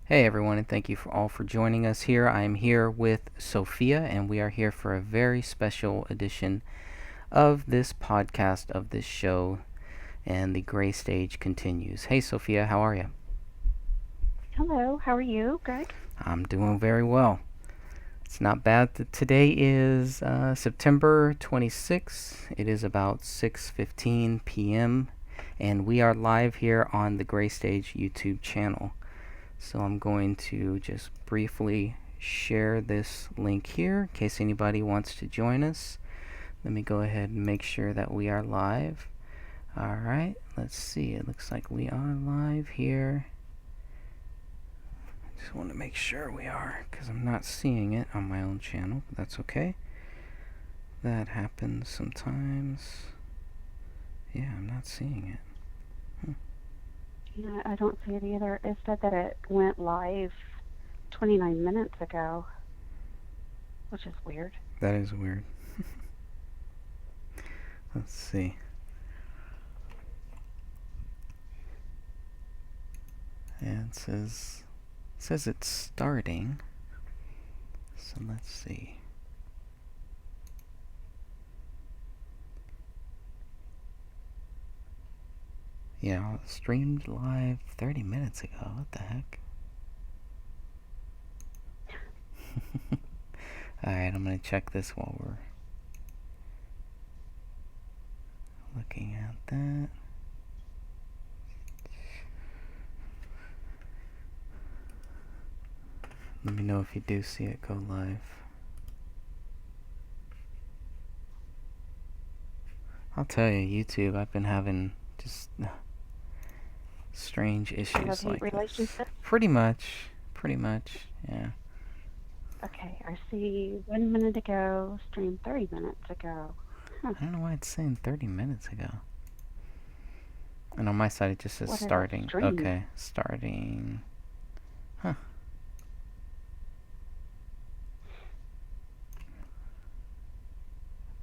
Hey everyone, and thank you all for joining us here. I am here with Sophia, and we are here for a very special edition of this podcast, of this show, and the gray stage continues. Hey Sophia, how are you? Hello, how are you, Greg? I'm doing very well. It's not bad. Today is September 26th. It is about 6:15 p.m., and we are live here on the Gray Stage YouTube channel. So I'm going to just briefly share this link here in case anybody wants to join us. Let me go ahead and make sure that we are live. Alright, let's see. It looks like we are live here. I just want to make sure we are because I'm not seeing it on my own channel, but that's okay. That happens sometimes. Yeah, I'm not seeing it. Yeah, I don't see it either. It said that it went live 29 minutes ago, which is weird. That is weird. Let's see. And it says it's starting. So let's see. Yeah, streamed live 30 minutes ago. What the heck? Alright, I'm going to check this while we're looking at that. Let me know if you do see it go live. I'll tell you, YouTube, I've been having just strange issues Love-hate like this. relationship? Pretty much, yeah. Okay, I see 1 minute ago, streamed 30 minutes ago. I don't know why it's saying 30 minutes ago. And on my side it just says What did I starting. stream? Okay, starting. Huh.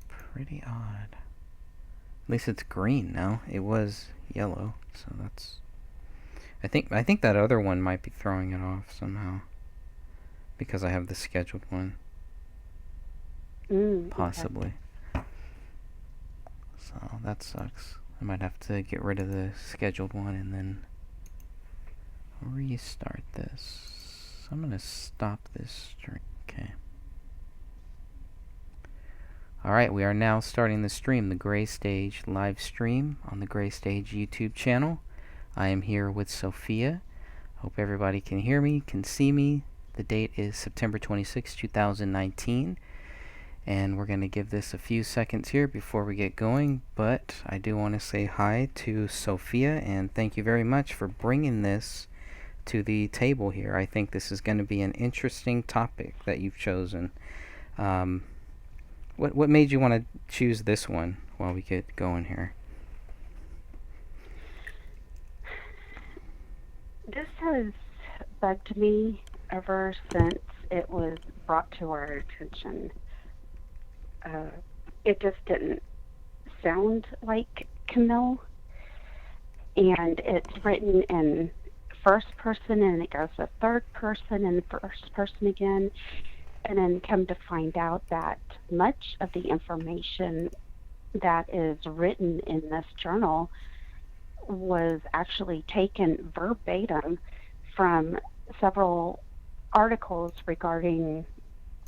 Pretty odd. At least it's green now. It was yellow, so that's... I think that other one might be throwing it off somehow. Because I have the scheduled one. Possibly. Okay. So that sucks. I might have to get rid of the scheduled one and then restart this. I'm gonna stop this stream. Okay. Alright, we are now starting the stream, the Gray Stage live stream on the Gray Stage YouTube channel. I am here with Sophia. Hope everybody can hear me, can see me. The date is September 26, 2019. And we're going to give this a few seconds here before we get going. But I do want to say hi to Sophia and thank you very much for bringing this to the table here. I think this is going to be an interesting topic that you've chosen. What made you want to choose this one while we get going here? This has bugged me ever since it was brought to our attention. It just didn't sound like Camille, and it's written in first person and it goes to third person and first person again, and then come to find out that much of the information that is written in this journal was actually taken verbatim from several articles regarding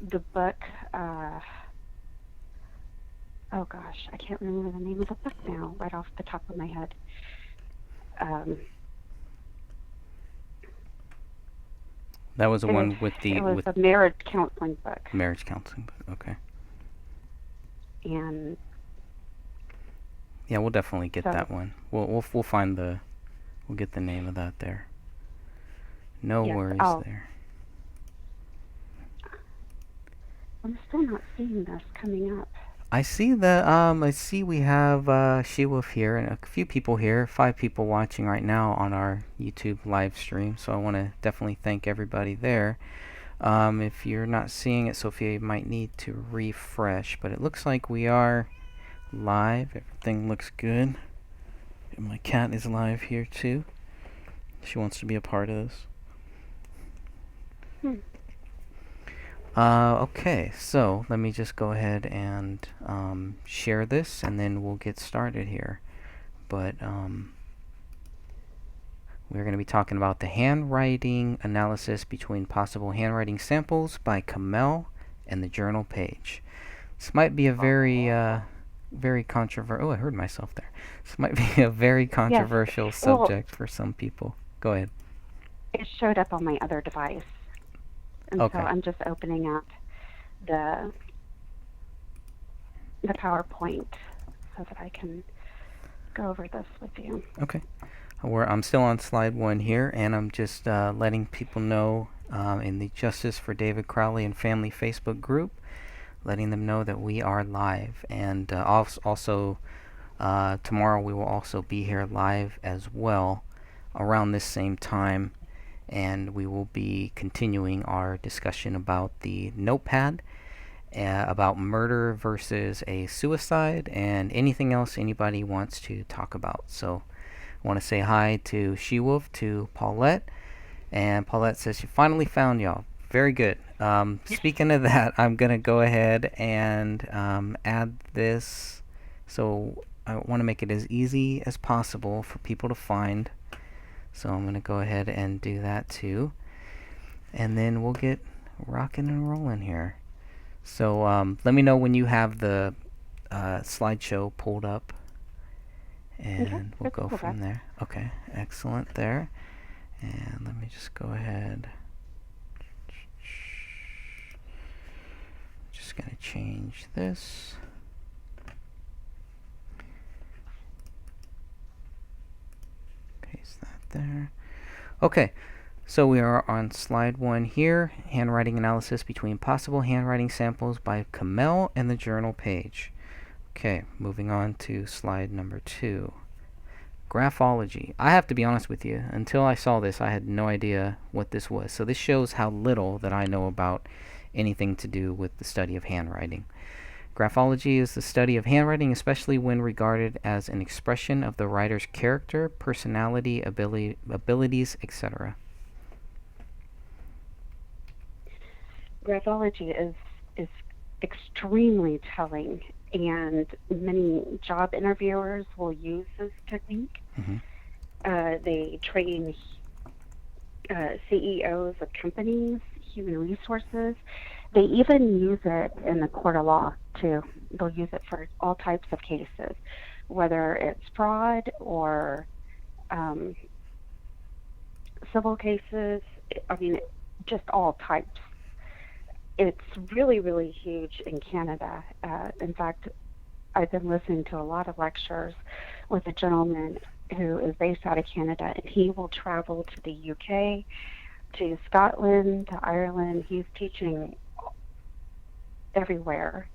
the book. Oh gosh, I can't remember the name of the book now, right off the top of my head. That was the one with the It was a marriage counseling book. marriage counseling book. Okay. And yeah, we'll definitely get so, that one. We'll find we'll get the name of that there. No yes, worries there. I'm still not seeing this coming up. I see we have She-Wolf here and a few people here, 5 people watching right now on our YouTube live stream. So I want to definitely thank everybody there. If you're not seeing it, Sophia, you might need to refresh, but it looks like we are live. Everything looks good. And my cat is live here too. She wants to be a part of this. Hmm. Okay, so let me just go ahead and share this, and then we'll get started here. But we're going to be talking about the handwriting analysis between possible handwriting samples by Kamel and the journal page. This might be a very controversial. Oh, I heard myself there. This might be a very Yes. controversial Well, subject for some people. Go ahead. it showed up on my other device, and so Okay. I'm just opening up the PowerPoint so that I can go over this with you. Okay. I'm still on slide 1 here, and I'm just letting people know in the Justice for David Crowley and Family Facebook group, letting them know that we are live. And also, tomorrow we will also be here live as well around this same time, and we will be continuing our discussion about the notepad, about murder versus a suicide, and anything else anybody wants to talk about. So I want to say hi to She-Wolf, to Paulette, and Paulette says she finally found y'all. Very good. Speaking of that, I'm going to go ahead and add this. So I want to make it as easy as possible for people to find. So I'm going to go ahead and do that too. And then we'll get rocking and rolling here. So let me know when you have the slideshow pulled up, and we'll go from there. Okay, excellent there. And let me just go ahead. Just going to change this. Paste that there. Okay, so we are on slide 1 here, handwriting analysis between possible handwriting samples by Kamel and the journal page. Okay, moving on to slide number 2. Graphology. I have to be honest with you, until I saw this, I had no idea what this was. So this shows how little that I know about anything to do with the study of handwriting. Graphology is the study of handwriting, especially when regarded as an expression of the writer's character, personality, abilities, etc. Graphology is extremely telling, and many job interviewers will use this technique. They train CEOs of companies, human resources. They even use it in the court of law too. They'll use it for all types of cases, whether it's fraud or civil cases. I mean, just all types. It's really, really huge in Canada. In fact, I've been listening to a lot of lectures with a gentleman who is based out of Canada, and he will travel to the UK, to Scotland, to Ireland. He's teaching everywhere,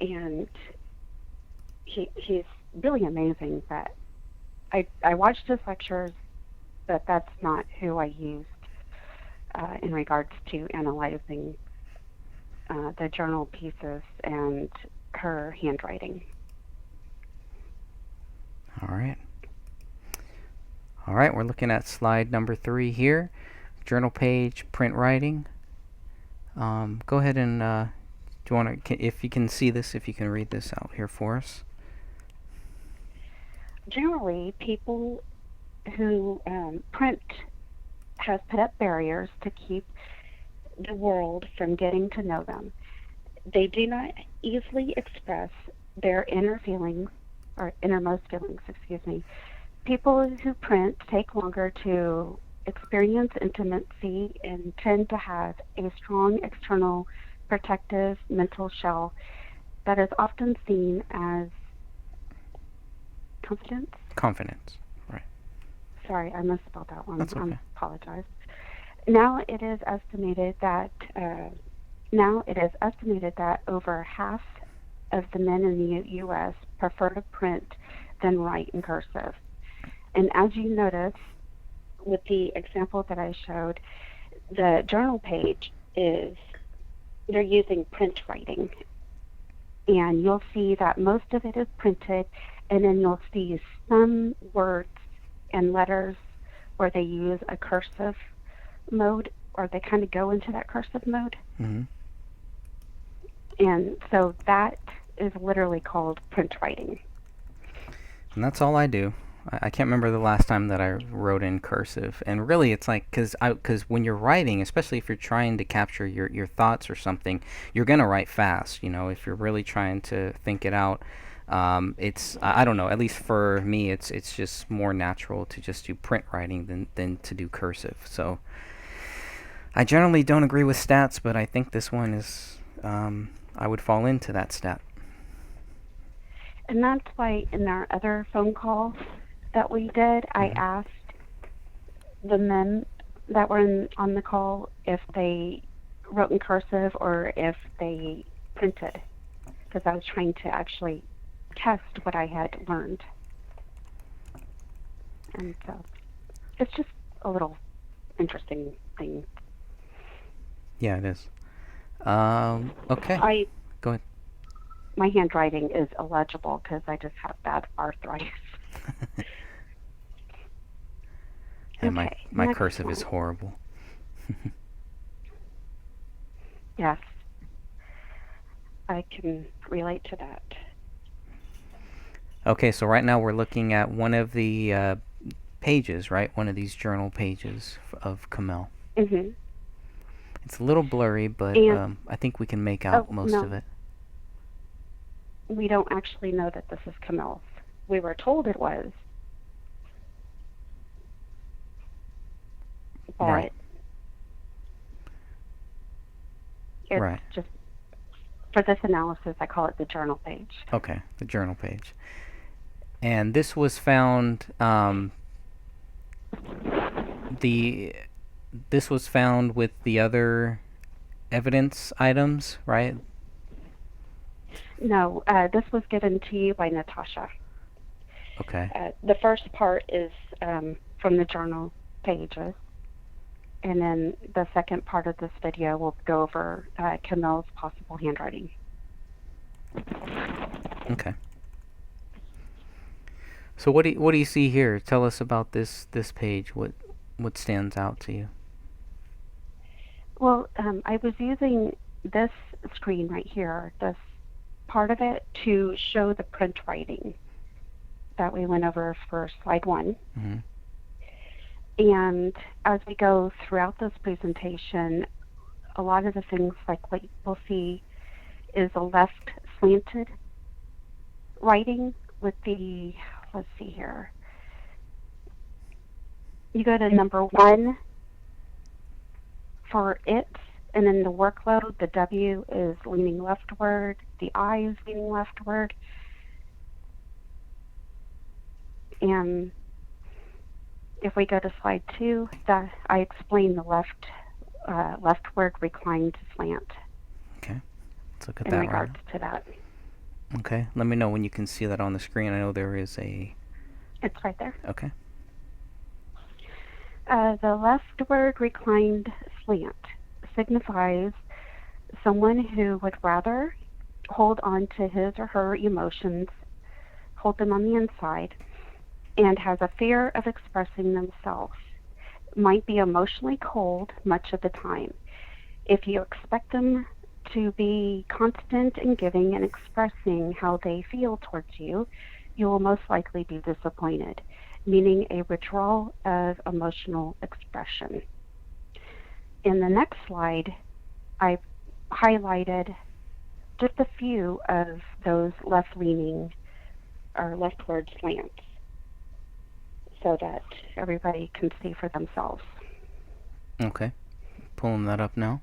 and he's really amazing. But I watched his lectures, but that's not who I used in regards to analyzing the journal pieces and her handwriting. All right, we're looking at slide number 3 here. Journal page, print writing. Go ahead and, do you want to, if you can see this, if you can read this out here for us. Generally, people who print have put up barriers to keep the world from getting to know them. They do not easily express their inner feelings, or innermost feelings, excuse me. People who print take longer to experience intimacy and tend to have a strong external protective mental shell that is often seen as confidence. Confidence, right. Sorry, I misspelled that one. That's okay. I apologize. Now it is estimated that over half of the men in the U.S. prefer to print than write in cursive. And as you notice, with the example that I showed, the journal page they're using print writing. And you'll see that most of it is printed, and then you'll see some words and letters where they use a cursive mode or they kind of go into that cursive mode. Mm-hmm. And so that is literally called print writing. And that's all I do. I can't remember the last time that I wrote in cursive. And really, it's like, because when you're writing, especially if you're trying to capture your thoughts or something, you're going to write fast. You know, if you're really trying to think it out, I don't know, at least for me, it's just more natural to just do print writing than to do cursive. So I generally don't agree with stats, but I think this one is, I would fall into that stat. And that's why in our other phone call that we did, I asked the men that were on the call if they wrote in cursive or if they printed, because I was trying to actually test what I had learned. And so it's just a little interesting thing. Yeah, it is. Okay. Go ahead. My handwriting is illegible because I just have bad arthritis. And okay, my cursive is horrible. Yes, I can relate to that. Okay, so right now we're looking at one of the pages, right? One of these journal pages of Kamel. Mm-hmm. It's a little blurry, but I think we can make out most of it. We don't actually know that this is Kamel's. We were told it was. But right. It's right. just, for this analysis, I call it the journal page. Okay, the journal page. And this was found, this was found with the other evidence items, right? No, this was given to you by Natasha. Okay. The first part is from the journal pages. And then the second part of this video will go over Kamel's possible handwriting. Okay. So what do you see here? Tell us about this page. What stands out to you? Well, I was using this screen right here, this part of it, to show the print writing that we went over for slide 1. Mm-hmm. And as we go throughout this presentation, a lot of the things like what we'll see is a left slanted writing with the, let's see here. You go to number 1 for it, and then the workload, the W is leaning leftward, the I is leaning leftward. And if we go to slide 2, I explain the leftward reclined slant. Okay, let's look at in that. In regards to that. Okay, let me know when you can see that on the screen. I know there is a... It's right there. Okay. The leftward reclined slant signifies someone who would rather hold on to his or her emotions, hold them on the inside, and has a fear of expressing themselves. Might be emotionally cold much of the time. If you expect them to be constant in giving and expressing how they feel towards you, you will most likely be disappointed, meaning a withdrawal of emotional expression. In the next slide, I've highlighted just a few of those left-leaning or leftward slants, so that everybody can see for themselves. Okay. Pulling that up now.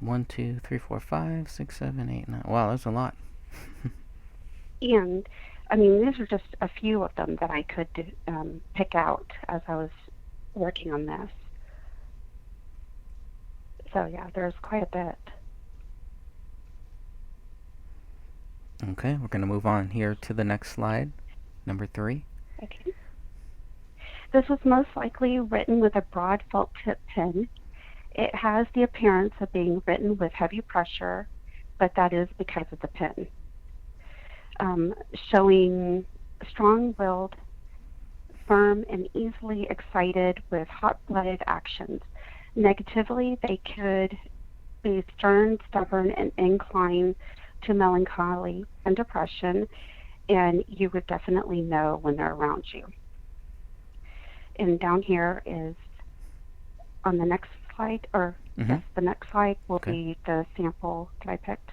1, 2, 3, 4, 5, 6, 7, 8, 9. Wow, that's a lot. And, I mean, these are just a few of them that I could pick out as I was working on this. So, yeah, there's quite a bit. Okay, we're going to move on here to the next slide, number 3. Okay. This was most likely written with a broad felt tip pen. It has the appearance of being written with heavy pressure, but that is because of the pen. Showing strong-willed firm and easily excited with hot-blooded actions. Negatively, they could be stern, stubborn, and inclined to melancholy and depression, and you would definitely know when they're around you. And down here is on the next slide, or yes, the next slide will be the sample that I picked.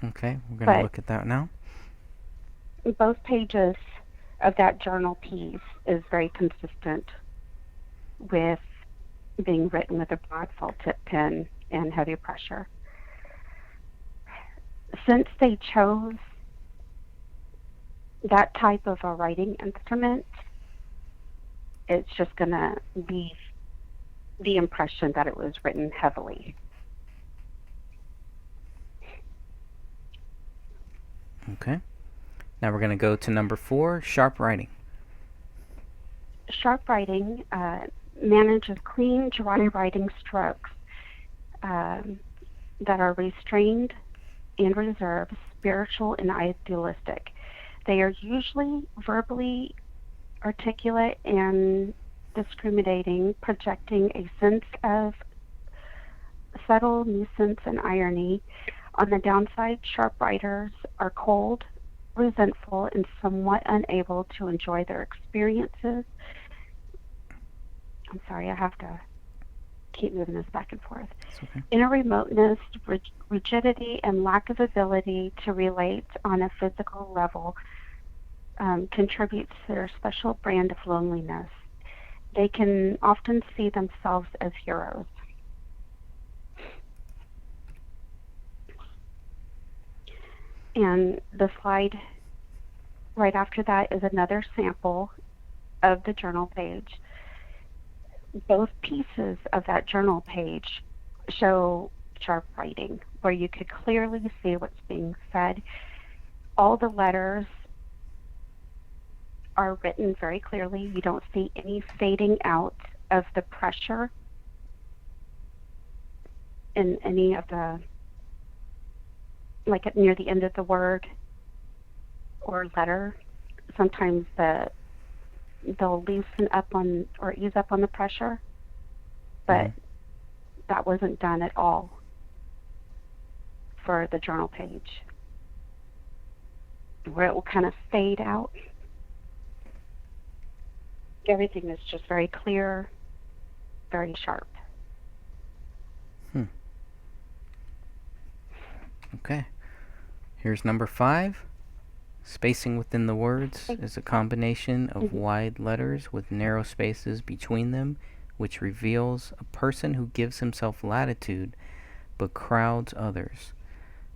Okay, we're going to look at that now. Both pages of that journal piece is very consistent with being written with a broad felt tip pen and heavy pressure. Since they chose that type of a writing instrument, it's just going to leave the impression that it was written heavily. Okay. Now we're going to go to number 4, sharp writing. Sharp writing manages clean, dry writing strokes that are restrained and reserved, spiritual and idealistic. They are usually verbally articulate and discriminating, projecting a sense of subtle nuisance and irony. On the downside, sharp writers are cold, resentful, and somewhat unable to enjoy their experiences. I'm sorry, I have to keep moving this back and forth. Okay. Inner remoteness, rigidity, and lack of ability to relate on a physical level contributes to their special brand of loneliness. They can often see themselves as heroes. And the slide right after that is another sample of the journal page. Both pieces of that journal page show sharp writing, where you could clearly see what's being said. All the letters are written very clearly. You don't see any fading out of the pressure in any of the, like near the end of the word or letter. Sometimes they'll loosen up on or ease up on the pressure, but that wasn't done at all for the journal page, where it will kind of fade out. Everything is just very clear, very sharp. Okay. Here's number 5. Spacing within the words is a combination of wide letters with narrow spaces between them, which reveals a person who gives himself latitude but crowds others.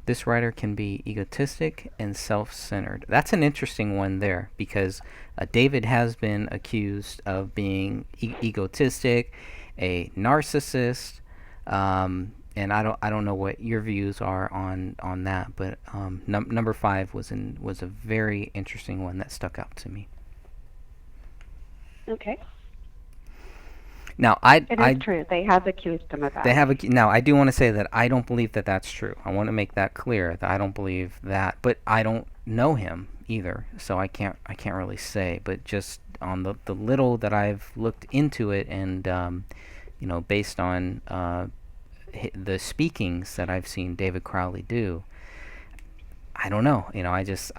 This writer can be egotistic and self-centered. That's an interesting one there, because David has been accused of being egotistic, a narcissist, and I don't know what your views are on that, but number 5 was a very interesting one that stuck out to me. Okay. Now, it is true. They have accused him of that. Now, I do want to say that I don't believe that that's true. I want to make that clear that I don't believe that, but I don't know him either, so I can't really say. But just on the little that I've looked into it, and based on the speakings that I've seen David Crowley do, I don't know. I just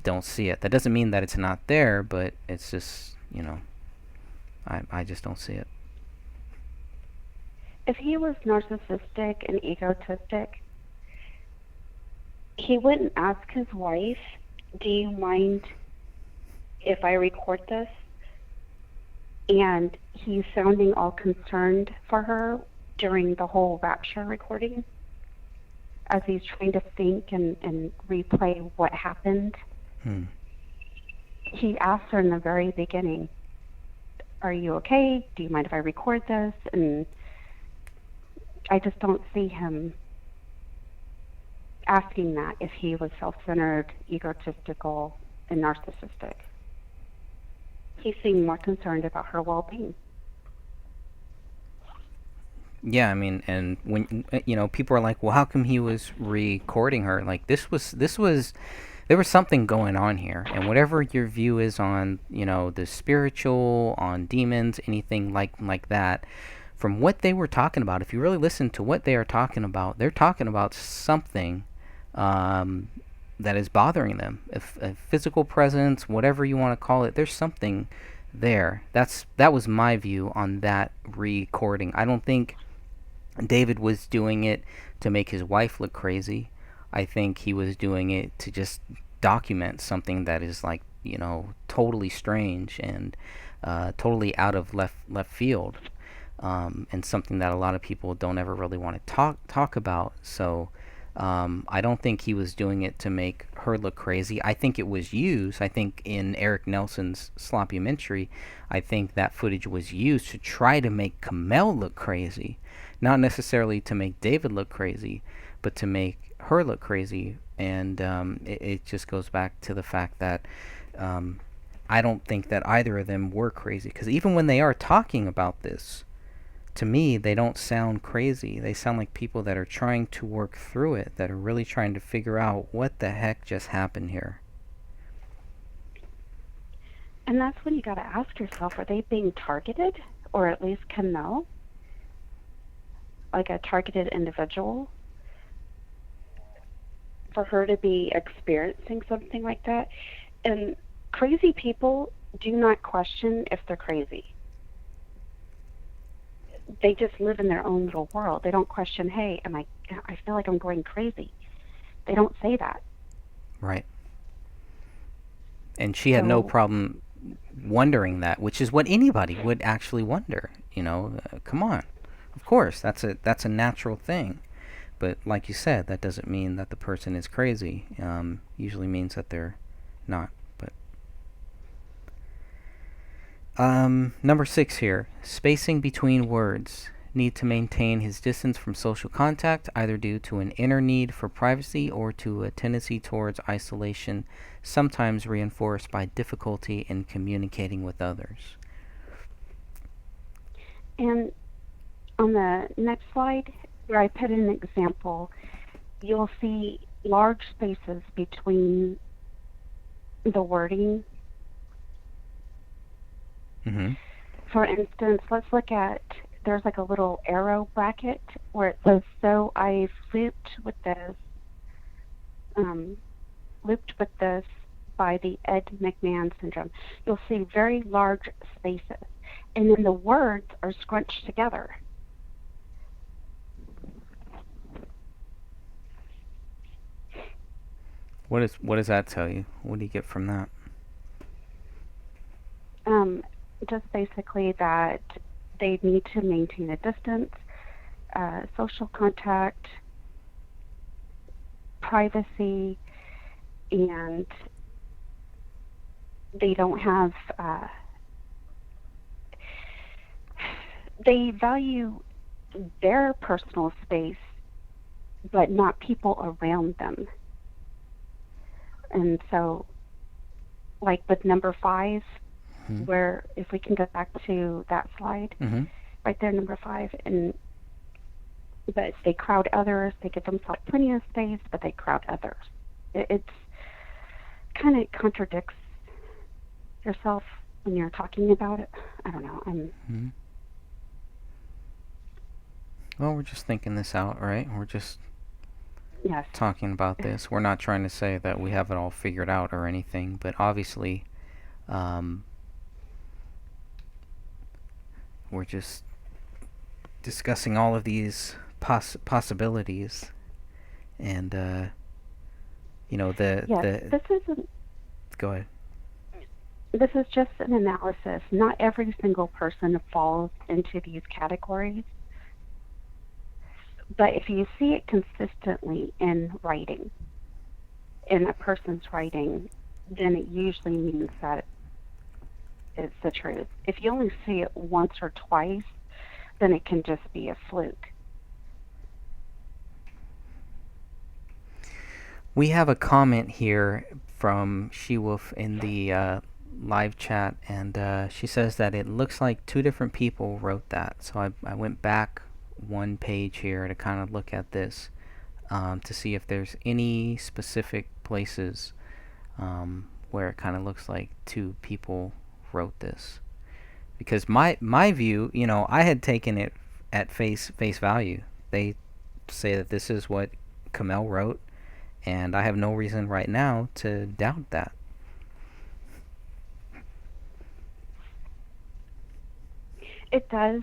don't see it. That doesn't mean that it's not there, but it's just I just don't see it. If he was narcissistic and egotistic, he wouldn't ask his wife, "Do you mind if I record this?" And he's sounding all concerned for her during the whole rapture recording, as he's trying to think and replay what happened. He asked her in the very beginning, "Are you okay? Do you mind if I record this?" And I just don't see him asking that if he was self-centered, egotistical, and narcissistic. He seemed more concerned about her well-being. Yeah, I mean, and when people are like, "Well, how come he was recording her?" Like this was there was something going on here. And whatever your view is on, the spiritual, on demons, anything like that, from what they were talking about, if you really listen to what they are talking about, they're talking about something um, that is bothering them. If a physical presence, whatever you want to call it, there's something there. That was my view on that recording. I don't think David was doing it to make his wife look crazy. I think he was doing it to just document something that is like, totally strange and totally out of left field, and something that a lot of people don't ever really want to talk about. So I don't think he was doing it to make her look crazy. I think it was used. I think in Eric Nelson's Sloppymentary, I think that footage was used to try to make Kamel look crazy. Not necessarily to make David look crazy, but to make her look crazy. And it just goes back to the fact that I don't think that either of them were crazy. Because even when they are talking about this, to me, they don't sound crazy. They sound like people that are trying to work through it, that are really trying to figure out what the heck just happened here. And that's when you got to ask yourself, are they being targeted? Or at least Kamel? Like a targeted individual? For her to be experiencing something like that? And crazy people do not question if they're crazy. They just live in their own little world. They don't question, hey, I feel like I'm going crazy. They don't say that. Right. And she had no problem wondering that, which is what anybody would actually wonder. Come on. Of course, that's a natural thing. But like you said, that doesn't mean that the person is crazy. Usually means that they're not. But number 6 here. Spacing between words. Need to maintain his distance from social contact, either due to an inner need for privacy or to a tendency towards isolation, sometimes reinforced by difficulty in communicating with others. And on the next slide, where I put an example, you'll see large spaces between the wording. Mm-hmm. For instance, let's look at, there's like a little arrow bracket where it says, so I looped with this by the Ed McMahon syndrome. You'll see very large spaces. And then the words are scrunched together. What does that tell you? What do you get from that? Just basically that they need to maintain a distance, social contact, privacy, and they don't have, they value their personal space, but not people around them. And so, like with number 5, where if we can go back to that slide, right there, number 5, but they crowd others, they give themselves plenty of space, but they crowd others. It's kind of contradicts yourself when you're talking about it. I don't know. Well, we're just thinking this out, right? We're just yes. talking about this. We're not trying to say that we have it all figured out or anything, but obviously, we're just discussing all of these possibilities, and this isn't. Go ahead. This is just an analysis. Not every single person falls into these categories, but if you see it consistently in writing, in a person's writing, then it usually means that it's the truth. If you only see it once or twice, then it can just be a fluke. We have a comment here from She-Wolf in the live chat, and she says that it looks like 2 different people wrote that. So I went back one page here to kind of look at this to see if there's any specific places where it kind of looks like two people wrote this. Because my view, I had taken it at face value. They say that this is what Kamel wrote, and I have no reason right now to doubt that. It does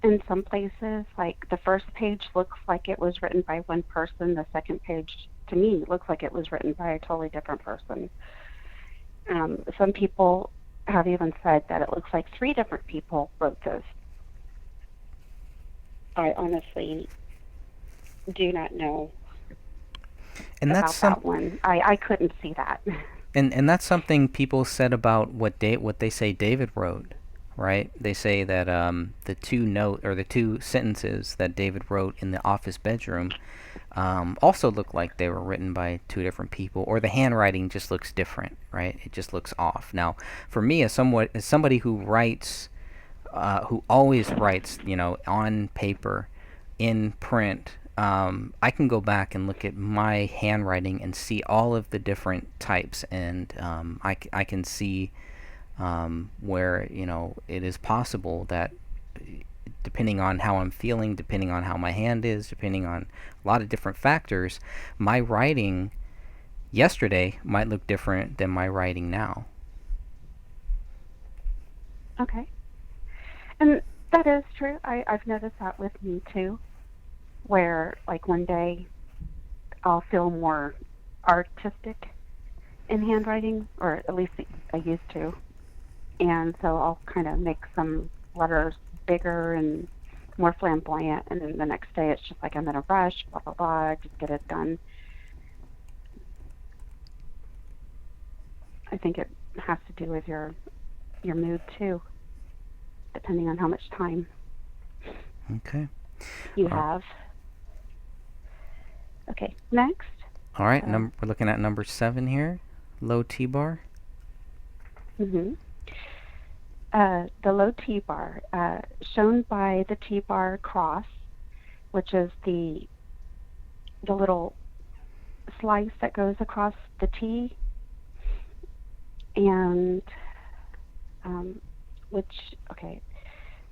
in some places. Like the first page looks like it was written by one person. The second page, to me, looks like it was written by a totally different person. Some people have even said that it looks like 3 different people wrote this. I honestly do not know And about that's that one. I couldn't see that. and that's something people said about what they say David wrote, right? They say that the two sentences that David wrote in the office bedroom also look like they were written by 2 different people, or the handwriting just looks different, right? It just looks off. Now, for me, as somebody who writes, who always writes, on paper, in print, I can go back and look at my handwriting and see all of the different types, and I can see where it is possible that depending on how I'm feeling, depending on how my hand is, depending on a lot of different factors, my writing yesterday might look different than my writing now. Okay. And that is true. I've noticed that with me too, where like one day I'll feel more artistic in handwriting, or at least I used to. And so I'll kind of make some letters bigger and more flamboyant, and then the next day it's just like I'm in a rush, blah, blah, blah, just get it done. I think it has to do with your mood too, depending on how much time Okay. you have. Okay, next. All right, we're looking at number 7 here, low T-bar. Mm-hmm. The low T-bar, shown by the T-bar cross, which is the little slice that goes across the T, and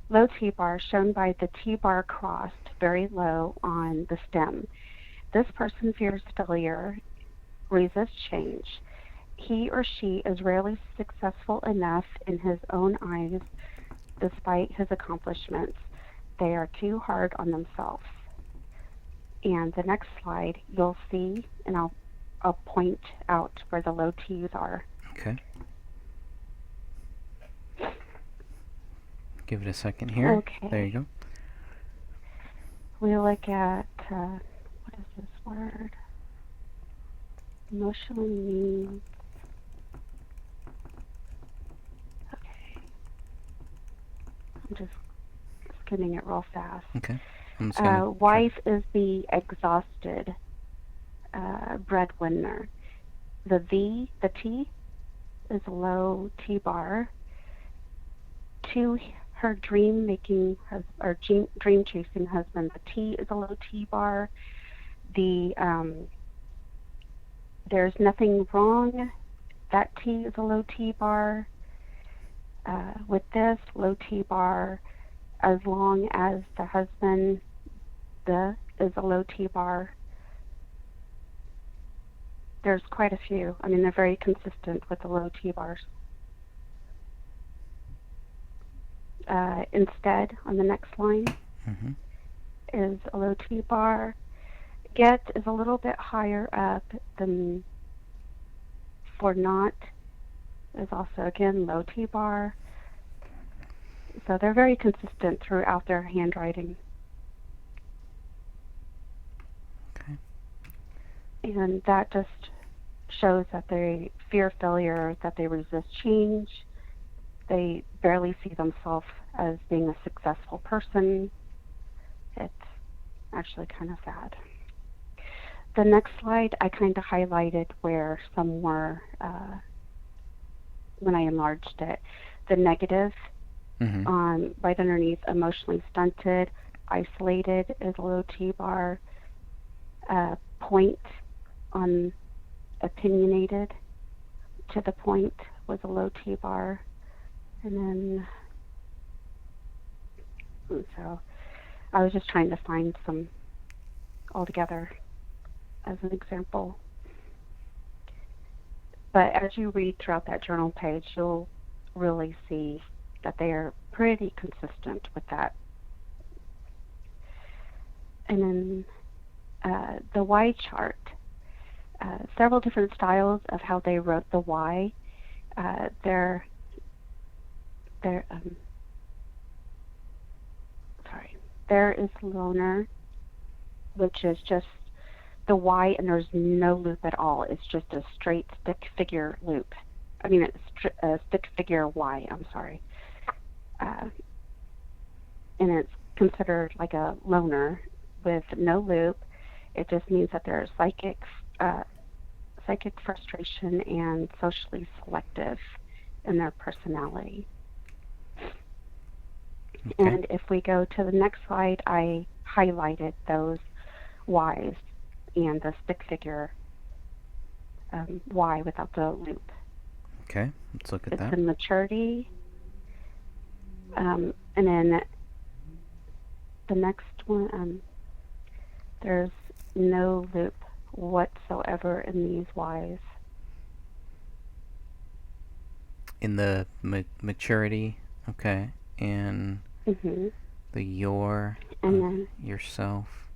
low T-bar shown by the T-bar crossed very low on the stem. This person fears failure, resists change. He or she is rarely successful enough in his own eyes despite his accomplishments. They are too hard on themselves. And the next slide, you'll see, and I'll point out where the low T's are. Okay. Give it a second here. Okay. There you go. We look at, what is this word? Emotionally means. Okay. I'm just skimming it real fast. Okay. Wife is the exhausted breadwinner. The T is a low T-bar. To her dream chasing husband, the T is a low T-bar. There's nothing wrong. That T is a low T-bar. With this low T-bar, as long as the husband, is a low T-bar. There's quite a few. I mean, they're very consistent with the low T-bars. Instead, on the next line, is a low T-bar. Get is a little bit higher up than for not, is also, again, low T-bar. So they're very consistent throughout their handwriting. Okay. And that just shows that they fear failure, that they resist change. They barely see themselves as being a successful person. It's actually kind of sad. The next slide, I kind of highlighted where some were, when I enlarged it. The negative, right underneath emotionally stunted, isolated is a low T-bar. Point on opinionated to the point was a low T bar. And so I was just trying to find some altogether as an example. But as you read throughout that journal page, you'll really see that they are pretty consistent with that. And then the Y chart, several different styles of how they wrote the Y. There is loner, which is just the Y, and there's no loop at all. It's just a straight stick figure loop. I mean, it's a stick figure Y, I'm sorry. And it's considered like a loner with no loop. It just means that they're psychic frustration and socially selective in their personality. Okay. And if we go to the next slide, I highlighted those Ys and the stick figure Y without the loop. Okay, let's look at that. It's in maturity. And then the next one, there's no loop whatsoever in these Ys. In the maturity, okay, and the your, and then yourself.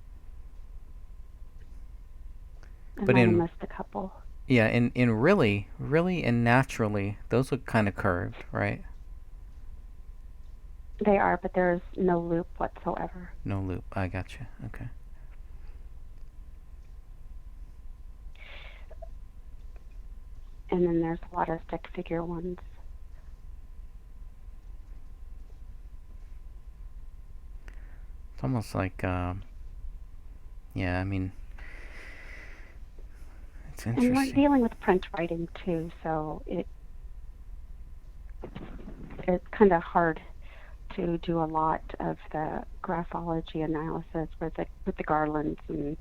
And But I missed a couple. Yeah, in really and naturally, those look kind of curved, right? They are, but there's no loop whatsoever. No loop. I gotcha. Okay. And then there's a lot of stick figure ones. It's almost like, yeah, I mean, it's interesting. And we're dealing with print writing too, so it's kind of hard to do a lot of the graphology analysis with the garlands and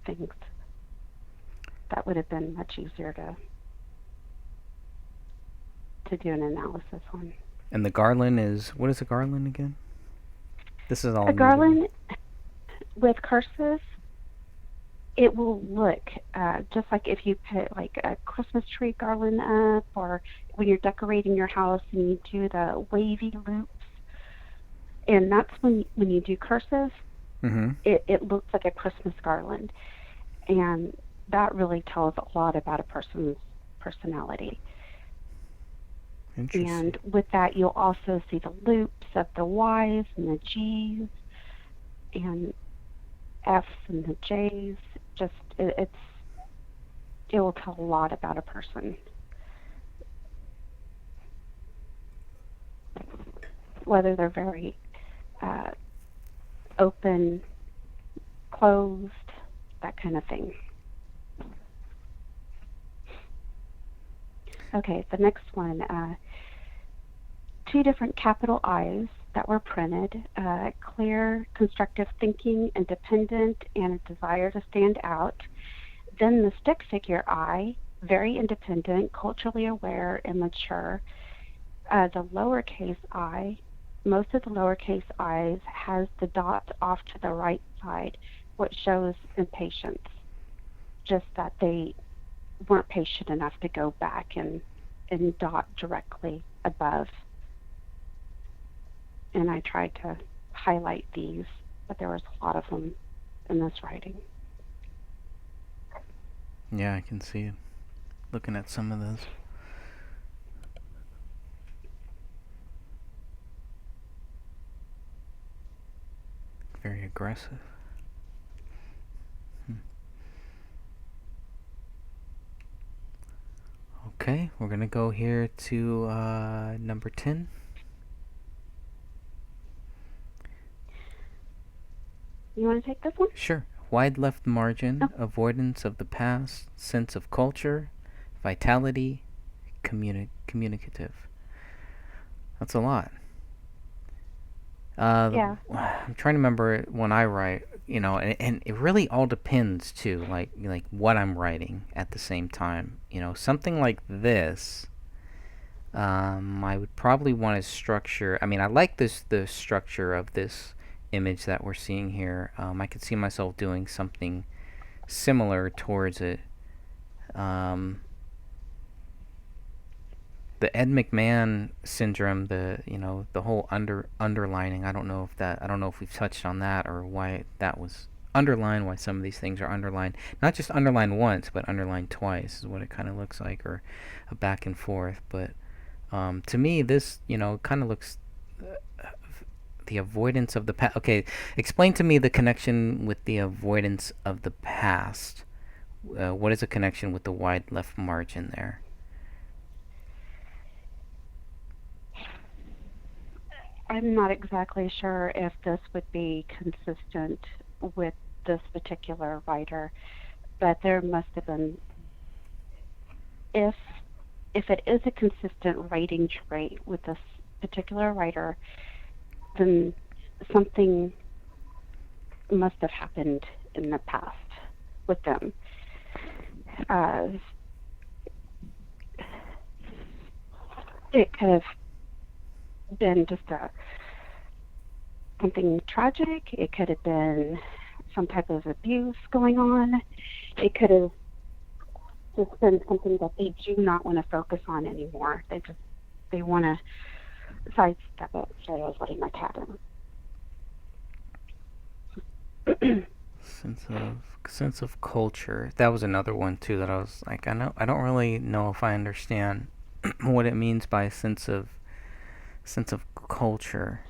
things. That would have been much easier to do an analysis on. And the garland is, what is a garland again? This is all a garland with cursive. It will look just like if you put like a Christmas tree garland up, or when you're decorating your house and you do the wavy loops. And that's when you do cursive, it looks like a Christmas garland. And that really tells a lot about a person's personality. And with that, you'll also see the loops of the Y's and the G's and F's and the J's. Just it will tell a lot about a person. Whether they're very open, closed, that kind of thing. Okay, the next one, 2 different capital I's that were printed, clear, constructive thinking, independent, and a desire to stand out. Then the stick figure I, very independent, culturally aware, and mature. The lowercase I, most of the lowercase i's has the dot off to the right side, which shows impatience, just that they weren't patient enough to go back and dot directly above. And I tried to highlight these, but there was a lot of them in this writing. Yeah, I can see it. Looking at some of those. Very aggressive. Okay, we're going to go here to number 10. You want to take this one? Sure. Wide left margin, avoidance of the past, sense of culture, vitality, communicative. That's a lot. Yeah. I'm trying to remember when I write. and it really all depends too, like what I'm writing at the same time. Something like this, I would probably want to structure. I mean, I like the structure of this image that we're seeing here. I could see myself doing something similar towards it. Um, the Ed McMahon syndrome, the whole underlining. I don't know if we've touched on that or why that was underlined. Why some of these things are underlined, not just underlined once, but underlined twice is what it kind of looks like, or a back and forth. But to me, this kind of looks the avoidance of the past. Okay, explain to me the connection with the avoidance of the past. What is a connection with the wide left margin there? I'm not exactly sure if this would be consistent with this particular writer, but there must have been, if it is a consistent writing trait with this particular writer, then something must have happened in the past with them. It could have been just something tragic. It could have been some type of abuse going on. It could have just been something that they do not want to focus on anymore. They want to sidestep it. Sorry, I was letting my cat in. Sense of culture. That was another one too that I was like, I don't really know if I understand what it means by sense of culture.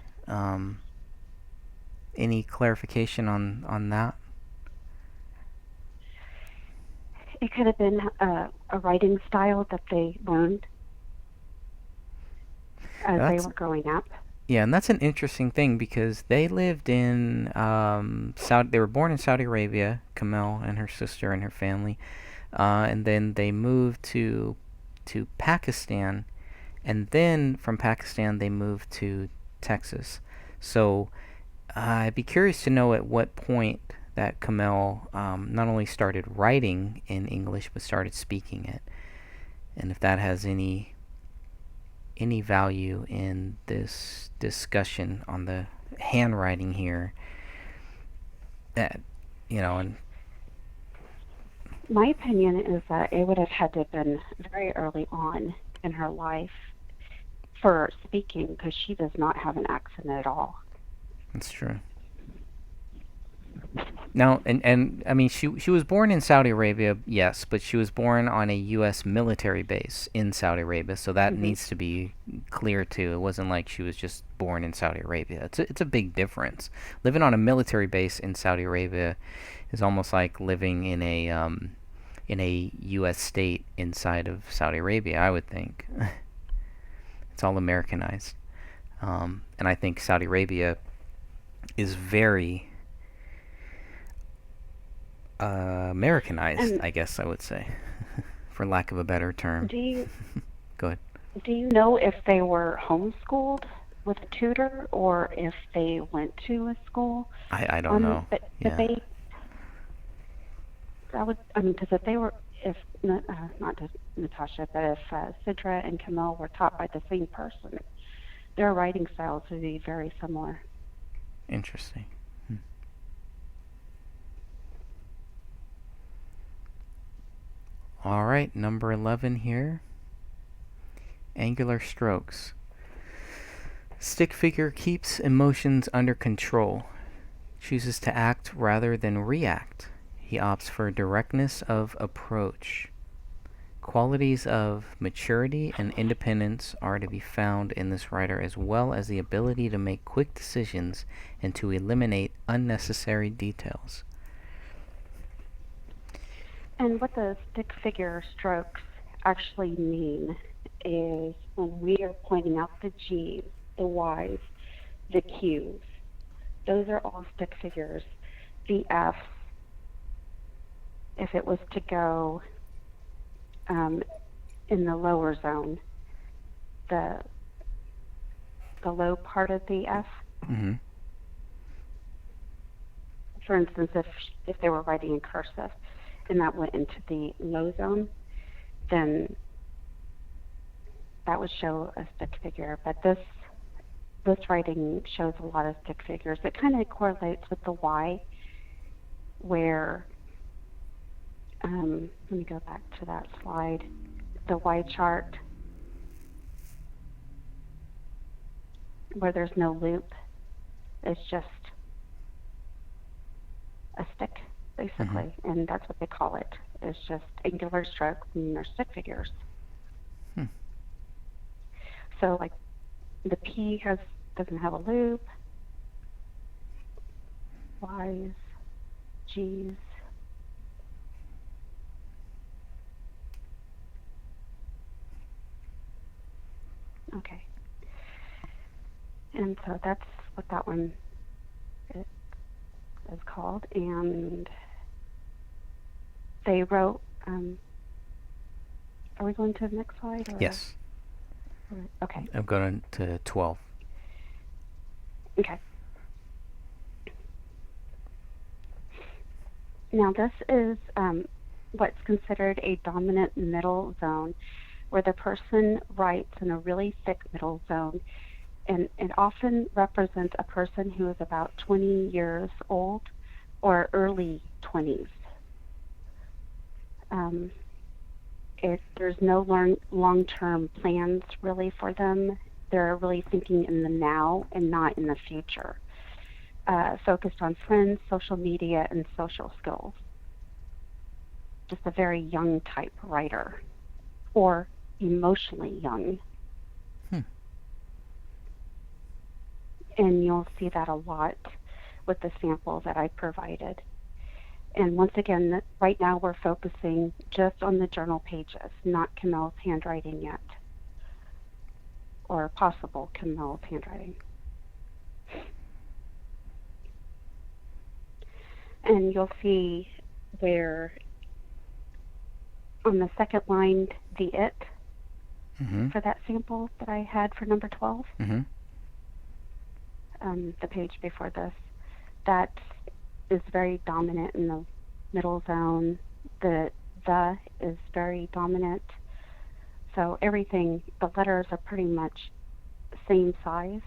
Any clarification on that? It could have been a writing style that they learned as they were growing up. Yeah, and that's an interesting thing because they lived in Saudi. They were born in Saudi Arabia, Kamel and her sister and her family, and then they moved to Pakistan, and then from Pakistan they moved to Texas. So I'd be curious to know at what point that Kamel not only started writing in English but started speaking it, and if that has any value in this discussion on the handwriting here. That and my opinion is that it would have had to have been very early on in her life for speaking, because she does not have an accent at all. that's true. Now, and I mean, she was born in Saudi Arabia, yes, but she was born on a U.S. military base in Saudi Arabia, so that needs to be clear too. It wasn't like she was just born in Saudi Arabia. It's a big difference. Living on a military base in Saudi Arabia is almost like living in a U.S. state inside of Saudi Arabia, I would think. It's all Americanized, and I think Saudi Arabia is very Americanized, I guess I would say, for lack of a better term. Go ahead. Do you know if they were homeschooled with a tutor or if they went to a school? I don't know. But yeah. Because if they were, if not just Natasha, but if Sidra and Kamel were taught by the same person, their writing styles would be very similar. Interesting. All right, number 11 here. Angular strokes. Stick figure keeps emotions under control. Chooses to act rather than react. He opts for directness of approach. Qualities of maturity and independence are to be found in this writer, as well as the ability to make quick decisions and to eliminate unnecessary details. And what the stick figure strokes actually mean is when we are pointing out the G's, the Y's, the Q's, those are all stick figures. The F, if it was to go in the lower zone, the low part of the F, for instance, if they were writing in cursive and that went into the low zone, then that would show a stick figure. But this writing shows a lot of stick figures. It kind of correlates with the Y, where, let me go back to that slide, the Y chart, where there's no loop. It's just a stick, basically, and that's what they call it. It's just angular strokes and they're stick figures. So, like, the P doesn't have a loop. Y's, G's. Okay. And so that's what that one is called. And they wrote, are we going to the next slide? Or? Yes. Okay. I'm going to 12. Okay. Now this is what's considered a dominant middle zone, where the person writes in a really thick middle zone, and it often represents a person who is about 20 years old or early 20s. There's no long-term plans really for them. They're really thinking in the now and not in the future. Focused on friends, social media, and social skills. Just a very young type writer, or emotionally young. And you'll see that a lot with the sample that I provided. And once again, right now we're focusing just on the journal pages, not Camille's handwriting yet, or possible Camille's handwriting. And you'll see where on the second line, the it, for that sample that I had for number 12, the page before this, that is very dominant in the middle zone. The is very dominant. So everything, the letters are pretty much same size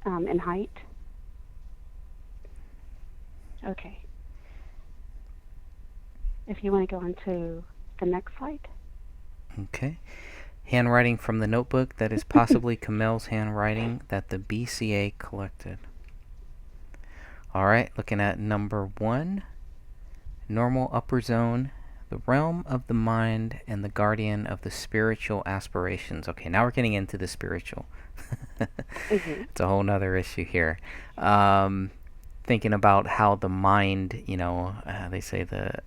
in height. Okay. If you want to go into the next slide. Okay. Handwriting from the notebook that is possibly Camille's handwriting that the BCA collected. All right, looking at number 1, normal upper zone, the realm of the mind and the guardian of the spiritual aspirations. Okay, now we're getting into the spiritual. It's a whole nother issue here. Thinking about how the mind, they say the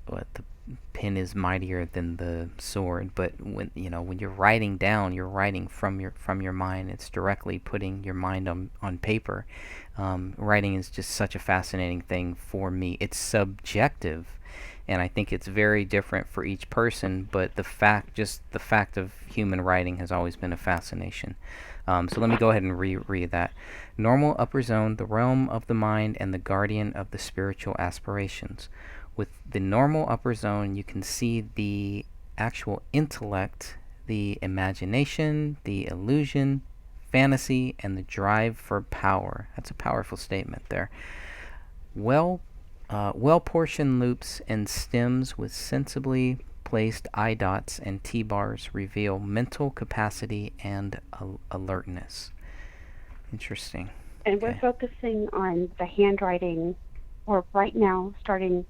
pen is mightier than the sword, but when you're writing down, you're writing from your mind. It's directly putting your mind on paper. Writing is just such a fascinating thing for me. It's subjective, and I think it's very different for each person, but the fact of human writing has always been a fascination. So let me go ahead and reread that. Normal upper zone, the realm of the mind and the guardian of the spiritual aspirations. With the normal upper zone, you can see the actual intellect, the imagination, the illusion, fantasy, and the drive for power. That's a powerful statement there. Well-portioned loops and stems with sensibly placed I dots and T bars reveal mental capacity and alertness. Interesting. And we're focusing on the handwriting, or right now starting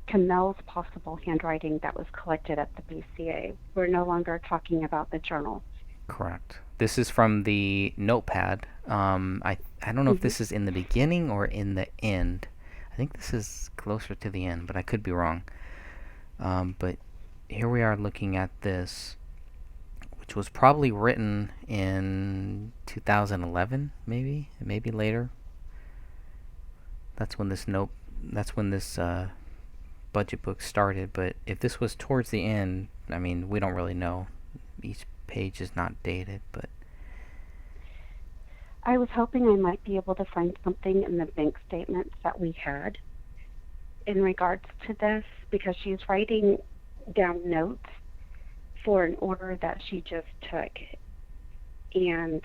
Camille's possible handwriting that was collected at the BCA. We're no longer talking about the journal. Correct. This is from the notepad. I don't know if this is in the beginning or in the end. I think this is closer to the end, but I could be wrong. But here we are looking at this, which was probably written in 2011, maybe later. That's when this budget book started. But if this was towards the end, I mean, we don't really know. Each page is not dated, but I was hoping I might be able to find something in the bank statements that we had in regards to this, because she's writing down notes for an order that she just took. And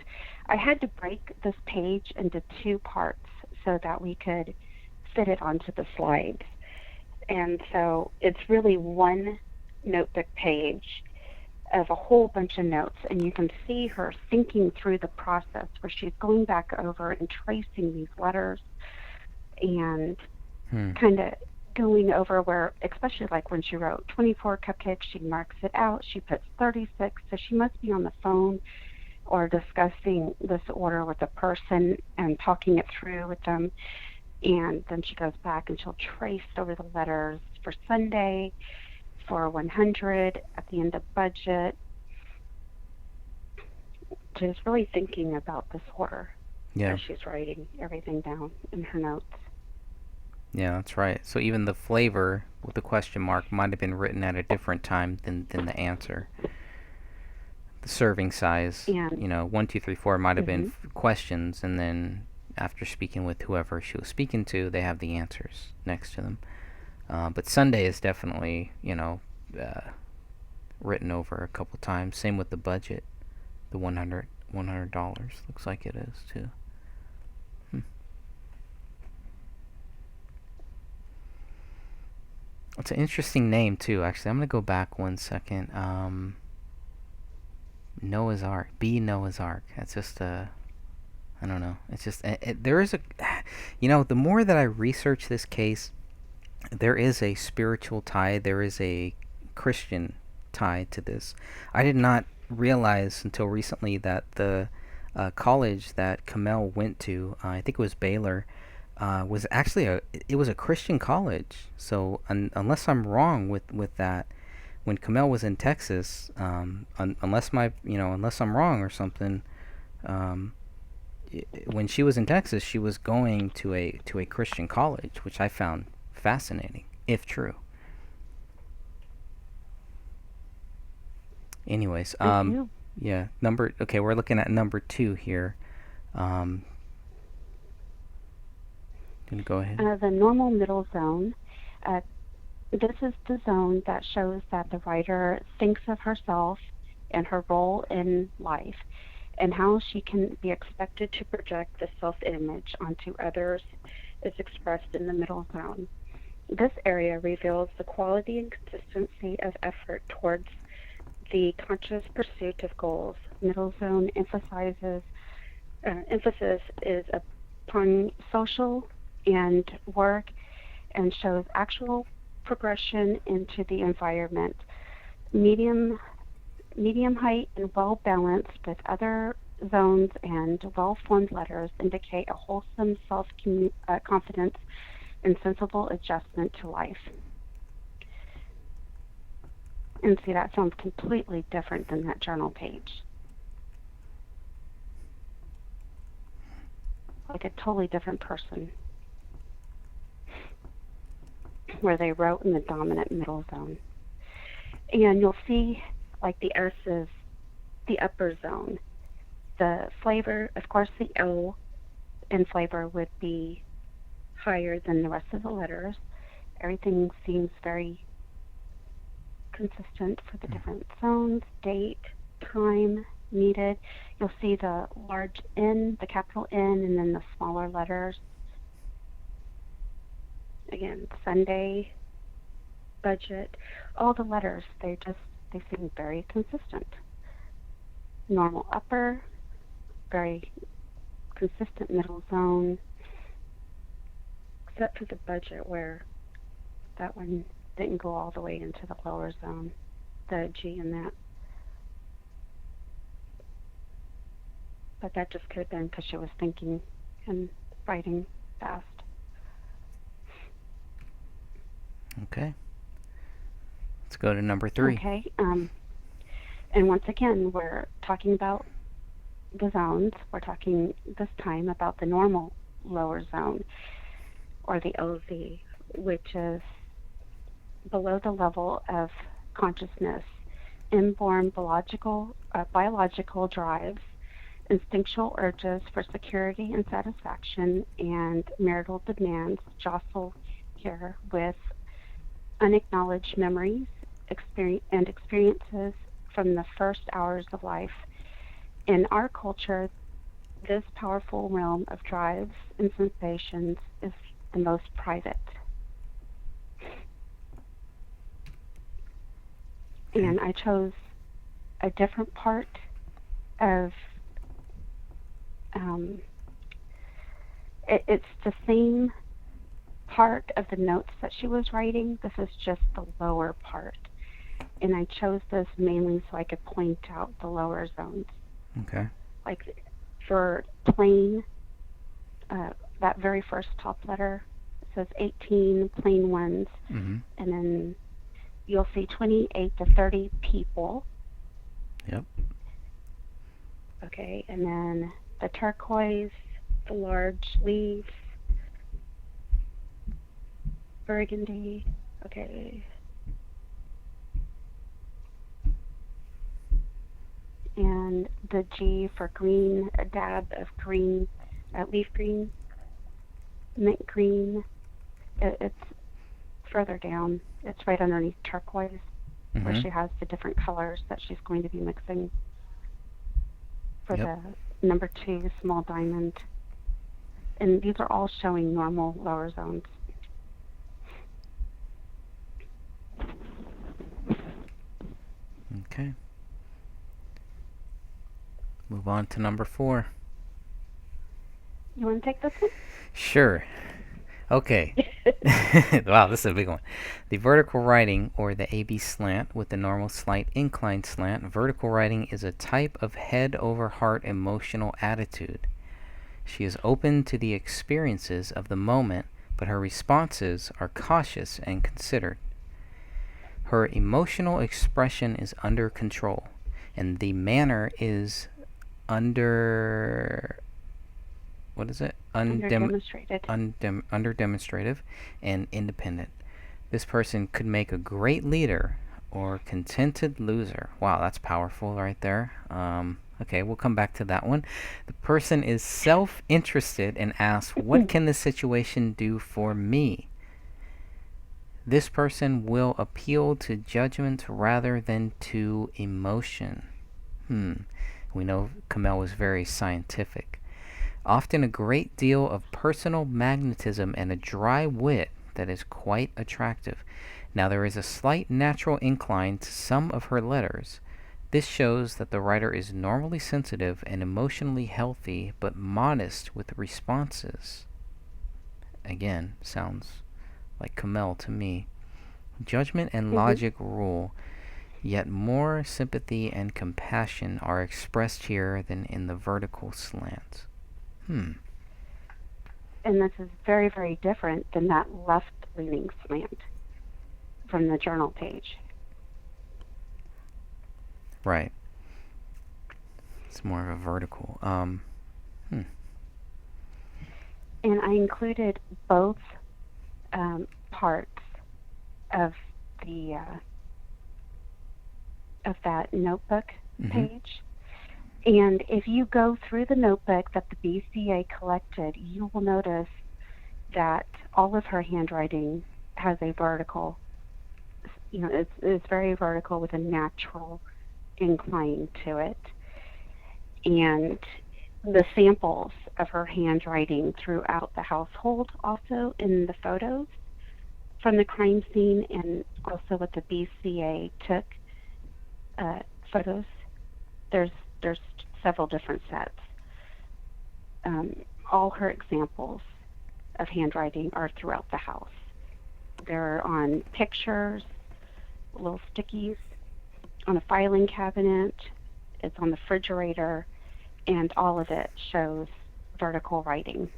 I had to break this page into two parts so that we could fit it onto the slides. And so it's really one notebook page of a whole bunch of notes, and you can see her thinking through the process where she's going back over and tracing these letters and kind of going over where, especially like when she wrote 24 cupcakes, she marks it out, she puts 36, so she must be on the phone or discussing this order with a person and talking it through with them. And then she goes back and she'll trace over the letters for Sunday, for 100, at the end of budget. She's really thinking about this order as she's writing everything down in her notes. Yeah, that's right. So even the flavor with the question mark might have been written at a different time than the answer. The serving size, And, 1, 2, 3, 4 might have been questions, and then after speaking with whoever she was speaking to, they have the answers next to them. But Sunday is definitely, written over a couple times. Same with the budget, the $100 looks like it is too. It's an interesting name too. Actually, I'm gonna go back 1 second. Noah's Ark. Be Noah's Ark. That's just I don't know. It's just there is a, the more that I research this case, there is a spiritual tie. There is a Christian tie to this. I did not realize until recently that the college that Kamel went to, I think it was Baylor, was actually it was a Christian college. So unless I'm wrong with that, when Kamel was in Texas, unless I'm wrong or something, when she was in Texas, she was going to a Christian college, which I found fascinating, if true. Anyways, yeah, we're looking at number 2 here. Gonna go ahead. The normal middle zone. This is the zone that shows that the writer thinks of herself and her role in life, and how she can be expected to project the self-image onto others is expressed in the middle zone. This area reveals the quality and consistency of effort towards the conscious pursuit of goals. Middle zone emphasis is upon social and work, and shows actual progression into the environment. Medium height and well balanced with other zones and well-formed letters indicate a wholesome self-confidence and sensible adjustment to life. And see, that sounds completely different than that journal page. Like a totally different person, where they wrote in the dominant middle zone. And you'll see, like, the S is the upper zone. The flavor, of course, the O in flavor would be higher than the rest of the letters. Everything seems very consistent for the different zones. Date, time needed. You'll see the large N, the capital N, and then the smaller letters. Again, Sunday, budget, all the letters, they seem very consistent. Normal upper, very consistent middle zone, except for the budget, where that one didn't go all the way into the lower zone, the G in that. But that just could have been because she was thinking and writing fast. Okay. Let's go to number 3. Okay. And once again, we're talking about the zones. We're talking this time about the normal lower zone, or the OZ, which is below the level of consciousness. Inborn biological drives instinctual urges for security and satisfaction and marital demands jostle here with unacknowledged memories and experiences from the first hours of life. In our culture, this powerful realm of drives and sensations is the most private. And I chose a different part of it's the same part of the notes that she was writing. This is just the lower part. And I chose this mainly so I could point out the lower zones. Okay. Like for plain, that very first top letter, it says 18 plain ones. Mm-hmm. And then you'll see 28 to 30 people. Yep. Okay, and then the turquoise, the large leaves, burgundy. Okay. And the G for green, a dab of green, leaf green, mint green. It's further down. It's right underneath turquoise, where she has the different colors that she's going to be mixing for the number 2 small diamond. And these are all showing normal lower zones. Okay. Move on to number 4. You want to take this one? Sure. Okay. Wow, this is a big one. The vertical writing, or the AB slant, with the normal slight inclined slant. Vertical writing is a type of head-over-heart emotional attitude. She is open to the experiences of the moment, but her responses are cautious and considered. Her emotional expression is under control, and the manner is under demonstrative and independent. This person could make a great leader or contented loser. Wow, that's powerful right there. Okay, we'll come back to that one. The person is self-interested and asks, what can this situation do for me? This person will appeal to judgment rather than to emotion. We know Kamel was very scientific. Often a great deal of personal magnetism and a dry wit that is quite attractive. Now there is a slight natural incline to some of her letters. This shows that the writer is normally sensitive and emotionally healthy, but modest with responses. Again, sounds like Kamel to me. Judgment and logic rule, yet more sympathy and compassion are expressed here than in the vertical slant. And this is very, very different than that left-leaning slant from the journal page. Right. It's more of a vertical. And I included both parts of the of that notebook page. And if you go through the notebook that the BCA collected, you will notice that all of her handwriting has a vertical, it's very vertical with a natural incline to it. And the samples of her handwriting throughout the household, also in the photos from the crime scene, and also what the BCA took photos, there's several different sets. All her examples of handwriting are throughout the house. They're on pictures, little stickies, on a filing cabinet, it's on the refrigerator, and all of it shows vertical writing.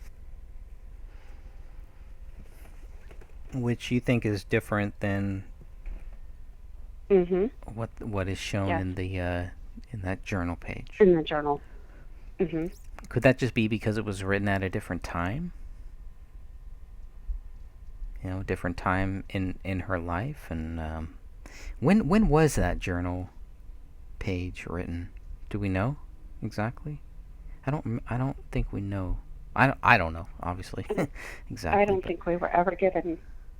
Which you think is different than what is shown in the in that journal page? In the journal. Could that just be because it was written at a different time? Different time in her life, and when was that journal page written? Do we know exactly? I don't think we know. I don't know, obviously, I exactly, don't but think we were ever given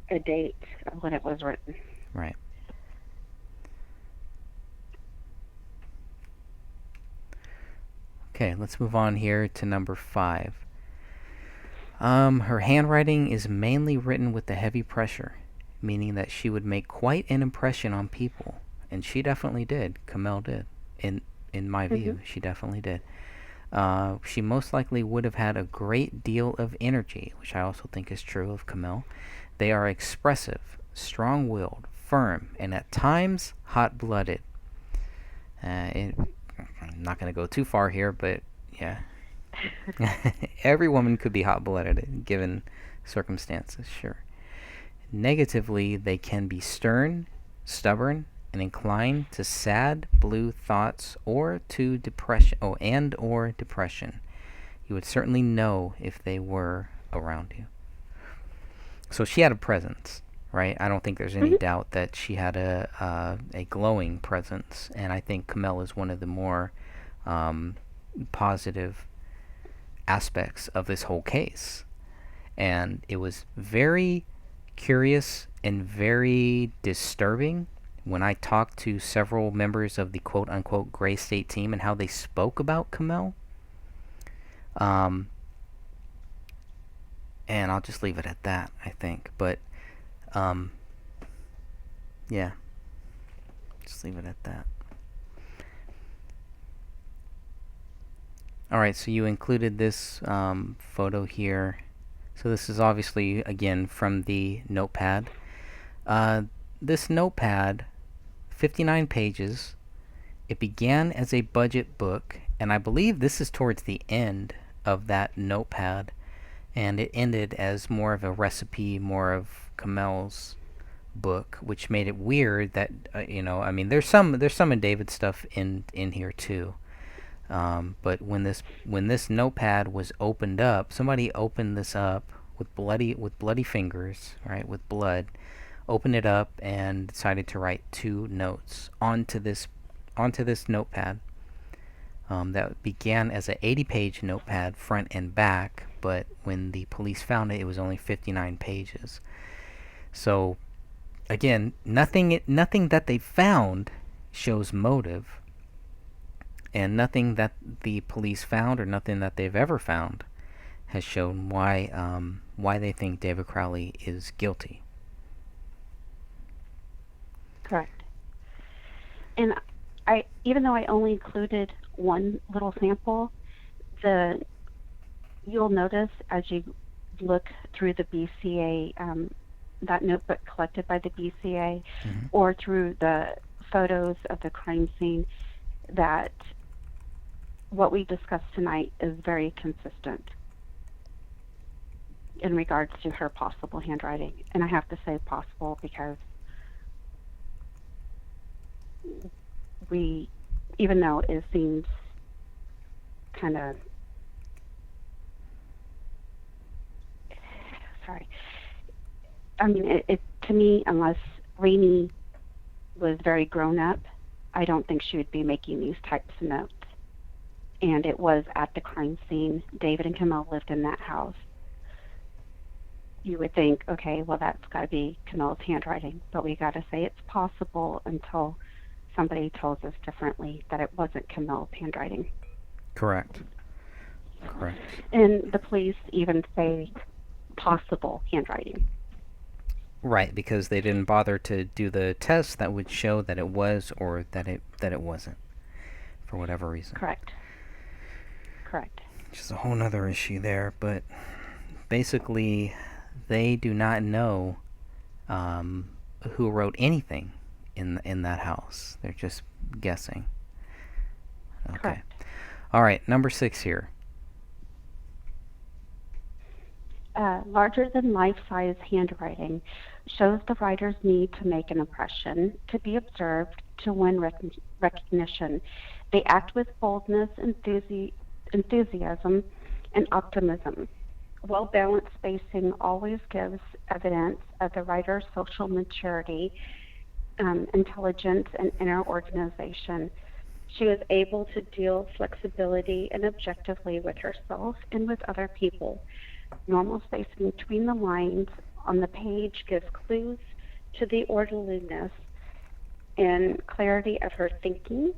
a date of when it was written. right. Okay, let's move on here to number 5. Her handwriting is mainly written with the heavy pressure, meaning that she would make quite an impression on people, and she definitely did. Kamel did, in my Hmm. view, she definitely did. She most likely would have had a great deal of energy, which I also think is true of Kamel. They are expressive, strong-willed, firm, and at times hot-blooded. I'm not going to go too far here, but yeah. Every woman could be hot-blooded given circumstances, sure. Negatively, they can be stern, stubborn, and inclined to sad, blue thoughts or to depression, and or depression. You would certainly know if they were around you. So she had a presence, right? I don't think there's any Hmm. doubt that she had a glowing presence, and I think Kamel is one of the more um, positive aspects of this whole case. And it was very curious and very disturbing when I talked to several members of the quote unquote Gray State team and how they spoke about Kamel. Um, and I'll just leave it at that, I think. But, um, yeah, just leave it at that. Alright, so you included this photo here. So this is obviously, again, from the notepad. Uh, this notepad, 59 pages. It began as a budget book, and I believe this is towards the end of that notepad, and it ended as more of a recipe, more of Kamel's book, which made it weird that I mean, there's some of David's stuff in here too. But when this notepad was opened up, somebody opened this up with bloody fingers, right, with blood, opened it up and decided to write 2 notes onto this notepad. That began as an 80-page notepad, front and back, but when the police found it, it was only 59 pages. So again, nothing that they found shows motive, and nothing that the police found or nothing that they've ever found has shown why they think David Crowley is guilty. Correct. And even though I only included one little sample, you'll notice as you look through the BCA, that notebook collected by the BCA, Mm-hmm. or through the photos of the crime scene, that what we discussed tonight is very consistent in regards to her possible handwriting. And I have to say possible because even though it seems kind of, sorry, I mean, it to me, unless Rainey was very grown up, I don't think she would be making these types of notes. And it was at the crime scene. David and Kamel lived in that house. You would think, okay, well, that's got to be Kamel's handwriting. But we got to say it's possible until somebody tells us differently that it wasn't Kamel's handwriting. Correct. And the police even say possible handwriting. Right, because they didn't bother to do the test that would show that it was or that it wasn't, for whatever reason. Correct. Which is a whole nother issue there, but basically, they do not know who wrote anything in that house. They're just guessing. Okay. Correct. All right, number 6 here. Larger than life-size handwriting shows the writer's need to make an impression, to be observed, to win recognition. They act with boldness, enthusiasm, and optimism. Well-balanced spacing always gives evidence of the writer's social maturity, intelligence, and inner organization. She was able to deal flexibility and objectively with herself and with other people. Normal spacing between the lines on the page gives clues to the orderliness and clarity of her thinking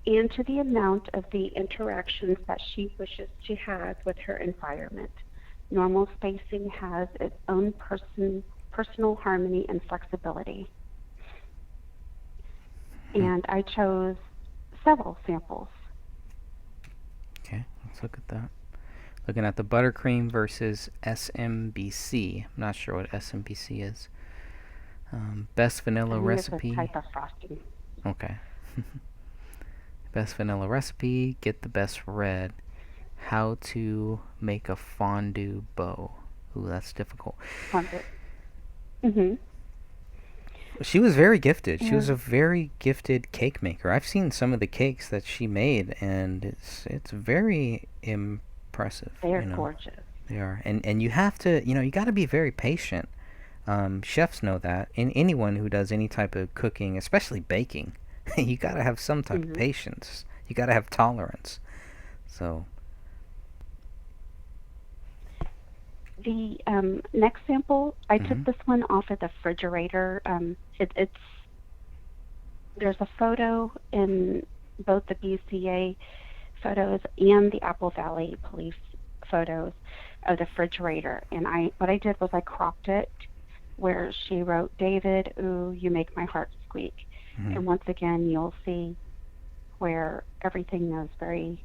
and to the amount of the interactions that she wishes to have with her environment. Normal spacing has its own personal harmony and flexibility. And I chose several samples. Okay, let's look at that. Looking at the buttercream versus SMBC. I'm not sure what SMBC is. Best vanilla recipe. It's a type of frosting. Okay. Best vanilla recipe. Get the best red. How to make a fondue bow. Ooh, that's difficult. Fondue. She was very gifted. Yeah. She was a very gifted cake maker. I've seen some of the cakes that she made, and it's very impressive. They're gorgeous. They are, and you have to, you got to be very patient. Chefs know that. And anyone who does any type of cooking, especially baking, you got to have some type of patience. You got to have tolerance. So. The next sample, I took this one off of the refrigerator. There's a photo in both the BCA photos and the Apple Valley Police photos of the refrigerator. And what I did was I cropped it where she wrote, "David, ooh, you make my heart squeak." And once again, you'll see where everything is very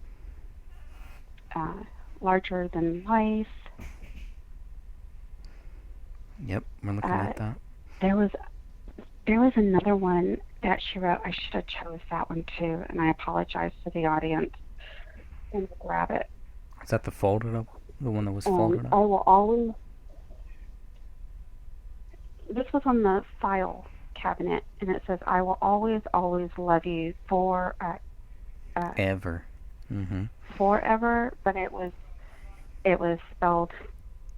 larger than life. Yep, we're looking at that. There was another one that she wrote. I should have chose that one too, and I apologize to the audience. And grab it. Is that the folded up? The one that was folded up? I will always. This was on the file cabinet, and it says, "I will always, always love you for ever." Forever, but it was spelled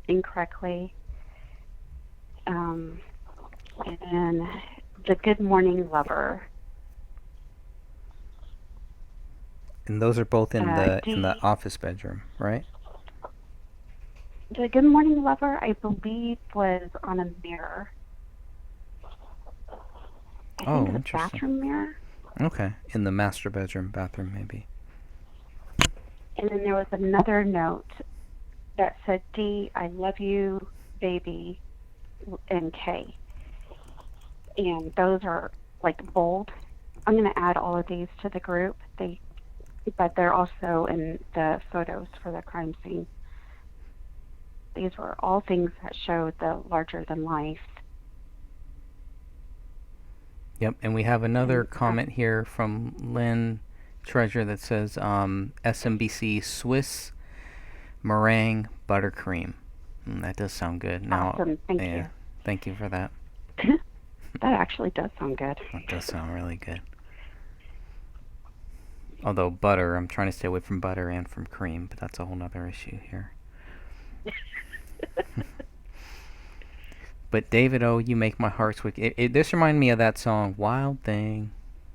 incorrectly. And the Good Morning Lover. And those are both in the office bedroom, right? The Good Morning Lover, I believe, was on a mirror. I think it was a bathroom mirror. Okay, in the master bedroom, bathroom maybe. And then there was another note that said, "D, I love you, baby," and K. And those are like bold. I'm going to add all of these to the group. But they're also in the photos for the crime scene. These were all things that showed the larger than life. Yep, and we have another comment here from Lynn Treasure that says SMBC Swiss meringue buttercream. That does sound good. Awesome, thank you. Thank you for that. That actually does sound good. That does sound really good. Although butter, I'm trying to stay away from butter and from cream, but that's a whole other issue here. But David, oh, you make my heart squeak. This reminded me of that song, Wild Thing.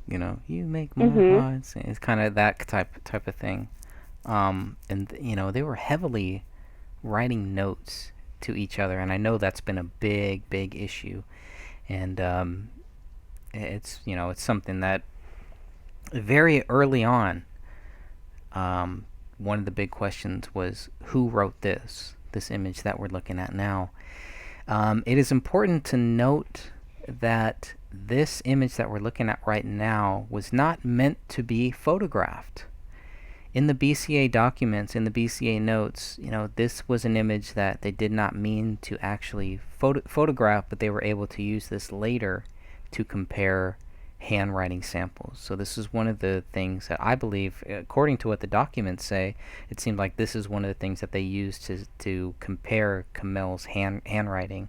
You make my heart sing. It's kind of that type of thing. And they were heavily writing notes to each other, and I know that's been a big issue. And it's something that very early on, one of the big questions was, who wrote this image that we're looking at now? It is important to note that this image that we're looking at right now was not meant to be photographed. In the BCA documents, in the BCA notes, this was an image that they did not mean to actually photograph, but they were able to use this later to compare handwriting samples. So this is one of the things that I believe, according to what the documents say, it seemed like this is one of the things that they used to compare Kamel's handwriting.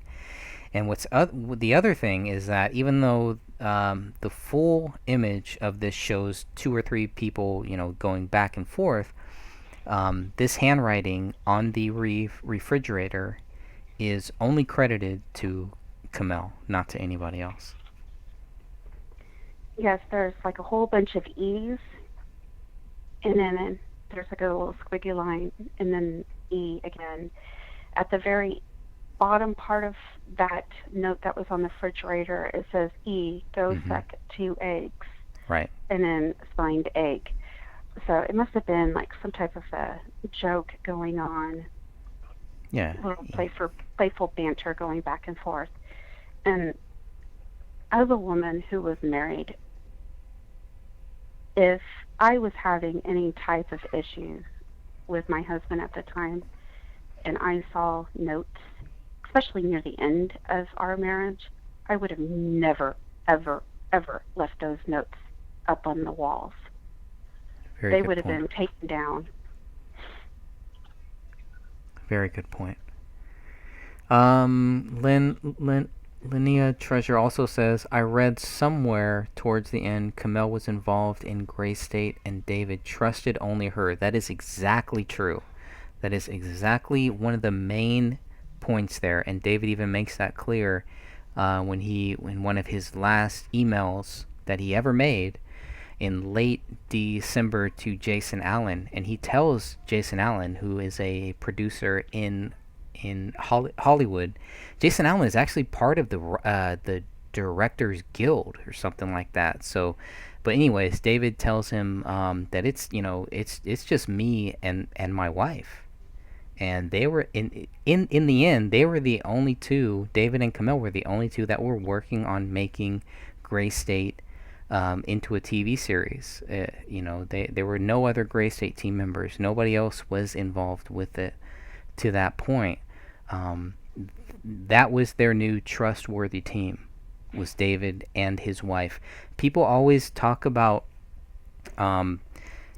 And the other thing is that even though the full image of this shows 2 or 3 people, going back and forth, this handwriting on the refrigerator is only credited to Kamel, not to anybody else. yes, there's like a whole bunch of E's, and then there's like a little squiggly line, and then E again. At the very bottom part of that note that was on the refrigerator, it says E, go Mm-hmm. suck 2 eggs, Right. and then signed egg. So it must have been like some type of a joke going on, Yeah. little playful banter going back and forth. And as a woman who was married, if I was having any type of issues with my husband at the time, and I saw notes, especially near the end of our marriage, I would have never, ever, ever left those notes up on the walls. Very They good would have point. been taken down. Very good point. Linnea Treasure also says, I read somewhere towards the end Camille was involved in Grey State and David trusted only her. That is exactly true. That is exactly one of the main points there, and David even makes that clear in one of his last emails that he ever made in late December to Jason Allen, and he tells Jason Allen, who is a producer in Hollywood. Jason Allen is actually part of the Directors Guild or something like that. So, but anyways, David tells him that it's just me and my wife, and they were in the end they were the only two. David and Camille were the only two that were working on making Gray State into a TV series. There were no other Gray State team members. Nobody else was involved with it to that point. Um, that was their new trustworthy team, was David and his wife. People always talk about um,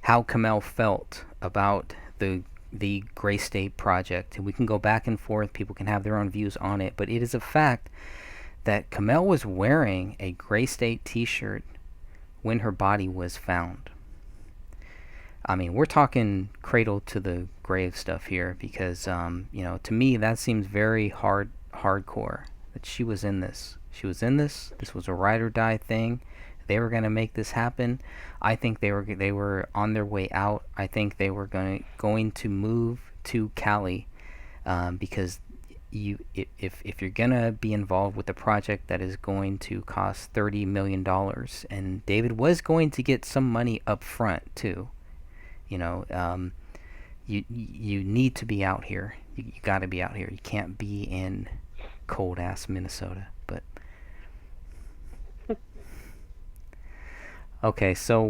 how Kamel felt about the Gray State project, and we can go back and forth. People can have their own views on it, but it is a fact that Kamel was wearing a Gray State T-shirt when her body was found. I mean, we're talking cradle to the grave stuff here because, to me that seems very hardcore. That she was in this. She was in this. This was a ride or die thing. They were gonna make this happen. I think they were on their way out. I think they were going to move to Cali because if you're gonna be involved with a project that is going to cost $30 million, and David was going to get some money up front too. You know, you need to be out here. You got to be out here. You can't be in cold ass Minnesota. But okay, so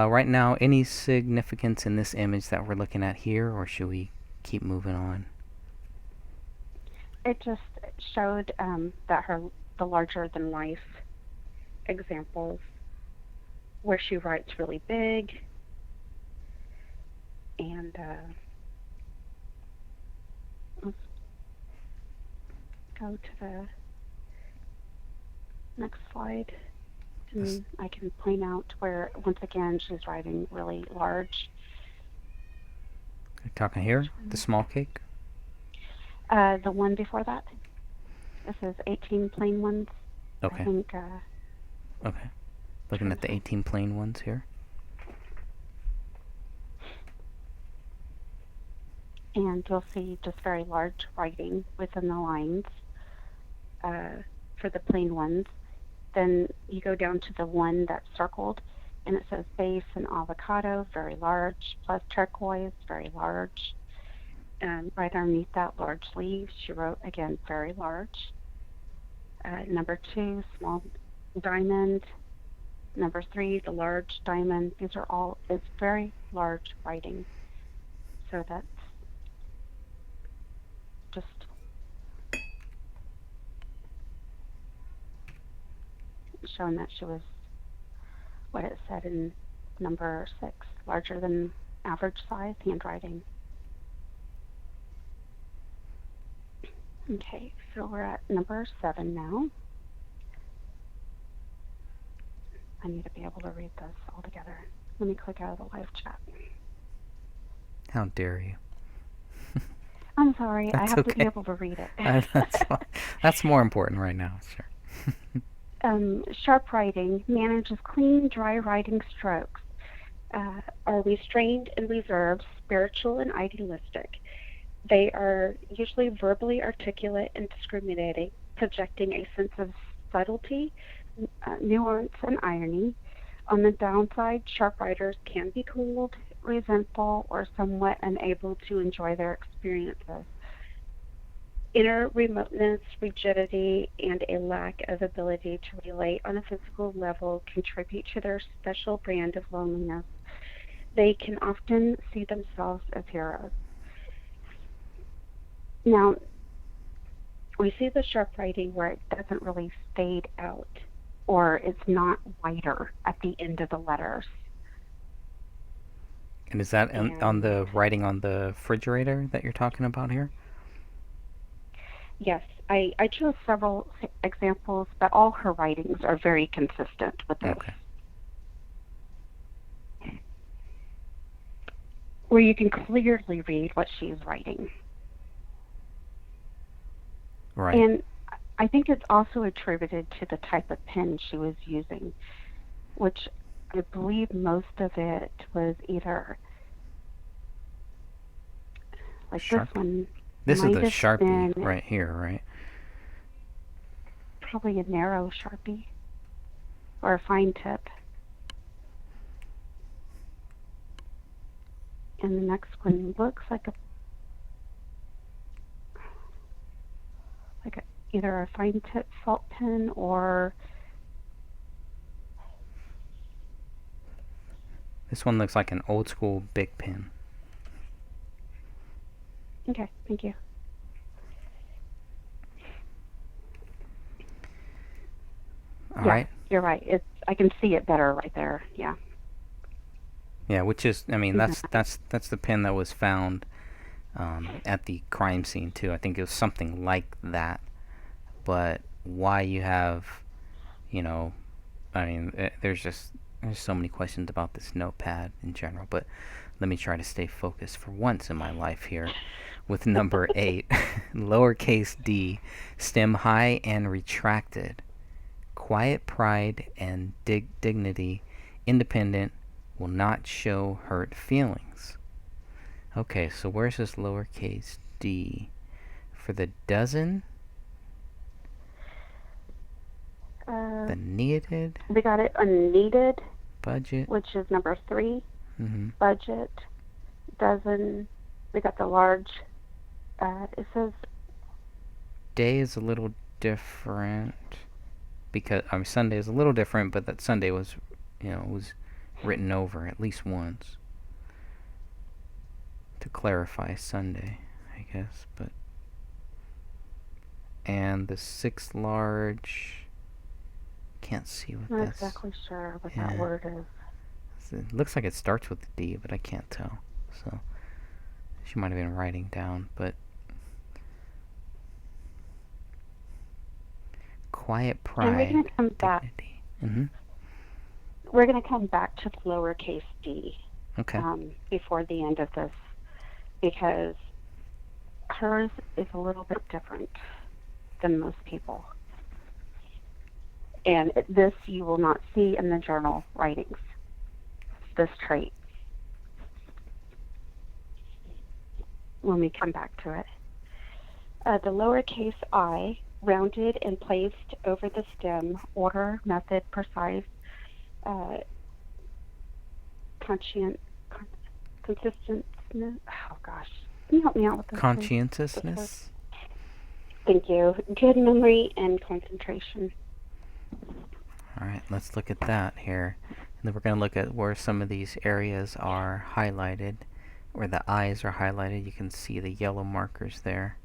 right now, any significance in this image that we're looking at here, or should we keep moving on? It just showed that the larger than life examples where she writes really big, and let's go to the next slide, and I can point out where once again she's writing really large. You're talking here, the small cake. The one before that, this is 18 plain ones. Okay. I think. Okay. Looking at the 18 plain ones here. And you'll see just very large writing within the lines for the plain ones. Then you go down to the one that's circled, and it says base and avocado, very large, plus turquoise, very large. Right underneath that, large leaves, she wrote, again, very large. Number 2, small diamond. Number 3, the large diamond. These are all, it's very large writing. So that's just showing that she was what it said in number 6, larger than average size handwriting. Okay, so we're at number 7 now. I need to be able to read this all together. Let me click out of the live chat. How dare you? I'm sorry, I That's have to be okay. able to read it. That's more important right now, sure. Sharp writing manages clean, dry writing strokes, are restrained and reserved, spiritual and idealistic. They are usually verbally articulate and discriminating, projecting a sense of subtlety, nuance, and irony. On the downside, sharp writers can be cold, resentful, or somewhat unable to enjoy their experiences. Inner remoteness, rigidity, and a lack of ability to relate on a physical level contribute to their special brand of loneliness. They can often see themselves as heroes. Now, we see the sharp writing where it doesn't really fade out or it's not wider at the end of the letters. And is that on And the writing on the refrigerator that you're talking about here? yes, I chose several examples, but all her writings are very consistent with this, Okay. where you can clearly read what she's writing. Right. And I think it's also attributed to the type of pen she was using, which I believe most of it was either like this Sharpie. one This is might the have Sharpie been right here, right? probably a narrow Sharpie or a fine tip. And the next one looks like either a fine tip felt pen or This one looks like an old school big pen. okay, thank you. All Yeah, right. you're right. I can see it better right there. Yeah. Yeah, which is, I mean, Mhm. that's the pen that was found at the crime scene too. I think it was something like that. But why you have, you know, I mean, there's so many questions about this notepad in general. But let me try to stay focused for once in my life here. With number 8, lowercase d, stem high and retracted. Quiet pride and dignity, independent, will not show hurt feelings. Okay, so where's this lowercase d? For the dozen, the needed, We got it unneeded, budget. which is number 3. Mm-hmm. Budget, dozen. We got the large. It says Day is a little different because I mean Sunday is a little different, but that Sunday was, was written over at least once to clarify Sunday, I guess. But and the 6 large, can't see what I'm not that's. exactly sure what that Yeah, word is. it looks like it starts with the D, but I can't tell. So she might have been writing down, but quiet And we're pride, going to come back. dignity. Mm-hmm. We're going to come back to lowercase d Okay. before the end of this because hers is a little bit different than most people. And this you will not see in the journal writings, this trait, when we come back to it. The lowercase I, rounded and placed over the stem, order, method, precise, consistent. Oh gosh, can you help me out with this? Conscientiousness. Thank you. Good memory and concentration. Alright, let's look at that here. And then we're going to look at where some of these areas are highlighted. Where the eyes are highlighted, you can see the yellow markers there.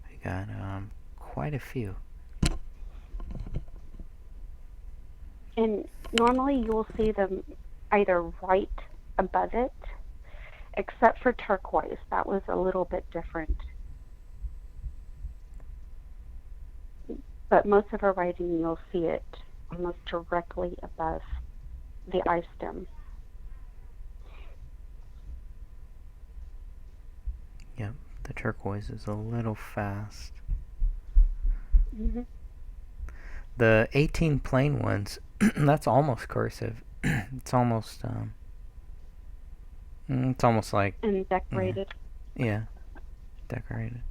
We got quite a few. And normally you will see them either right above it, except for turquoise. That was a little bit different. But most of her writing, you'll see it almost directly above the eye stem. Yep, the turquoise is a little fast. Mm-hmm. The 18 plain ones, that's almost cursive. It's almost like, And yeah, decorated. yeah, decorated.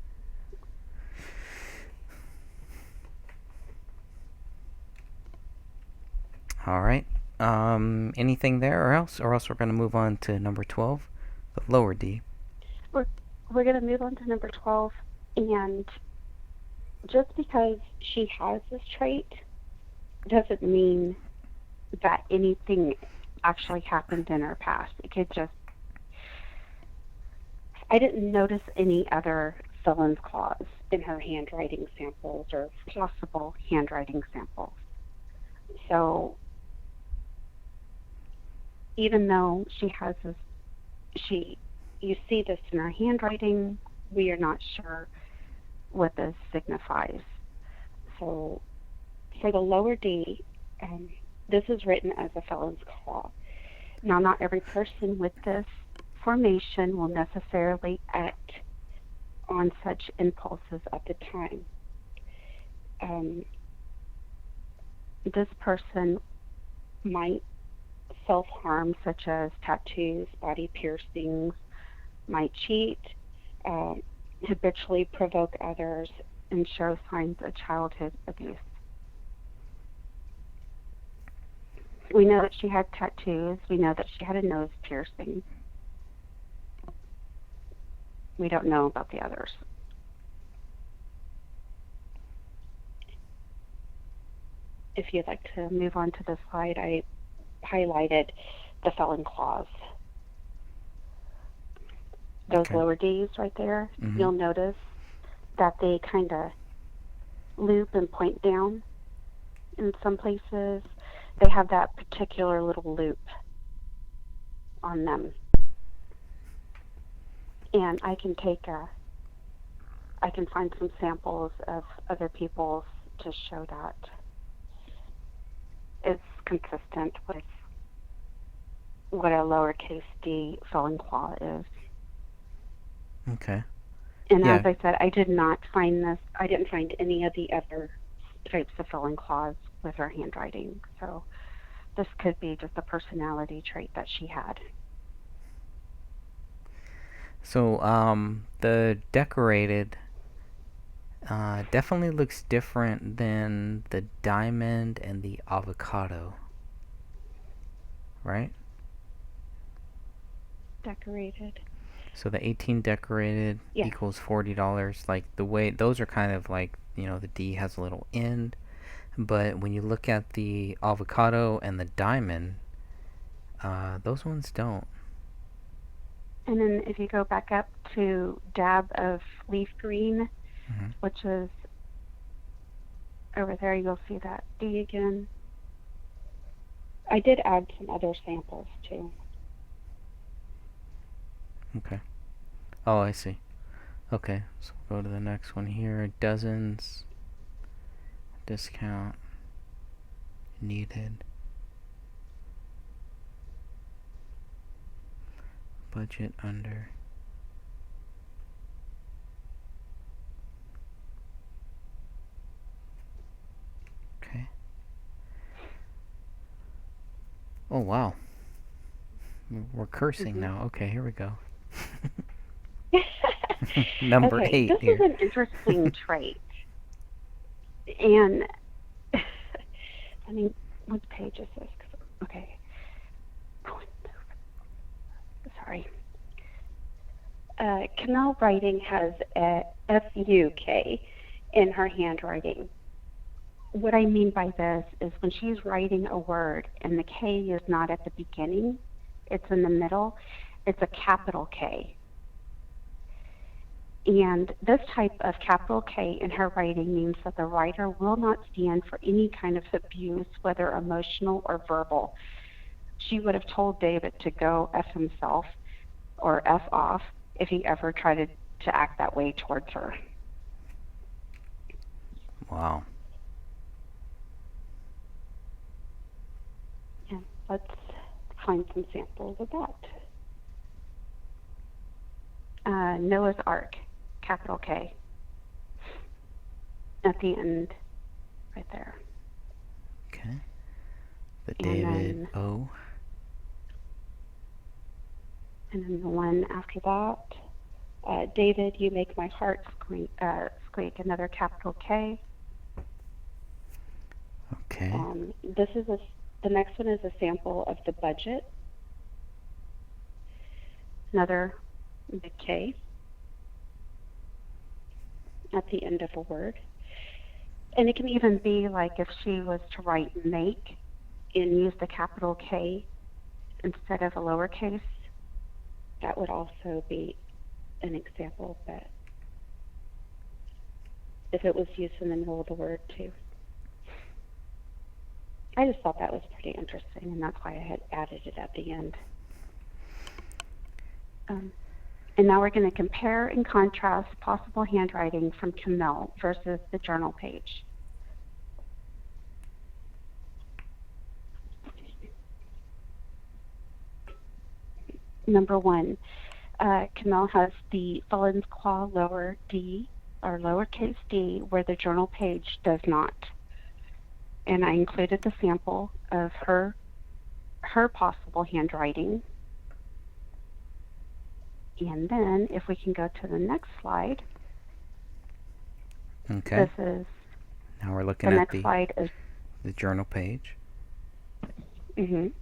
All right. Anything there, or else we're gonna move on to number 12, the lower D. We're going to move on to number 12, and just because she has this trait doesn't mean that anything actually happened in her past. It could just, I didn't notice any other felon's clause in her handwriting samples or possible handwriting samples. So even though she has this, you see this in her handwriting, we are not sure what this signifies. So for the lower D, this is written as a felon's clause. Now, not every person with this formation will necessarily act on such impulses at the time. This person might self-harm, such as tattoos, body piercings, might cheat, habitually provoke others, and show signs of childhood abuse. We know that she had tattoos. We know that she had a nose piercing. We don't know about the others. If you'd like to move on to the slide, I highlighted the felon clause. Those lower D's right there, you'll notice that they kind of loop and point down in some places. They have that particular little loop on them. And I can find some samples of other people's to show that it's consistent with what a lowercase d felon clause is. Okay. And as I said, I didn't find any of the other types of felon clause with her handwriting. So this could be just a personality trait that she had. So, the decorated definitely looks different than the diamond and the avocado, right? Decorated. So the 18 decorated equals $40. Like the way those are kind of like, the D has a little end, but when you look at the avocado and the diamond, those ones don't. And then if you go back up to dab of leaf green, which is over there, you'll see that D again. I did add some other samples too. Okay. Oh, I see. Okay, so we'll go to the next one here. Dozens. Discount. Needed. Budget under. Okay. Oh, wow. We're cursing now. Okay, here we go. Number 8 this here. is an interesting trait. And I mean, what page is this? Okay. Sorry. Canal writing has a F-U-K in her handwriting. What I mean by this is when she's writing a word and the K is not at the beginning, it's in the middle, it's a capital K. And this type of capital K in her writing means that the writer will not stand for any kind of abuse, whether emotional or verbal. She would have told David to go F himself or F off if he ever tried to act that way towards her. Wow. Yeah, let's find some samples of that. Noah's Ark, capital K, at the end, right there. Okay. The And David then, O. and then the one after that, David, you make my heart squeak, another capital K. Okay. The next one is a sample of the budget, another big K at the end of a word. And it can even be like if she was to write make and use the capital K instead of a lowercase, that would also be an example, but if it was used in the middle of the word too. I just thought that was pretty interesting, and that's why I had added it at the end. And now we're going to compare and contrast possible handwriting from Camille versus the journal page. Number one, Camille has the felon's claw lower d, or lowercase d, where the journal page does not. And I included the sample of her possible handwriting. And then if we can go to the next slide. Okay. This is now we're looking at slide is the journal page. The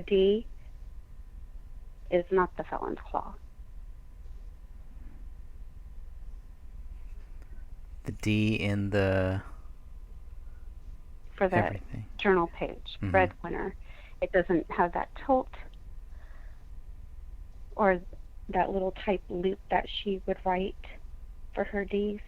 D is not the felon's claw. The D in the for the everything. Journal page, breadwinner. It doesn't have that tilt or that little type loop that she would write for her D's.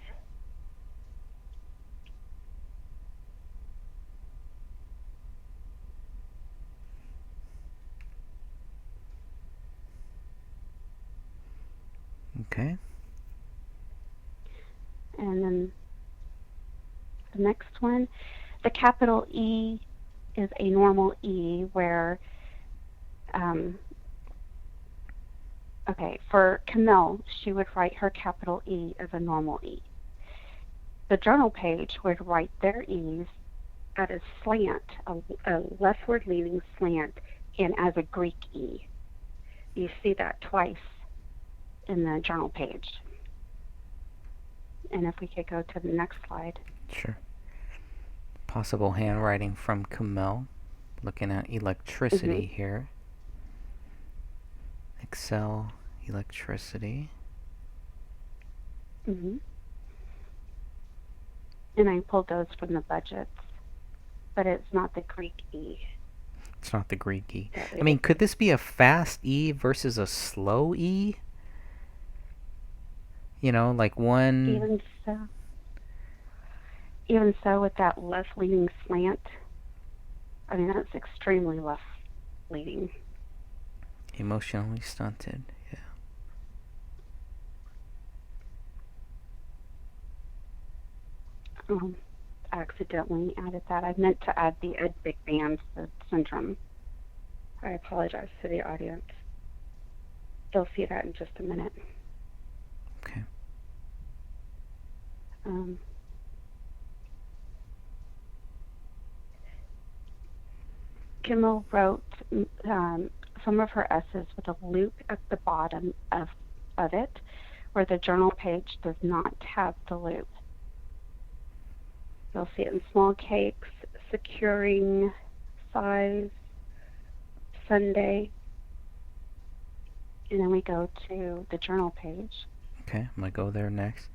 Okay. And then the next one, the capital E is a normal E where, for Camille, she would write her capital E as a normal E. The journal page would write their E's at a slant, a leftward leaning slant, and as a Greek E. You see that twice in the journal page. And if we could go to the next slide. Sure. Possible handwriting from Camille. Looking at electricity here. Excel, electricity. And I pulled those from the budgets, but it's not the Greek E. It's not the Greek E. I mean, could this be a fast E versus a slow E? You know, like one... Even so, with that left-leaning slant, I mean, that's extremely left-leaning. Emotionally stunted, yeah. Accidentally added that. I meant to add the Ed McMahon syndrome. I apologize to the audience. They'll see that in just a minute. Okay. Kimmel wrote some of her S's with a loop at the bottom of it, where the journal page does not have the loop. You'll see it in small cakes, securing, size, Sunday, and then we go to the journal page. Okay, I'm going to go there next.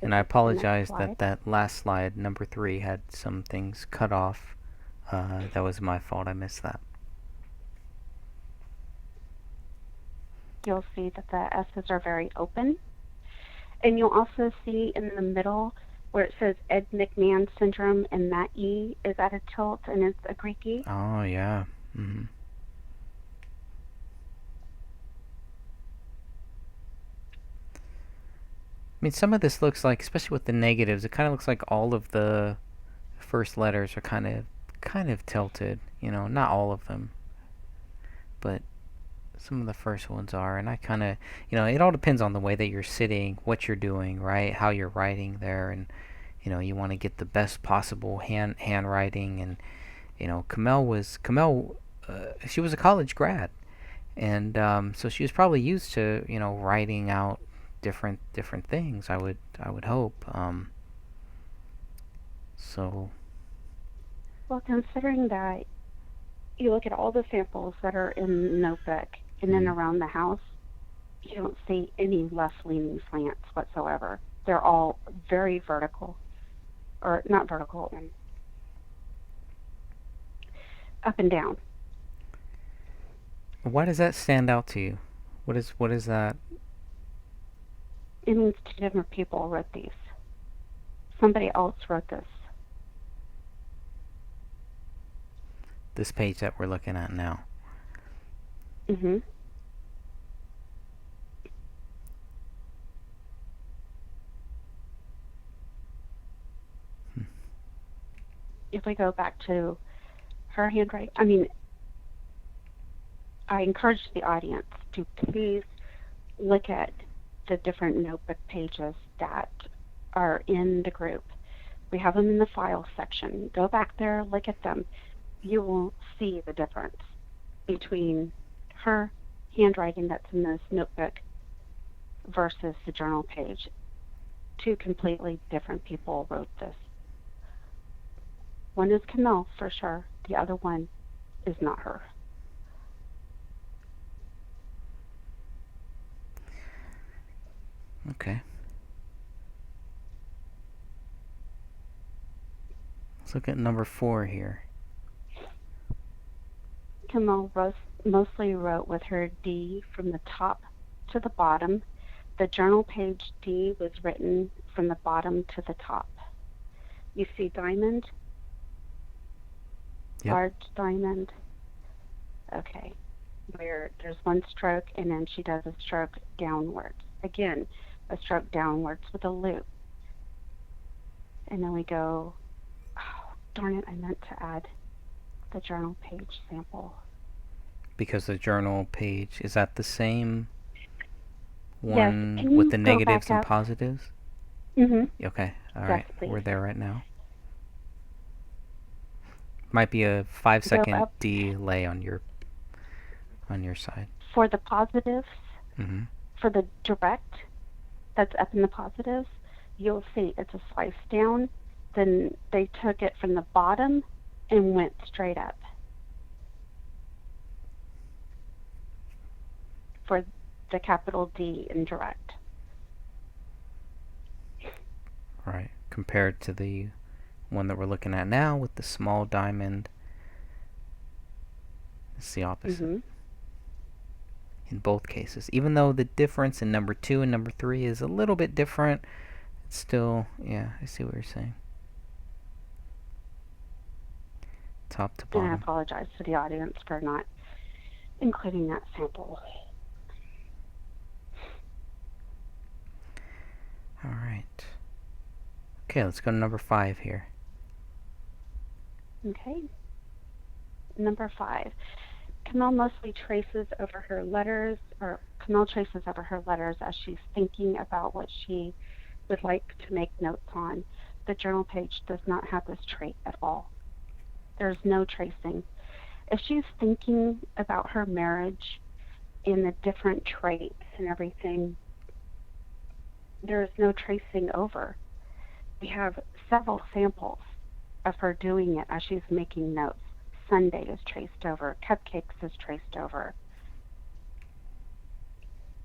And I apologize that last slide, number 3, had some things cut off. That was my fault. I missed that. You'll see that the S's are very open. And you'll also see in the middle where it says Ed McMahon syndrome, and that E is at a tilt, and it's a Greek E. Oh, yeah. I mean, some of this looks like, especially with the negatives, it kind of looks like all of the first letters are kind of tilted. You know, not all of them, but some of the first ones are, and I kind of, it all depends on the way that you're sitting, what you're doing, right? How you're writing there, and you want to get the best possible handwriting, and Kamel, she was a college grad, and so she was probably used to writing out different things. I would hope. So. Well, considering that you look at all the samples that are in the notebook and then around the house, you don't see any left-leaning slants whatsoever. They're all very vertical, or not vertical, up and down. Why does that stand out to you? What is that? It means two different people wrote these. Somebody else wrote this. This page that we're looking at now. Mm-hmm. If we go back to her handwriting, I encourage the audience to please look at the different notebook pages that are in the group. We have them in the file section. Go back there, look at them. You will see the difference between her handwriting that's in this notebook versus the journal page. Two completely different people wrote this. One is Camille, for sure. The other one is not her. Okay. Let's look at number 4 here. Camille mostly wrote with her D from the top to the bottom. The journal page D was written from the bottom to the top. You see diamond? Yep. Large diamond. Okay. Where there's one stroke and then she does a stroke downwards. Again, a stroke downwards with a loop. And then we go, oh, darn it, I meant to add the journal page sample. Because the journal page, is that the same one yes. with the negatives and positives? Mm-hmm. Okay, all yes, right. Please. We're there right now. Might be a 5-second delay on your side. For the positives, Mm-hmm. for the direct that's up in the positives, you'll see it's a slice down. Then they took it from the bottom and went straight up. For the capital D in direct. Right. Compared to the one that we're looking at now with the small diamond, it's the opposite. In both cases. Even though the difference in number 2 and number 3 is a little bit different, it's still, yeah, I see what you're saying. Top to bottom. And I apologize to the audience for not including that sample. All right. Okay, let's go to number 5 here. Okay. Number 5. Camille mostly traces over her letters, or Camille traces over her letters as she's thinking about what she would like to make notes on. The journal page does not have this trait at all. There's no tracing. If she's thinking about her marriage and the different traits and everything, there is no tracing over. We have several samples of her doing it as she's making notes. Sunday is traced over. Cupcakes is traced over.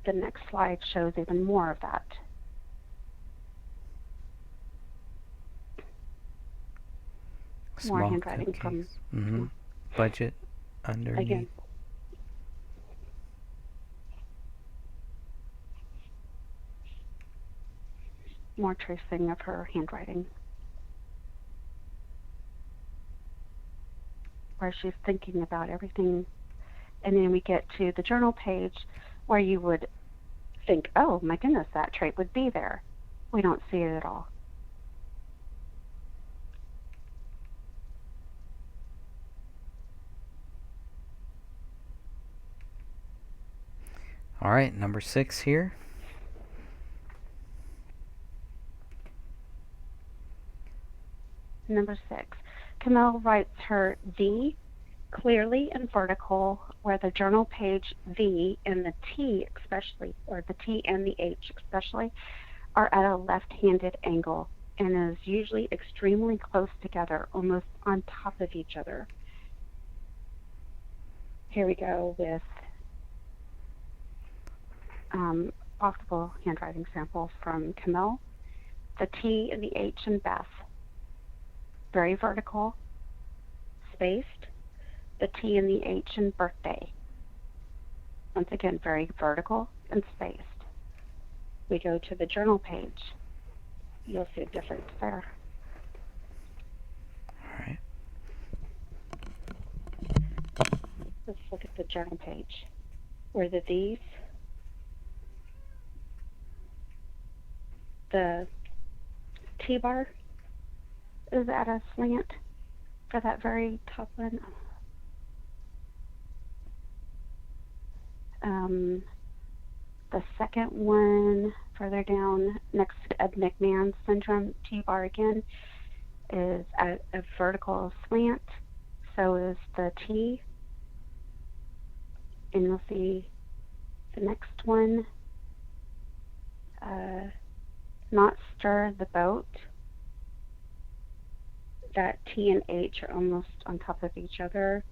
The next slide shows even more of that. Small more handwriting cupcakes. from Budget underneath. Again. More tracing of her handwriting. Where she's thinking about everything. And then we get to the journal page where you would think, oh my goodness, that trait would be there. We don't see it at all. All right, number 6 here. Number 6. Camille writes her V clearly and vertical, where the journal page V and the T especially, or the T and the H especially, are at a left-handed angle and is usually extremely close together, almost on top of each other. Here we go with possible handwriting samples from Camille. The T and the H in Beth, very vertical, spaced. The T and the H in birthday, once again, very vertical and spaced. We go to the journal page. You'll see a difference there. All right. Let's look at the journal page. Where the V's, the T-bar is at a slant for that very top one. The second one further down next to Ed McMahon's syndrome, T-bar again, is at a vertical slant. So is the T. And you'll see the next one, not stir the boat. That T and H are almost on top of each other.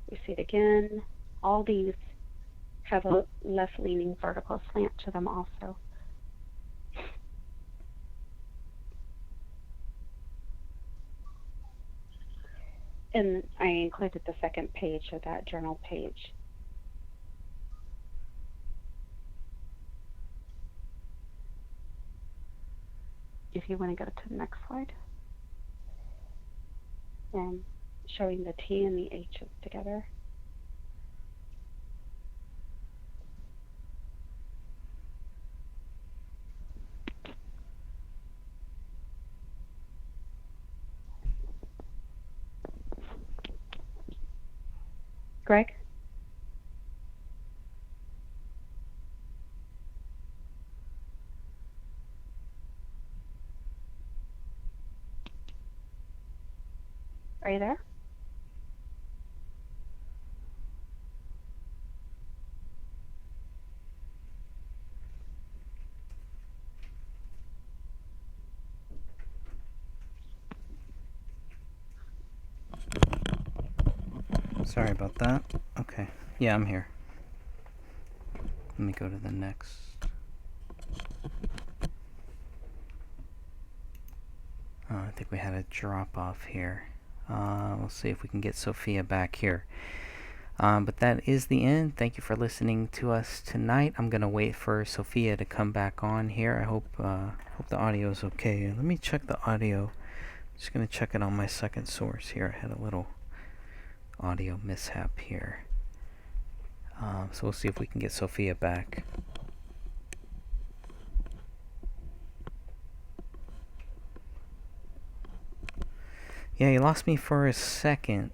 You see it again. All these have a left-leaning vertical slant to them also. And I included the second page of that journal page. If you want to go to the next slide. And showing the T and the H's together. Greg? Are you there? Sorry about that. Okay. Yeah, I'm here. Let me go to the next. I think we had a drop off here. We'll see if we can get Sophia back here. But that is the end. Thank you for listening to us tonight. I'm gonna wait for Sophia to come back on here. I hope the audio is okay. Let me check the audio. Just gonna check it on my second source here. I had a little audio mishap here. So we'll see if we can get Sophia back. Yeah, you lost me for a second.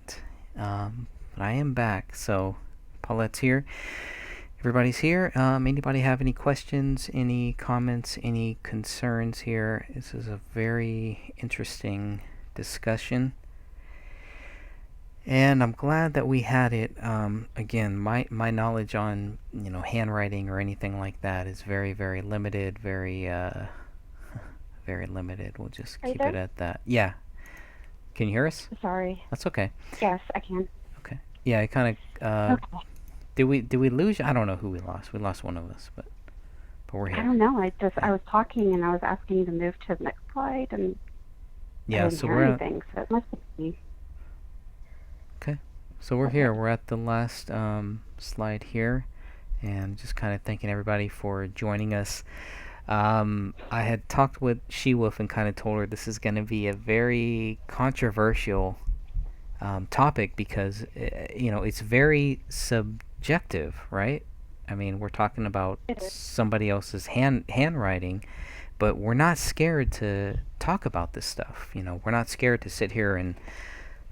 But I am back. So Paulette's here. Everybody's here. Anybody have any questions, any comments, any concerns here? This is a very interesting discussion. And I'm glad that we had it. Again, my knowledge on, handwriting or anything like that is very, very limited, very very limited. We'll just keep it at that. Yeah. Can you hear us? Sorry. That's okay. Yes, I can. Okay. Yeah, I kind of Okay. did we lose? I don't know who we lost. We lost one of us, but we're here. I don't know. I was talking and I was asking you to move to the next slide, and Yeah, I didn't so hear we're anything, so it must be me. okay. So we're here. We're at the last slide here, and just kind of thanking everybody for joining us. I had talked with She-Wolf and kind of told her this is going to be a very controversial topic because it's very subjective, right? I mean, we're talking about somebody else's handwriting, but we're not scared to talk about this stuff. We're not scared to sit here and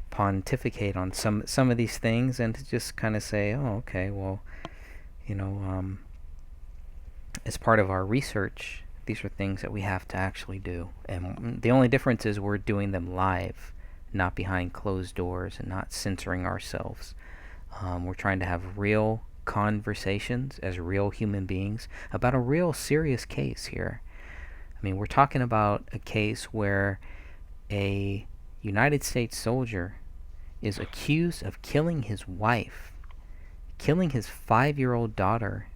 pontificate on some of these things and to just kind of say, oh, okay, well, as part of our research, these are things that we have to actually do. And the only difference is we're doing them live, not behind closed doors and not censoring ourselves. We're trying to have real conversations as real human beings about a real serious case here. I mean, we're talking about a case where a United States soldier is accused of killing his wife, killing his 5-year-old daughter,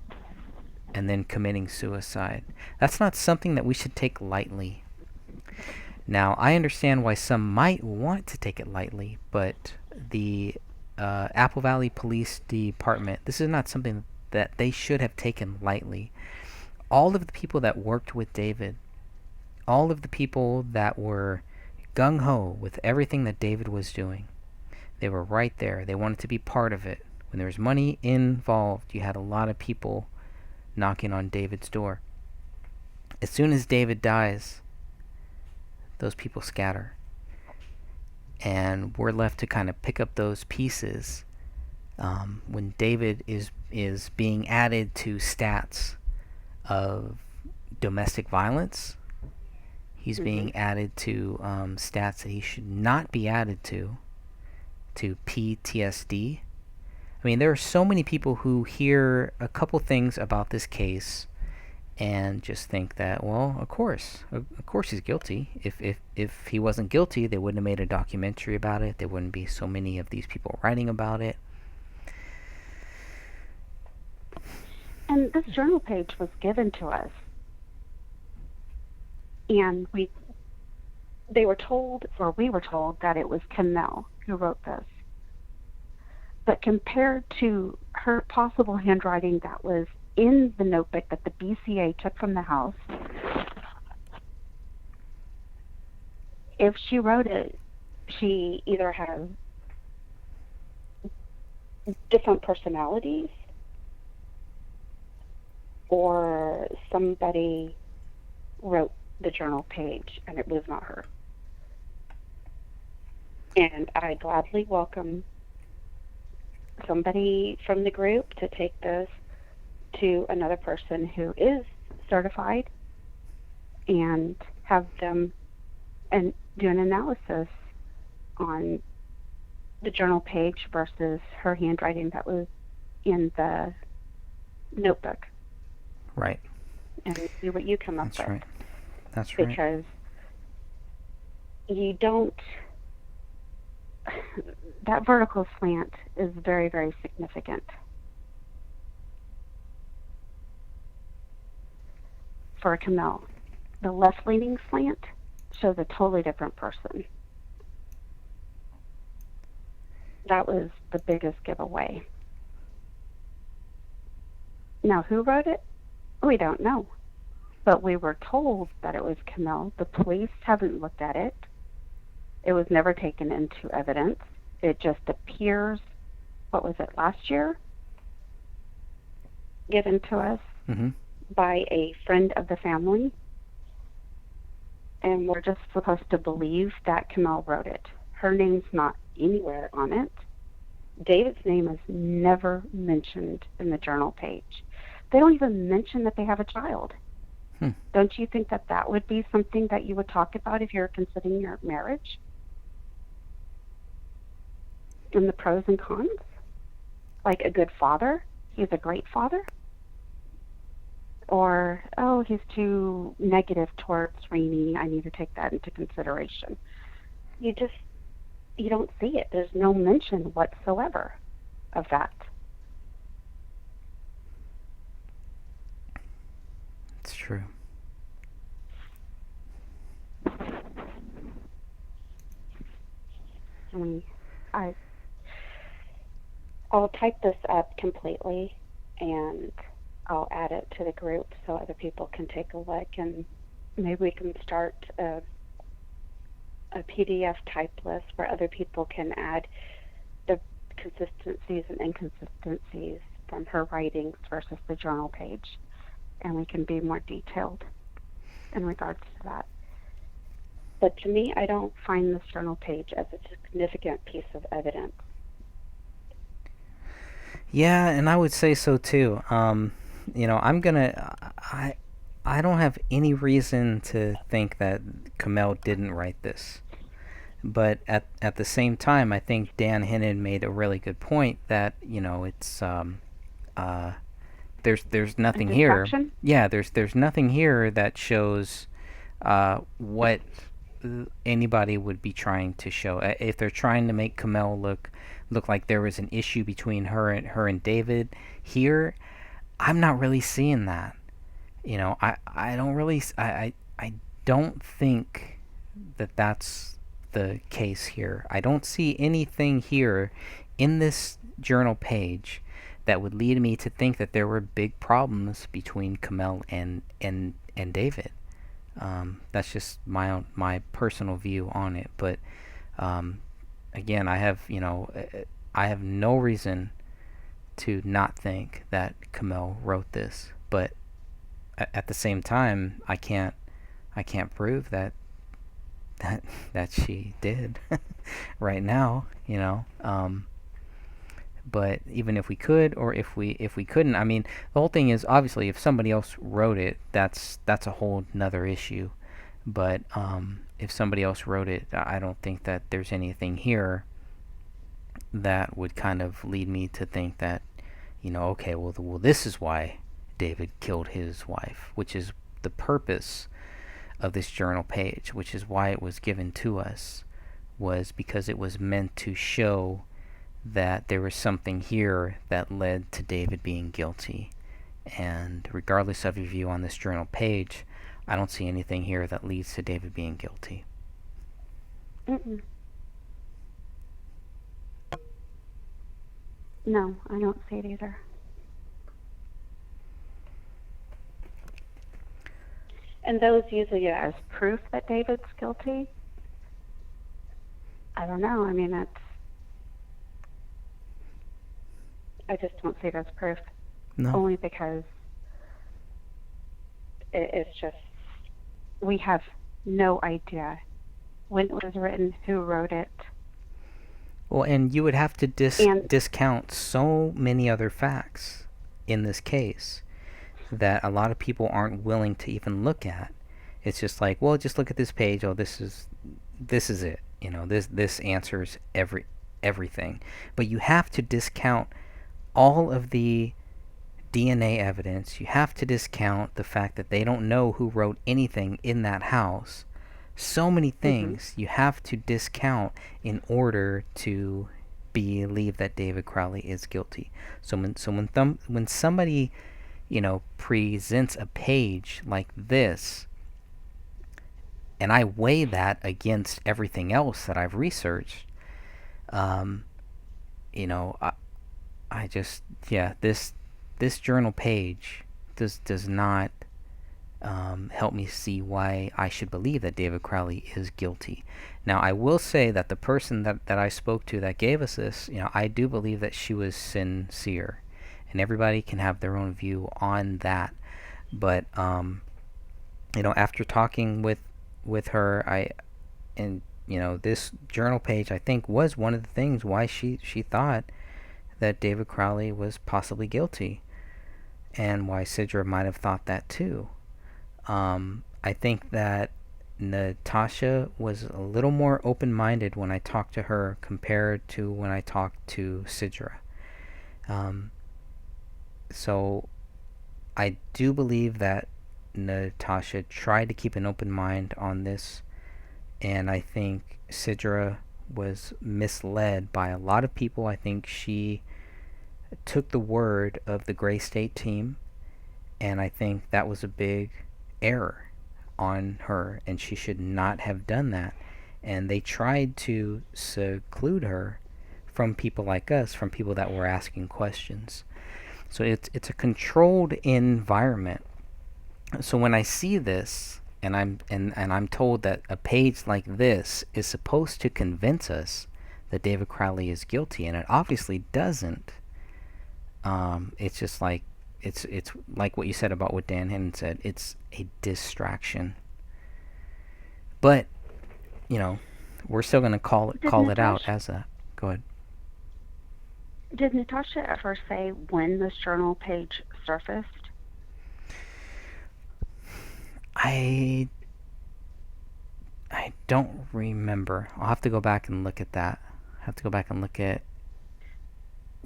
and then committing suicide. That's not something that we should take lightly. Now, I understand why some might want to take it lightly, but the Apple Valley Police Department, this is not something that they should have taken lightly. All of the people that worked with David, all of the people that were gung-ho with everything that David was doing, they were right there. They wanted to be part of it. When there was money involved, you had a lot of people knocking on David's door. As soon as David dies, those people scatter. And we're left to kind of pick up those pieces when David is being added to stats of domestic violence. He's being added to stats that he should not be added to PTSD. I mean, there are so many people who hear a couple things about this case and just think that, well, of course he's guilty. If he wasn't guilty, they wouldn't have made a documentary about it. There wouldn't be so many of these people writing about it. And this journal page was given to us, and we were told that it was Camille who wrote this. But compared to her possible handwriting that was in the notebook that the BCA took from the house, if she wrote it, she either has different personalities or somebody wrote the journal page and it was not her. And I gladly welcome somebody from the group to take this to another person who is certified and have them and do an analysis on the journal page versus her handwriting that was in the notebook. Right. And see what you come up That's with. right. That's right. Because you don't... that vertical slant is very, very significant. For Camille, the left-leaning slant shows a totally different person. That was the biggest giveaway. Now, who wrote it? We don't know. But we were told that it was Camille. The police haven't looked at it. It was never taken into evidence. It just appears, what was it, last year? Given to us by a friend of the family. And we're just supposed to believe that Camille wrote it. Her name's not anywhere on it. David's name is never mentioned in the journal page. They don't even mention that they have a child. Don't you think that that would be something that you would talk about if you're considering your marriage? And the pros and cons? Like a good father? He's a great father? Or, oh, he's too negative towards Rainey. I need to take that into consideration. You don't see it. There's no mention whatsoever of that. It's true. I'll type this up completely and I'll add it to the group so other people can take a look, and maybe we can start a PDF type list where other people can add the consistencies and inconsistencies from her writings versus the journal page, and we can be more detailed in regards to that. But to me, I don't find this journal page as a significant piece of evidence. Yeah, and I would say so too. You know, I I don't have any reason to think that Kamel didn't write this. But at the same time, I think Dan Hennon made a really good point that, it's uh there's A nothing here. distraction? Yeah, there's nothing here that shows what anybody would be trying to show. If they're trying to make Kamel look like there was an issue between her and David here, I'm not really seeing that. I don't really I don't think that that's the case here. I don't see anything here in this journal page that would lead me to think that there were big problems between Kamel and David. That's just my personal view on it. But um, again, I have no reason to not think that Kamel wrote this. But at the same time, I can't prove that that she did right now. But even if we could, or if we couldn't, I mean, the whole thing is obviously if somebody else wrote it, that's a whole nother issue. But if somebody else wrote it, I don't think that there's anything here that would kind of lead me to think that, okay, well, this is why David killed his wife, which is the purpose of this journal page, which is why it was given to us, was because it was meant to show that there was something here that led to David being guilty. And regardless of your view on this journal page, I don't see anything here that leads to David being guilty. Mm-mm. No, I don't see it either. And those using it as proof that David's guilty, I don't know. I mean, I just don't see it as proof. No. Only because it's just, we have no idea when it was written, who wrote it. Well, and you would have to discount so many other facts in this case that a lot of people aren't willing to even look at. It's just like, well, just look at this page. Oh, this is it. This answers everything. But you have to discount all of the DNA evidence. You have to discount the fact that they don't know who wrote anything in that house. So many things you have to discount in order to believe that David Crowley is guilty. So when somebody presents a page like this, and I weigh that against everything else that I've researched, um, I just, yeah, this journal page does not help me see why I should believe that David Crowley is guilty. Now, I will say that the person that I spoke to that gave us this, I do believe that she was sincere, and everybody can have their own view on that. But after talking with her, this journal page, I think, was one of the things why she thought that David Crowley was possibly guilty, and why Sidra might have thought that too. I think that Natasha was a little more open-minded when I talked to her compared to when I talked to Sidra. So I do believe that Natasha tried to keep an open mind on this, and I think Sidra was misled by a lot of people. I think she took the word of the Gray State team, and I think that was a big error on her, and she should not have done that. And they tried to seclude her from people like us, from people that were asking questions. So it's a controlled environment. So when I see this, and I'm told that a page like this is supposed to convince us that David Crowley is guilty, and it obviously doesn't. It's just like it's like what you said about what Dan Hennon said. It's a distraction. But we're still gonna call it out as a. Go ahead. Did Natasha ever say when this journal page surfaced? I don't remember. I'll have to go back and look at that. I have to go back and look at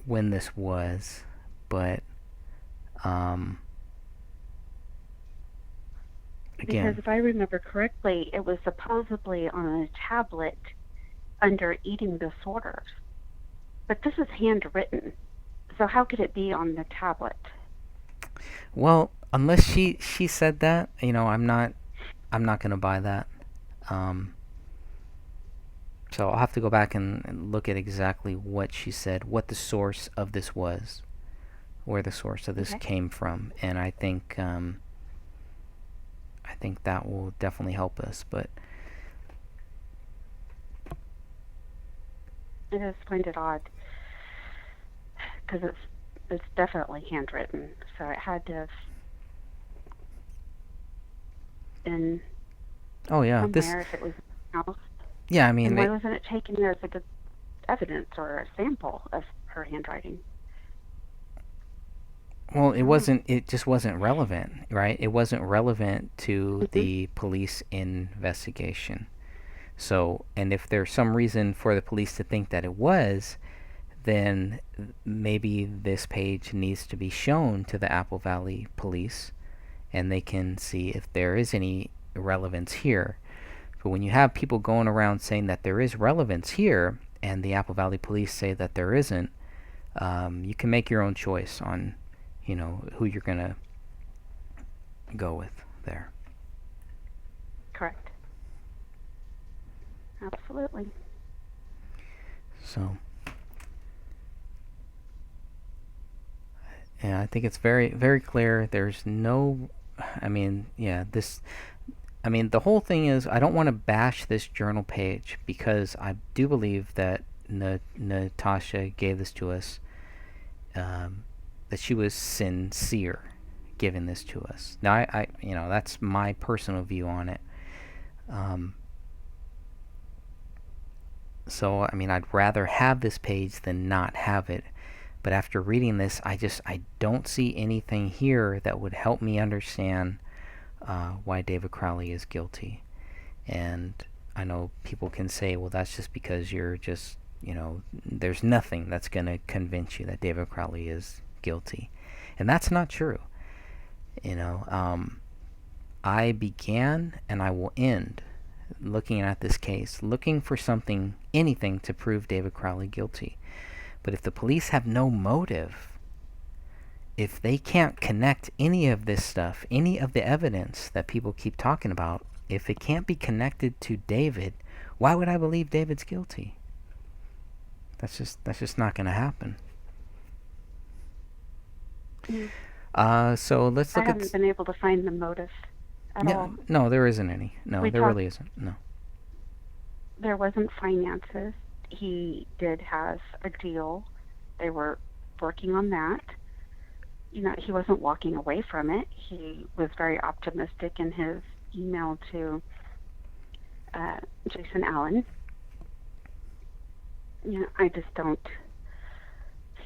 when this was, but again, because if I remember correctly, it was supposedly on a tablet under eating disorders. But this is handwritten, so how could it be on the tablet? well, unless she said that, I'm not gonna buy that. Um, so I'll have to go back and look at exactly what she said, what the source of this was, where the source of this Okay. came from, and I think that will definitely help us. But I just find it odd because it's definitely handwritten, so it had to have been oh yeah, somewhere if it was in the house. yeah, I mean, And why wasn't it taken as a good evidence or a sample of her handwriting? well, it just wasn't relevant, right? It wasn't relevant to Mm-hmm. the police investigation. So, and if there's some reason for the police to think that it was, then maybe this page needs to be shown to the Apple Valley police and they can see if there is any relevance here. But when you have people going around saying that there is relevance here and the Apple Valley police say that there isn't, you can make your own choice on, who you're going to go with there. Correct. Absolutely. So, yeah, I think it's very, very clear. There's no, the whole thing is I don't want to bash this journal page because I do believe that Natasha gave this to us, that she was sincere giving this to us. Now, that's my personal view on it. So, I'd rather have this page than not have it. But after reading this, I don't see anything here that would help me understand why David Crowley is guilty. And I know people can say, well, that's just because you're just, there's nothing that's going to convince you that David Crowley is guilty. And that's not true. I began and I will end looking at this case, looking for something, anything to prove David Crowley guilty. But if the police have no motive, if they can't connect any of this stuff, any of the evidence that people keep talking about, if it can't be connected to David, why would I believe David's guilty? That's just not going to happen. So let's look I haven't been able to find the motive at all. No, there isn't any. No, there really isn't. No. There wasn't finances. He did have a deal. They were working on that. He wasn't walking away from it. He was very optimistic in his email to Jason Allen. I just don't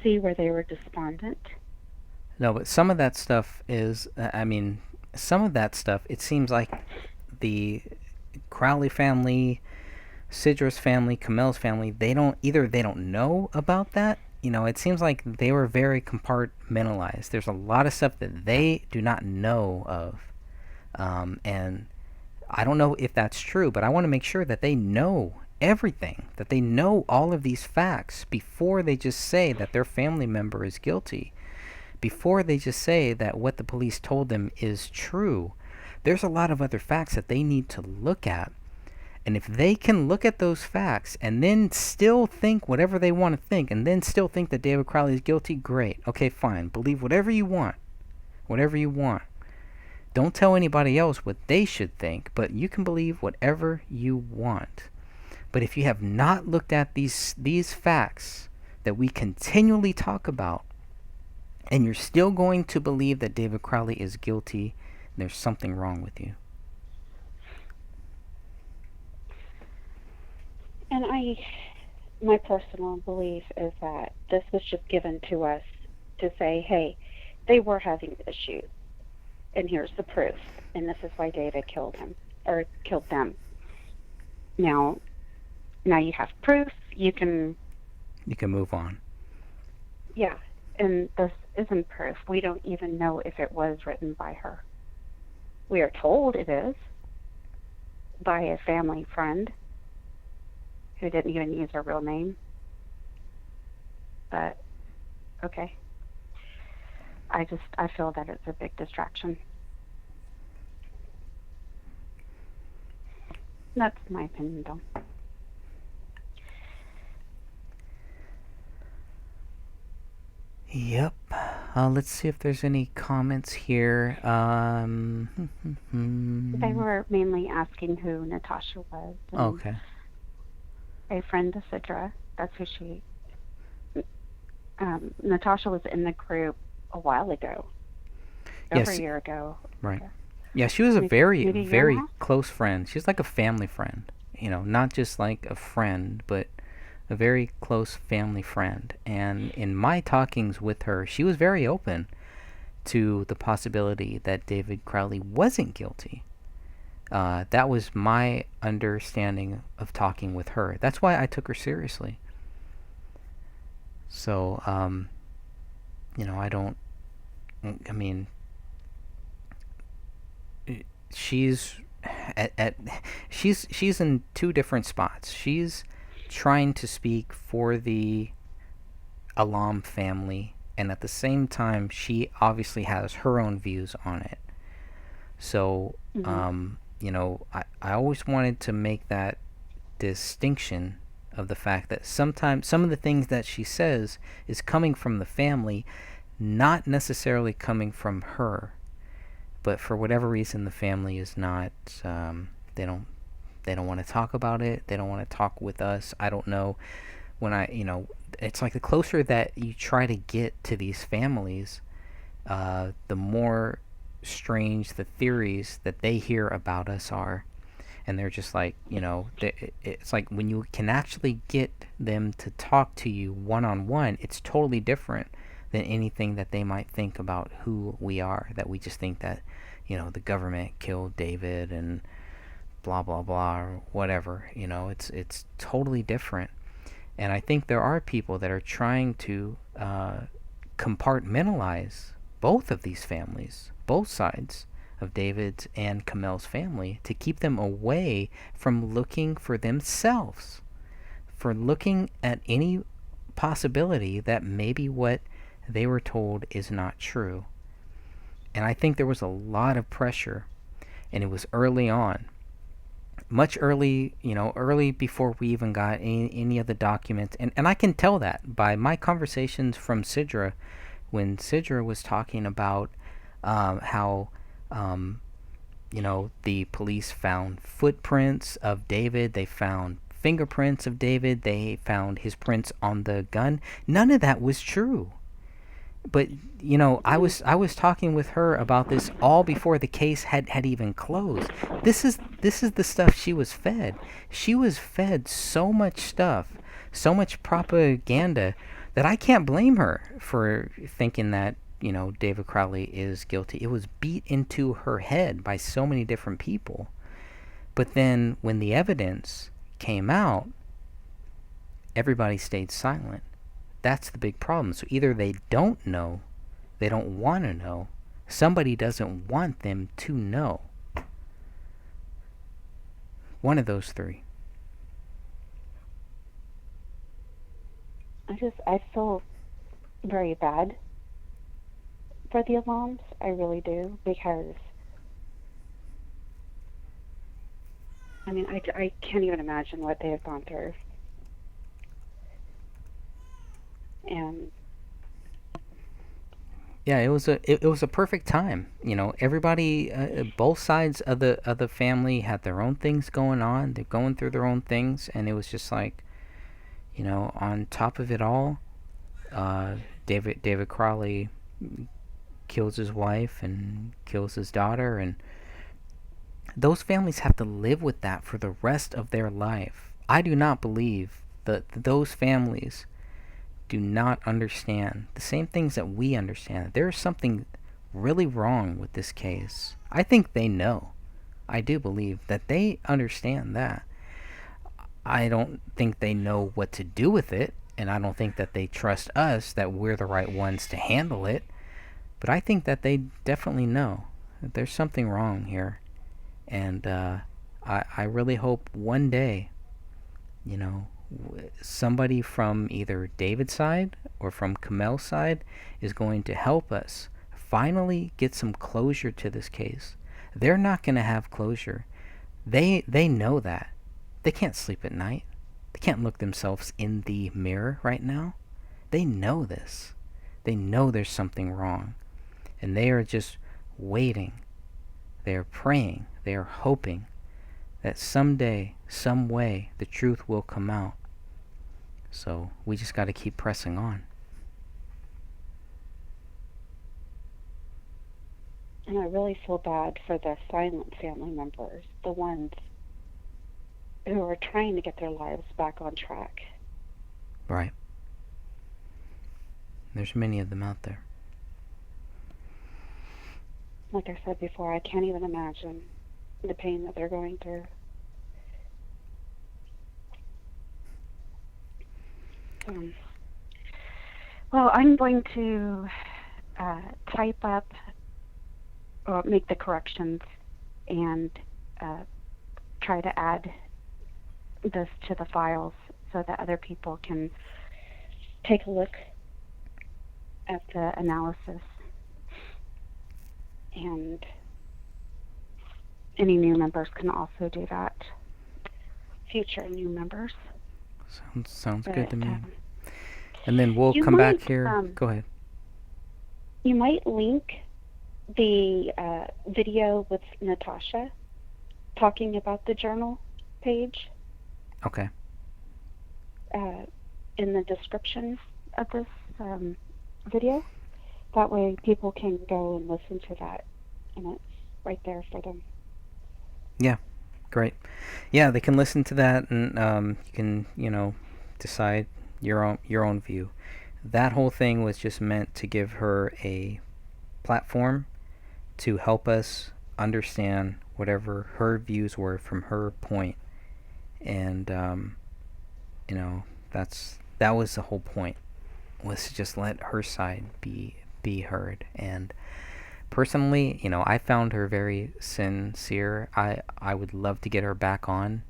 see where they were despondent. No, but some of that stuff is, some of that stuff, it seems like the Crowley family, Sidra's family, Camel's family, they don't know about that. It seems like they were very compartmentalized. There's a lot of stuff that they do not know of. And I don't know if that's true, but I want to make sure that they know everything, that they know all of these facts before they just say that their family member is guilty. Before they just say that what the police told them is true. There's a lot of other facts that they need to look at. And if they can look at those facts and then still think whatever they want to think and then still think that David Crowley is guilty, great. Okay, fine. Believe whatever you want. Whatever you want. Don't tell anybody else what they should think, but you can believe whatever you want. But if you have not looked at these facts that we continually talk about, and you're still going to believe that David Crowley is guilty, there's something wrong with you. And my personal belief is that this was just given to us to say, hey, they were having issues. and here's the proof, and this is why David killed him, or killed them. Now you have proof, you can move on. Yeah, and this isn't proof. We don't even know if it was written by her. We are told it is by a family friend who didn't even use her real name. But, okay. I feel that it's a big distraction. That's my opinion, though. Yep. Let's see if there's any comments here. They were mainly asking who Natasha was. Okay. A friend of Sidra. That's who she... Natasha was in the group a while ago. Over a year ago. Right. Yeah, she was a very close friend. She's like a family friend. You know, not just like a friend, but a very close family friend. And in my talkings with her, she was very open to the possibility that David Crowley wasn't guilty. That was my understanding of talking with her. That's why I took her seriously. So, she's she's in two different spots. She's trying to speak for the Alam family, and at the same time, she obviously has her own views on it. So, I always wanted to make that distinction of the fact that sometimes some of the things that she says is coming from the family, not necessarily coming from her. But for whatever reason, the family is not. They don't want to talk about it. They don't want to talk with us. I don't know. It's like the closer that you try to get to these families, the more strange the theories that they hear about us are. And they're just like, it's like when you can actually get them to talk to you one-on-one, it's totally different than anything that they might think about who we are. That we just think that, the government killed David and blah, blah, blah, or whatever. It's totally different. And I think there are people that are trying to compartmentalize both of these families, both sides of David's and Kamel's family, to keep them away from looking for themselves, for looking at any possibility that maybe what they were told is not true. And I think there was a lot of pressure, and it was early on, much early before we even got any of the documents. And I can tell that by my conversations from Sidra, when Sidra was talking about how the police found footprints of David, they found fingerprints of David, they found his prints on the gun. None of that was true. But I was talking with her about this all before the case had even closed. This is the stuff she was fed. She was fed so much stuff, so much propaganda, that I can't blame her for thinking that David Crowley is guilty. It was beat into her head by so many different people. But then when the evidence came out, everybody stayed silent. That's the big problem. So either they don't know, they don't want to know, somebody doesn't want them to know. One of those three. I feel very bad for the Alams. I really do, because I can't even imagine what they have gone through. And yeah, it was a perfect time. Everybody, both sides of the family had their own things going on. They're going through their own things, and it was just like, on top of it all, David Crowley kills his wife and kills his daughter, and those families have to live with that for the rest of their life. I do not believe that those families do not understand the same things that we understand. There's something really wrong with this case. I think they know. I do believe that they understand that. I don't think they know what to do with it, and I don't think that they trust us that we're the right ones to handle it. But I think that they definitely know that there's something wrong here. And I really hope one day, you know, somebody from either David's side or from Kamel's side is going to help us finally get some closure to this case. They're not going to have closure. They know that. They can't sleep at night. They can't look themselves in the mirror right now. They know this. They know there's something wrong. And they are just waiting. They are praying. They are hoping that someday, some way, the truth will come out. So we just got to keep pressing on. And I really feel bad for the silent family members, the ones who are trying to get their lives back on track. Right. There's many of them out there. Like I said before, I can't even imagine the pain that they're going through. Well, I'm going to type up or make the corrections and try to add this to the files so that other people can take a look at the analysis. And any new members can also do that. Future new members. Sounds good to me. And then we'll come back here. Go ahead. You might link the video with Natasha talking about the journal page. Okay. In the description of this video. That way people can go and listen to that, and it's right there for them. Yeah, great. Yeah, they can listen to that, and you can, decide your own view. That whole thing was just meant to give her a platform to help us understand whatever her views were from her point, and that was the whole point, was to just let her side be heard. And personally, I found her very sincere. I would love to get her back on.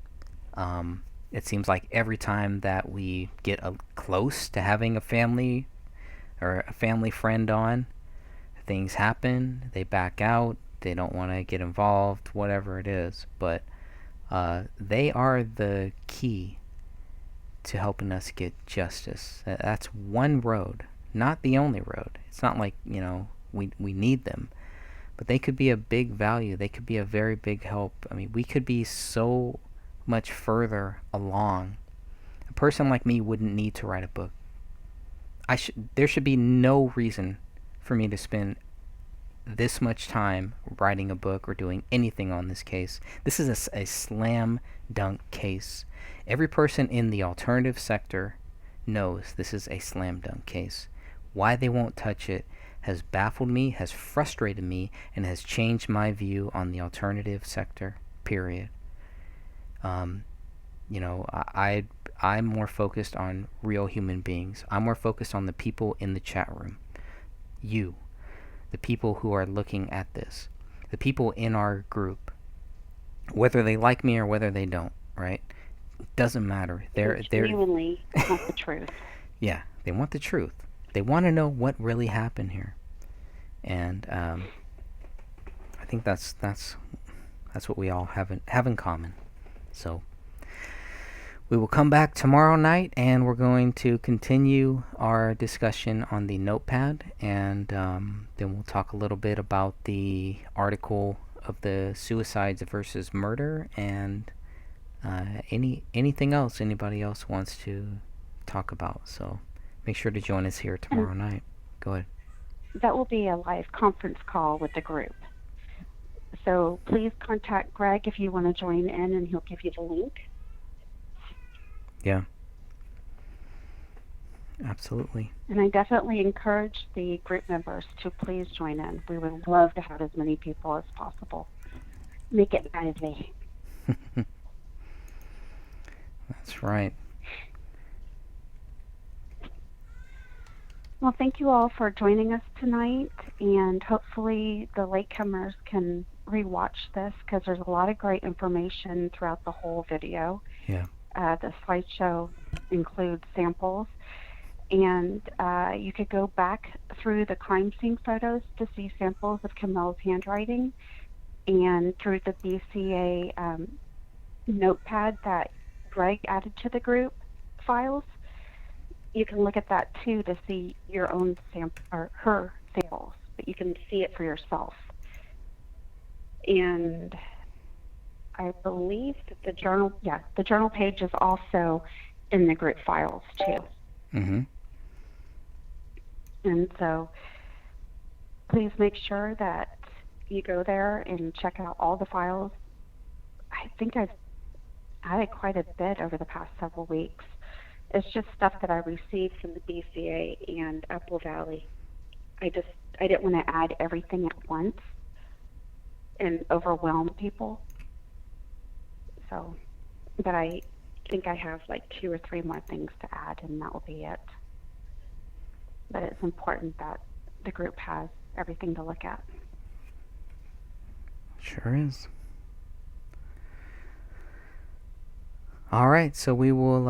It seems like every time that we get close to having a family or a family friend on, things happen. They back out. They don't want to get involved, whatever it is. But they are the key to helping us get justice. That's one road, not the only road. It's not like, we need them. But they could be a big value. They could be a very big help. I mean, we could be so much further along. A person like me wouldn't need to write a book. There should be no reason for me to spend this much time writing a book or doing anything on this case. This is a slam dunk case. Every person in the alternative sector knows this is a slam dunk case. Why they won't touch it has baffled me, has frustrated me, and has changed my view on the alternative sector, period. I'm more focused on real human beings. I'm more focused on the people in the chat room. You, the people who are looking at this, the people in our group, whether they like me or whether they don't, right? It doesn't matter. They're genuinely want the truth. Yeah, they want the truth. They want to know what really happened here, and I think that's what we all have in common. So we will come back tomorrow night, and we're going to continue our discussion on the notepad, and then we'll talk a little bit about the article of the suicides versus murder, and anything else anybody else wants to talk about. So make sure to join us here tomorrow night. Go ahead. That will be a live conference call with the group. So please contact Greg if you want to join in, and he'll give you the link. Yeah. Absolutely. And I definitely encourage the group members to please join in. We would love to have as many people as possible. Make it lively. That's right. Well, thank you all for joining us tonight, and hopefully the latecomers can rewatch this because there's a lot of great information throughout the whole video. Yeah. The slideshow includes samples, and you could go back through the crime scene photos to see samples of Camille's handwriting, and through the BCA notepad that Greg added to the group files. You can look at that too to see your own sample or her samples, but you can see it for yourself. And I believe that the journal page is also in the group files too. Mm-hmm. And so please make sure that you go there and check out all the files. I think I've added quite a bit over the past several weeks. It's just stuff that I received from the BCA and Apple Valley. I didn't want to add everything at once and overwhelm people. So, but I think I have like 2 or 3 more things to add, and that will be it. But it's important that the group has everything to look at. Sure is. All right, so we will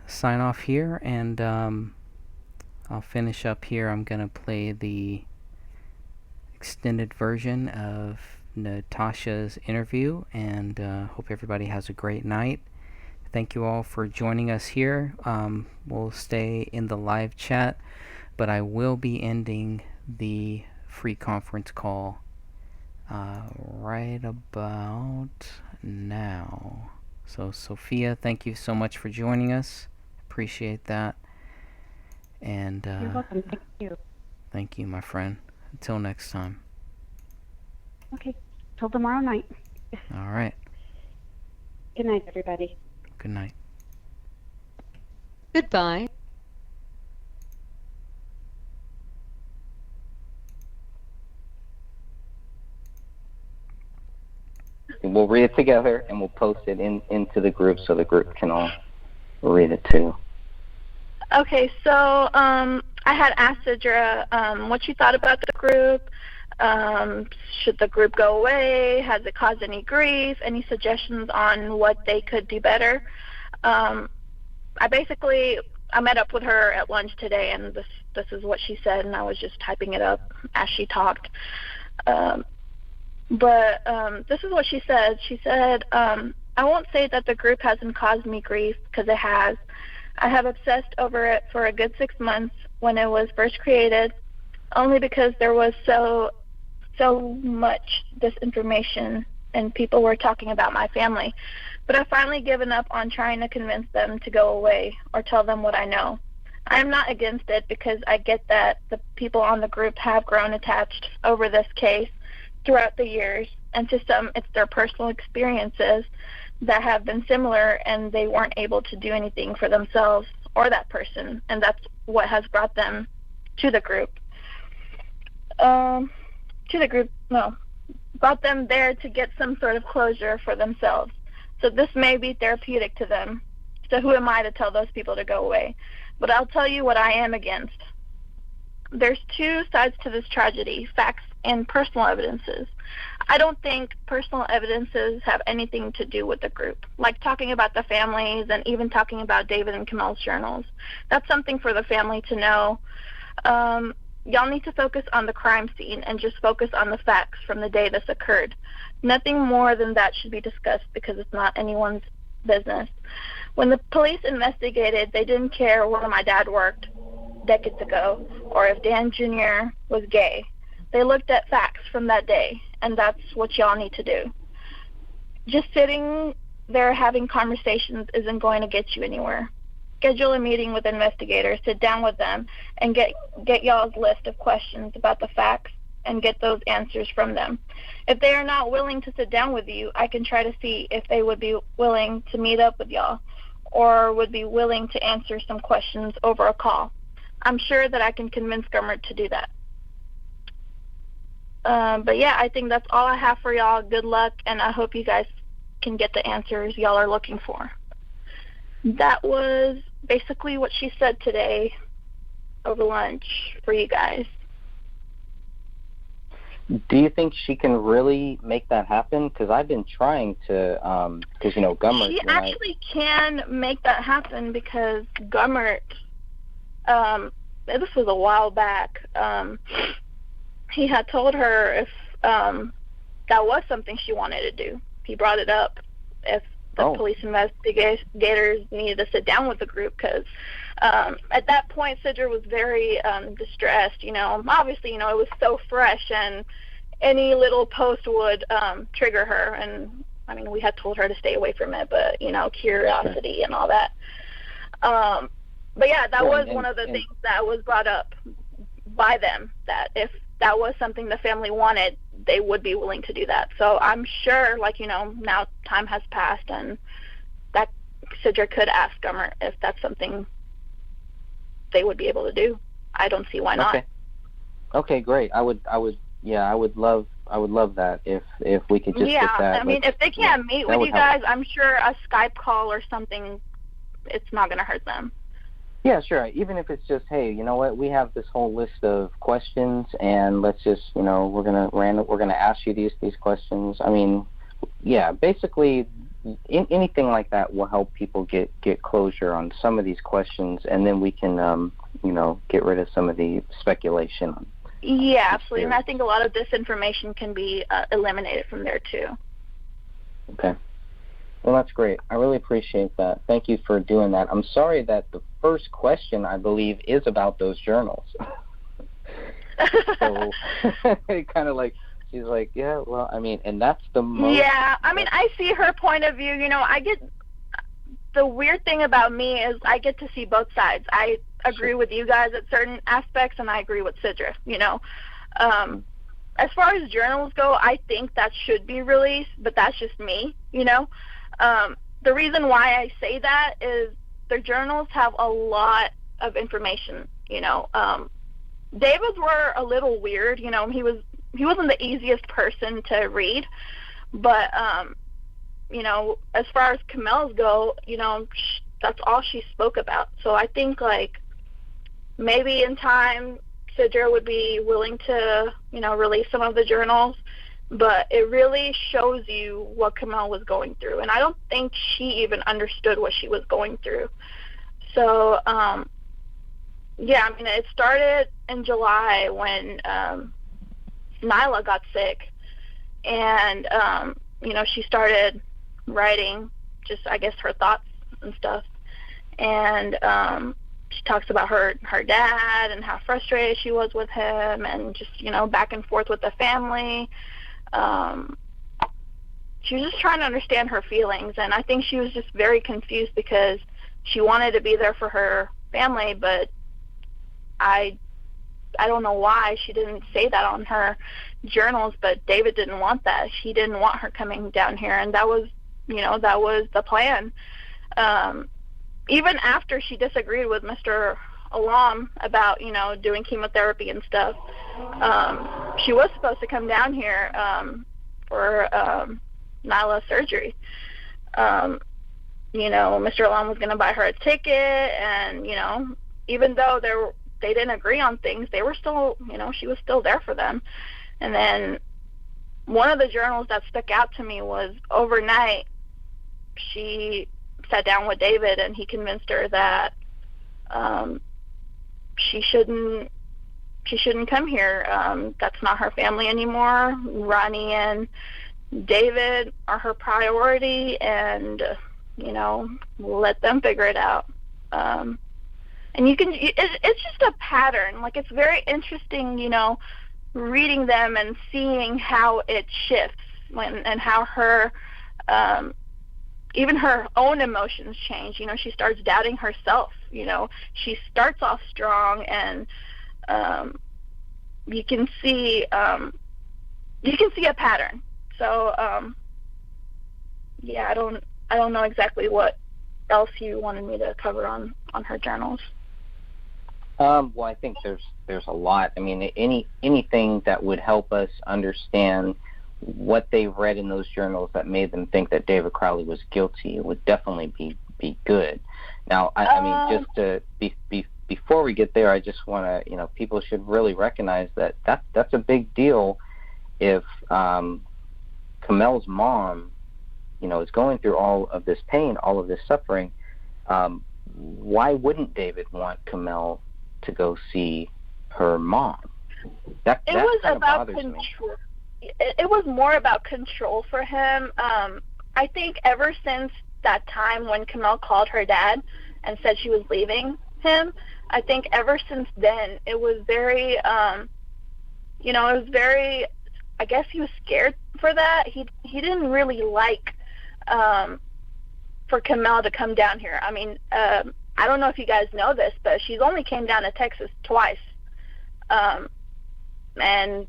sign off here, and I'll finish up here. I'm going to play the extended version of Natasha's interview, and hope everybody has a great night. Thank you all for joining us here. We'll stay in the live chat, but I will be ending the free conference call right about now. So, Sophia, thank you so much for joining us. Appreciate that. And you're welcome. Thank you. Thank you, my friend. Until next time. Okay. Till tomorrow night. All right. Good night, everybody. Good night. Goodbye. We'll read it together, and we'll post it into the group so the group can all read it too. Okay, so I had asked Sidra what she thought about the group. Should the group go away? Has it caused any grief? Any suggestions on what they could do better? I met up with her at lunch today, and this is what she said, and I was just typing it up as she talked. But this is what she said. She said, I won't say that the group hasn't caused me grief, because it has. I have obsessed over it for a good 6 months when it was first created, only because there was so much disinformation and people were talking about my family. But I've finally given up on trying to convince them to go away or tell them what I know. I am not against it, because I get that the people on the group have grown attached over this case throughout the years, and to some it's their personal experiences that have been similar, and they weren't able to do anything for themselves or that person, and that's what has brought them to the group. Brought them there to get some sort of closure for themselves. So this may be therapeutic to them. So who am I to tell those people to go away? But I'll tell you what I am against. There's 2 sides to this tragedy, facts and personal evidences. I don't think personal evidences have anything to do with the group, like talking about the families and even talking about David and Camille's journals. That's something for the family to know. Y'all need to focus on the crime scene and just focus on the facts from the day this occurred. Nothing more than that should be discussed, because it's not anyone's business. When the police investigated, they didn't care where my dad worked decades ago or if Dan Jr. was gay. They looked at facts from that day, and that's what y'all need to do. Just sitting there having conversations isn't going to get you anywhere. Schedule a meeting with investigators, sit down with them, and get y'all's list of questions about the facts and get those answers from them. If they are not willing to sit down with you, I can try to see if they would be willing to meet up with y'all or would be willing to answer some questions over a call. I'm sure that I can convince Gummert to do that. But yeah, I think that's all I have for y'all. Good luck, and I hope you guys can get the answers y'all are looking for. That was basically what she said today over lunch for you guys. Do you think she can really make that happen? Because I've been trying to, because, you know, Gummert... She actually can make that happen because Gummert, this was a while back, he had told her if that was something she wanted to do. He brought it up if the police investigators needed to sit down with the group, because at that point Sidra was very distressed. You know, obviously, you know, it was so fresh, and any little post would trigger her. And I mean, we had told her to stay away from it, but you know, curiosity and all that. But yeah, that was one of the things that was brought up by them, that if that was something the family wanted, they would be willing to do that. So I'm sure, like, you know, now time has passed, and that Sidra could ask Gummert if that's something they would be able to do. I don't see why not. Okay, great. I would love that if we could just get that. Yeah, I mean, if they can't meet with you guys, I'm sure a Skype call or something, it's not going to hurt them. Yeah, sure. Even if it's just, hey, you know what? We have this whole list of questions, and let's just, you know, we're gonna ask you these questions. I mean, yeah, basically, anything like that will help people get closure on some of these questions, and then we can, you know, get rid of some of the speculation. Yeah, absolutely. And I think a lot of this information can be eliminated from there too. Okay. Well, that's great. I really appreciate that. Thank you for doing that. I'm sorry that the first question, I believe, is about those journals. So, kind of like, she's like, yeah, well, I mean, and that's the most... Yeah, I mean, I see her point of view. You know, the weird thing about me is I get to see both sides. I agree with you guys at certain aspects, and I agree with Sidra, you know. As far as journals go, I think that should be released, but that's just me, you know. The reason why I say that is the journals have a lot of information, you know. David's were a little weird, you know. He wasn't the easiest person to read, but you know, as far as Kamel's go, you know, that's all she spoke about. So I think, like, maybe in time Sidra would be willing to, you know, release some of the journals, but it really shows you what Kamel was going through, and I don't think she even understood what she was going through. So yeah, I mean, it started in July when Nyla got sick, and you know, she started writing just, I guess, her thoughts and stuff, and she talks about her dad and how frustrated she was with him, and just, you know, back and forth with the family. She was just trying to understand her feelings, and I think she was just very confused because she wanted to be there for her family, but I don't know why she didn't say that on her journals, but David didn't want that. He didn't want her coming down here, and that was, you know, that was the plan. Even after she disagreed with Mr. Alam about, you know, doing chemotherapy and stuff, she was supposed to come down here for Nyla's surgery. You know, Mr. Alam was going to buy her a ticket, and, you know, even though they didn't agree on things, they were still, you know, she was still there for them. And then one of the journals that stuck out to me was overnight she sat down with David, and he convinced her that she shouldn't come here. That's not her family anymore. Ronnie and David are her priority, and you know, let them figure it out. And it's just a pattern. Like, it's very interesting, you know, reading them and seeing how it shifts and how her even her own emotions change. You know, she starts doubting herself. You know, she starts off strong, and you can see a pattern. So yeah, I don't know exactly what else you wanted me to cover on her journals. Well, I think there's a lot. I mean, anything that would help us understand what they read in those journals that made them think that David Crowley was guilty would definitely be good. Now, I mean, just to before we get there, I just want to, people should really recognize that's a big deal if Kamel's mom, is going through all of this pain, all of this suffering. Why wouldn't David want Kamel to go see her mom? That was kind of about bothers control. me. It was more about control for him. I think ever since that time when Kamel called her dad and said she was leaving him, I think ever since then it was very, I guess he was scared for that. He didn't really like for Kamel to come down here. I mean, I don't know if you guys know this, but she's only came down to Texas twice. And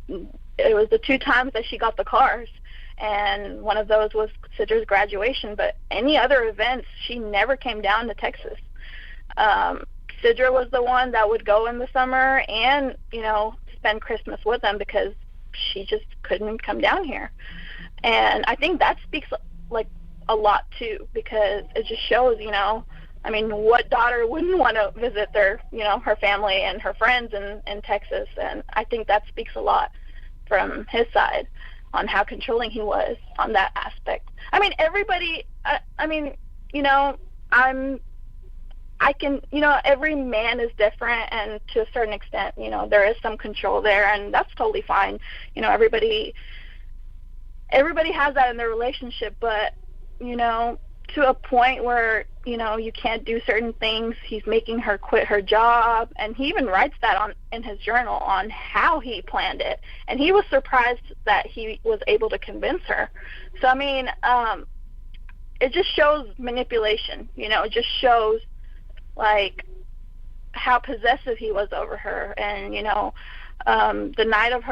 it was the 2 times that she got the cars. And one of those was Sidra's graduation. But any other events, she never came down to Texas. Sidra was the one that would go in the summer and, spend Christmas with them because she just couldn't come down here. And I think that speaks, like, a lot, too, because it just shows, I mean, what daughter wouldn't want to visit their, her family and her friends in Texas? And I think that speaks a lot from his side on how controlling he was on that aspect. I mean, everybody, every man is different, and to a certain extent, there is some control there, and that's totally fine. Everybody has that in their relationship, but, to a point where, you can't do certain things. He's making her quit her job, and he even writes that in his journal on how he planned it, and he was surprised that he was able to convince her. So, I mean, it just shows manipulation, it just shows, like, how possessive he was over her. And, the night of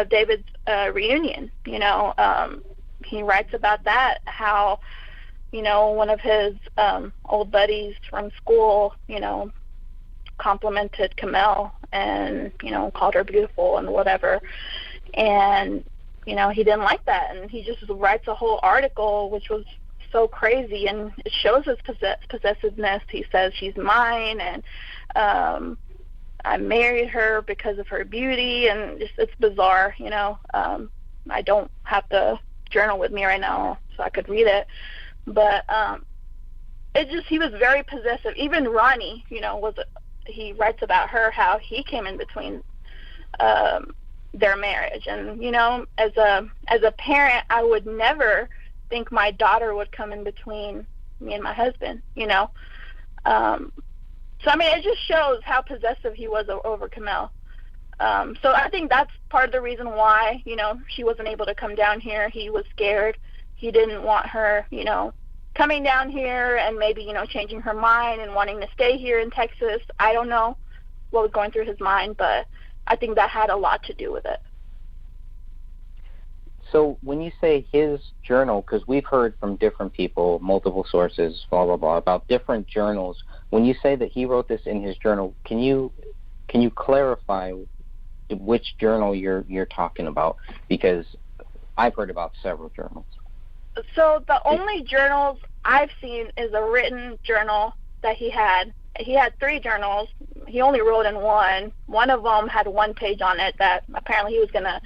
David's reunion, he writes about that, how, one of his old buddies from school, complimented Kamel and, called her beautiful and whatever. And, he didn't like that. And he just writes a whole article, which was so crazy, and it shows his possessiveness. He says she's mine, and I married her because of her beauty, and it's bizarre. I don't have the journal with me right now, so I could read it, but he was very possessive. Even Ronnie, he writes about her, how he came in between their marriage, and as a parent, I would never think my daughter would come in between me and my husband, so I mean, it just shows how possessive he was over Kamel. So I think that's part of the reason why, she wasn't able to come down here. He was scared. He didn't want her, coming down here and maybe, changing her mind and wanting to stay here in Texas. I don't know what was going through his mind, but I think that had a lot to do with it. So when you say his journal, because we've heard from different people, multiple sources, blah, blah, blah, about different journals, when you say that he wrote this in his journal, can you clarify which journal you're talking about? Because I've heard about several journals. So the only journals I've seen is a written journal that he had. He had 3 journals. He only wrote in one. One of them had 1 page on it that apparently he was going to,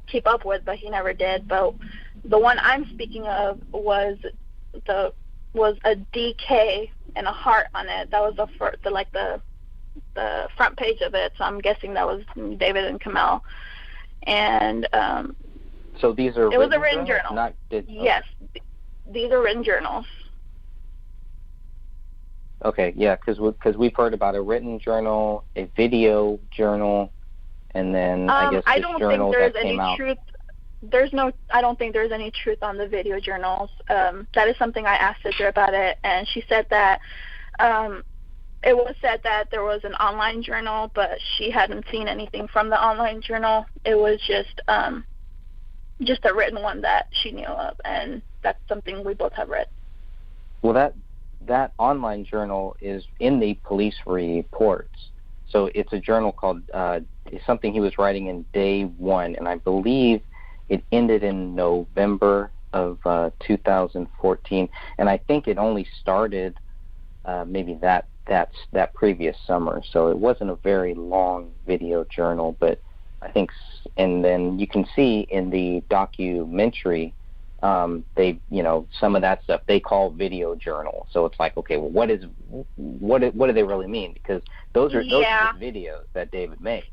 keep up with, but he never did. But the one I'm speaking of was a DK and a heart on it. That was the front page of it. So I'm guessing that was David and Kamel. And so these are it was a written journal. Yes, these are written journals. Okay, yeah, because we've heard about a written journal, a video journal, and then I guess this journal that came out. I don't think there's any truth on the video journals. That is something I asked Sidra about it, and she said that it was said that there was an online journal, but she hadn't seen anything from the online journal. It was just a written one that she knew of, and that's something we both have read. Well, that online journal is in the police reports. So it's a journal called something he was writing in day one, and I believe it ended in November of 2014, and I think it only started maybe that previous summer. So it wasn't a very long video journal, but I think, and then you can see in the documentary, they, some of that stuff they call video journal. So it's like, okay, well, what do they really mean? Because those are just videos that David made.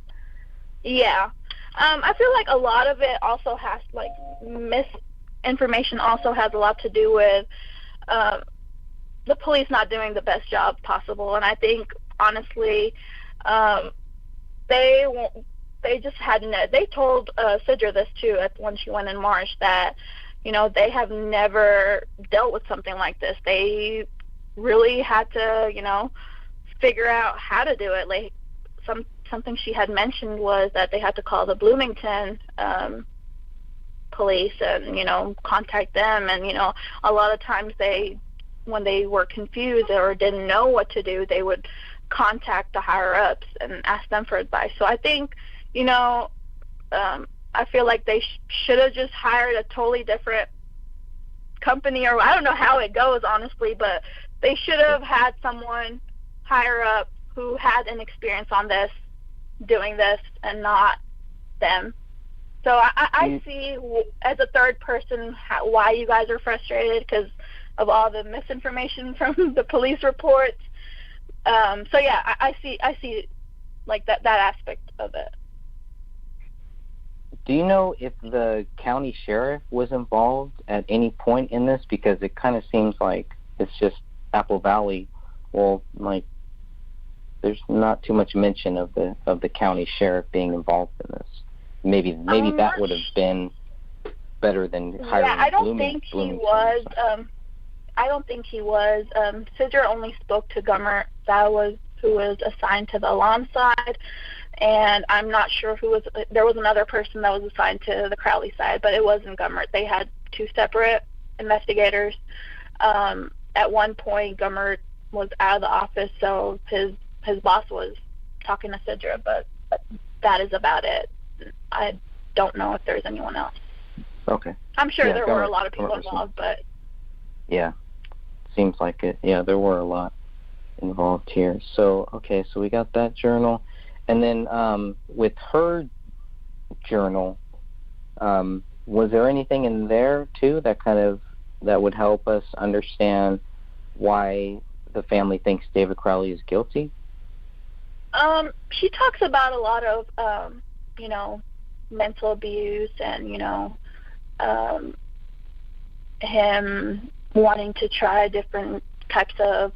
Yeah. I feel like a lot of it also has, like, misinformation also has a lot to do with the police not doing the best job possible. And I think, honestly, they just hadn't. They told Sidra this too when she went in March, that they have never dealt with something like this. They really had to figure out how to do it. Like something she had mentioned was that they had to call the Bloomington police and contact them, and a lot of times when they were confused or didn't know what to do, they would contact the higher ups and ask them for advice. So I think I feel like they should have just hired a totally different company, or I don't know how it goes, honestly, but they should have had someone higher up who had an experience on this, doing this, and not them. So I see, as a third person, why you guys are frustrated, because of all the misinformation from the police reports. So yeah, I see like that aspect of it. Do you know if the county sheriff was involved at any point in this? Because it kind of seems like it's just Apple Valley. Well, like, there's not too much mention of the county sheriff being involved in this. Maybe that would have been better than hiring. Yeah, I don't think he was. I don't think he was. Sidra only spoke to Gummert. That was who was assigned to the alarm side. And I'm not sure who was. There was another person that was assigned to the Crowley side, but it wasn't Gummert. They had two separate investigators. At one point, Gummert was out of the office, so his boss was talking to Sidra, but that is about it. I don't know if there's anyone else. Okay. I'm sure there were a lot of people involved, but yeah, seems like it. Yeah, there were a lot involved here. So okay, so we got that journal. And then with her journal, was there anything in there too that would help us understand why the family thinks David Crowley is guilty? She talks about a lot of mental abuse and him wanting to try different types of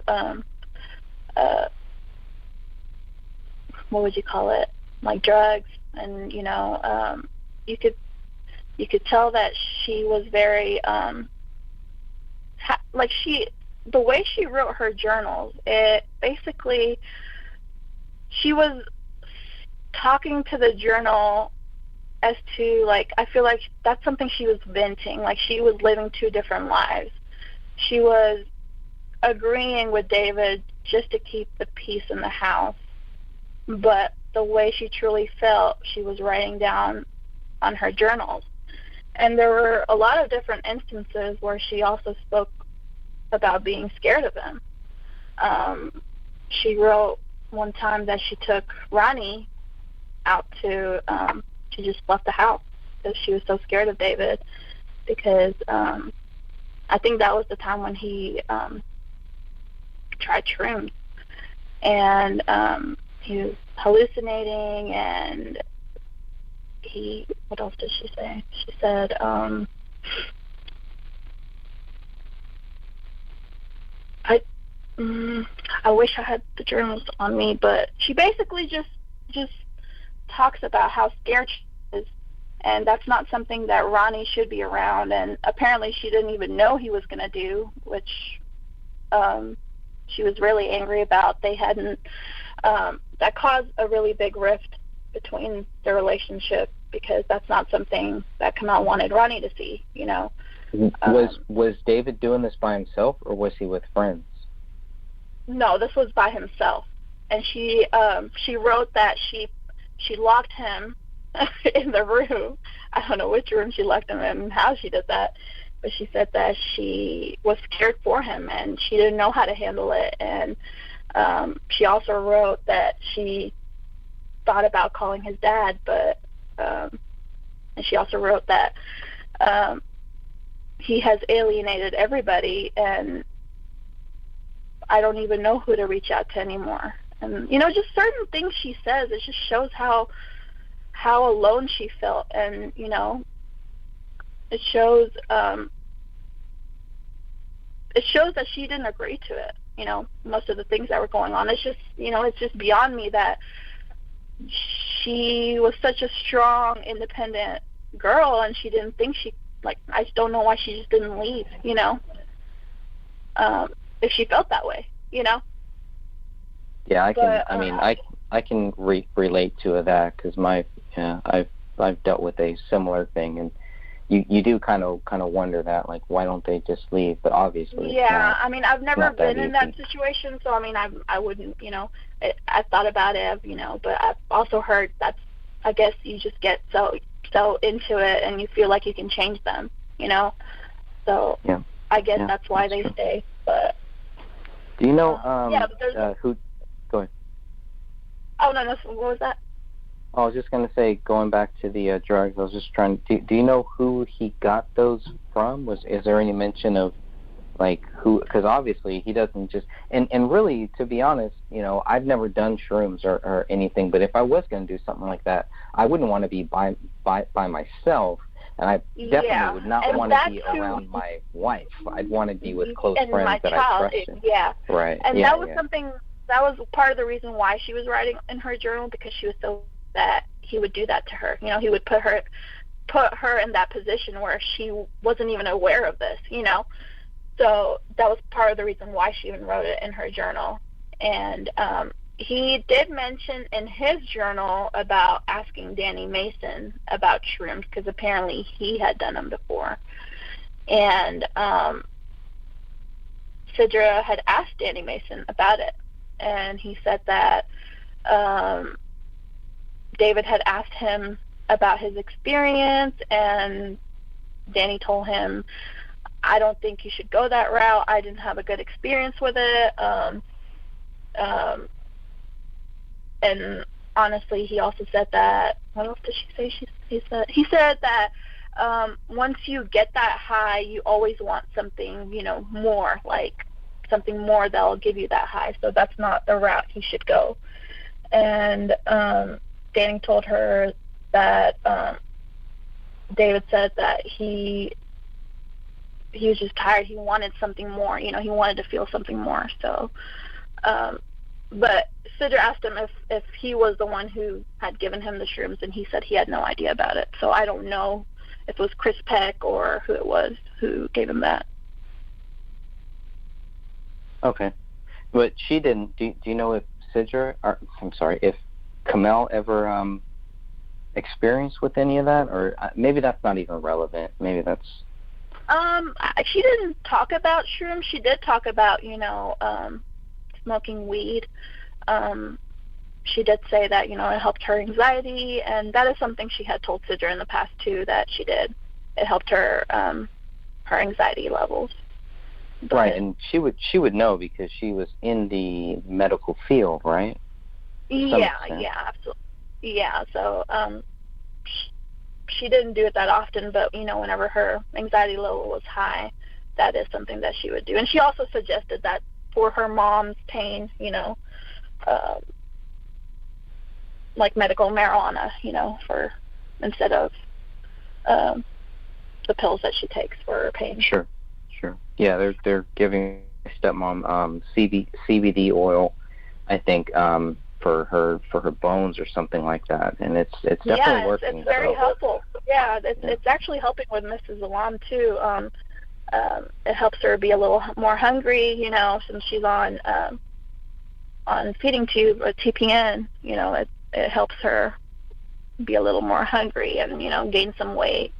what would you call it, like drugs, and you could tell that she was very the way she wrote her journals, it basically, she was talking to the journal as to, like, I feel like that's something she was venting, like she was living two different lives. She was agreeing with David just to keep the peace in the house, but the way she truly felt, she was writing down on her journals. And there were a lot of different instances where she also spoke about being scared of him. She wrote one time that she took Ronnie out to just left the house because she was so scared of David, because I think that was the time when he tried shrooms, and he was hallucinating, and what else did she say? She said, I wish I had the journals on me, but she basically just talks about how scared she is, and that's not something that Ronnie should be around, and apparently she didn't even know he was going to do, which she was really angry about. They hadn't, that caused a really big rift between their relationship, because that's not something that Kamal wanted Ronnie to see, Was David doing this by himself, or was he with friends? No, this was by himself, and she wrote that she locked him in the room. I don't know which room she locked him in and how she did that, but she said that she was scared for him and she didn't know how to handle it. And she also wrote that she thought about calling his dad, but and she also wrote that he has alienated everybody, and I don't even know who to reach out to anymore. And just certain things she says, it just shows how alone she felt. And it shows that she didn't agree to it. Most of the things that were going on, it's just beyond me that she was such a strong, independent girl, and she didn't think I just don't know why she just didn't leave, if she felt that way, Yeah, I can relate to that, because I've dealt with a similar thing, and you do kind of wonder that, like, why don't they just leave? But obviously, I've never been in that situation, so I wouldn't, I thought about it, but I've also heard that's, I guess you just get so into it and you feel like you can change them, so yeah. I guess that's why they stay. But do you know who? Go ahead. Oh no, what was that? I was just going to say, going back to the drugs, I was just trying to, do you know who he got those from? Is there any mention of, like, who? Because obviously he doesn't just, and really, to be honest, I've never done shrooms or anything, but if I was going to do something like that, I wouldn't want to be by myself, and I definitely would not want to be around my wife. I'd want to be with close friends that I trusted. Yeah. Right. And that was something, that was part of the reason why she was writing in her journal, because she was so that he would do that to her. He would put her in that position where she wasn't even aware of this, So that was part of the reason why she even wrote it in her journal. And he did mention in his journal about asking Danny Mason about shrooms, because apparently he had done them before. And Sidra had asked Danny Mason about it, and he said that David had asked him about his experience, and Danny told him, I don't think you should go that route. I didn't have a good experience with it. And honestly, he also said that, what else did she say? He said that once you get that high, you always want something, more, like something more that'll give you that high. So that's not the route he should go. And Danny told her that David said that he was just tired. He wanted something more. He wanted to feel something more. So, but Sidra asked him if he was the one who had given him the shrooms, and he said he had no idea about it. So I don't know if it was Chris Peck or who it was who gave him that. Okay. But she didn't, do you know if if Kamel ever experienced with any of that? Or maybe that's not even relevant. Maybe that's... She didn't talk about shrooms. She did talk about, smoking weed. She did say that, it helped her anxiety, and that is something she had told Sidra in the past, too, that she did. It helped her, her anxiety levels. But, right, and she would know because she was in the medical field, right? Yeah, absolutely. Yeah, so, she didn't do it that often, but, whenever her anxiety level was high, that is something that she would do. And she also suggested that for her mom's pain, like medical marijuana, for instead of the pills that she takes for her pain. Sure. Yeah, they're giving my stepmom CBD oil, I think, for her bones or something like that, and it's definitely working. It's very helpful. Yeah, it's actually helping with Mrs. Alam too. It helps her be a little more hungry, since she's on feeding tube or TPN. It helps her be a little more hungry and gain some weight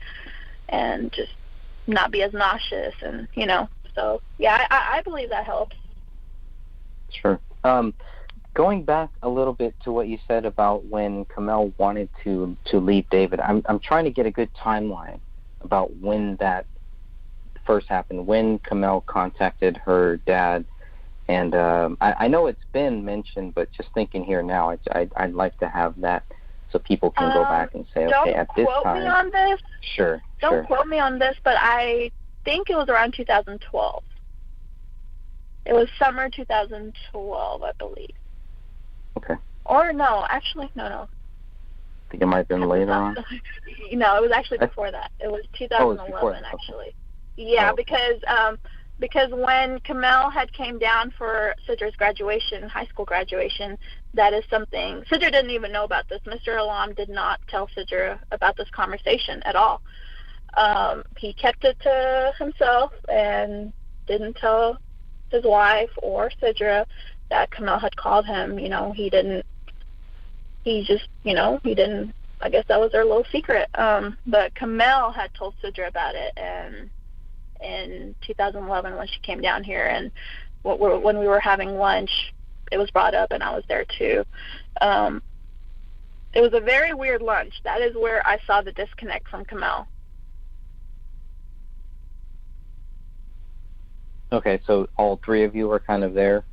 and just not be as nauseous, and so yeah, I believe that helps. Sure. Going back a little bit to what you said about when Kamel wanted to leave David, I'm trying to get a good timeline about when that first happened, when Kamel contacted her dad. And I know it's been mentioned, but just thinking here now, I'd like to have that so people can go back and say, okay, at this time. Don't quote me on this. Sure. Don't quote me on this, but I think it was around 2012. It was summer 2012, I believe. Okay. Or no, actually, no. I think it might have been later on. No, it was actually before that. It was 2011, actually. Okay. Yeah, because when Kamel had came down for Sidra's graduation, high school graduation, that is something, Sidra didn't even know about this. Mr. Alam did not tell Sidra about this conversation at all. He kept it to himself and didn't tell his wife or Sidra that Kamel had called him. He didn't, I guess that was their little secret. But Kamel had told Sidra about it, and in 2011 when she came down here, and when we were having lunch, it was brought up, and I was there too. It was a very weird lunch. That is where I saw the disconnect from Kamel. Okay, so all three of you were kind of there?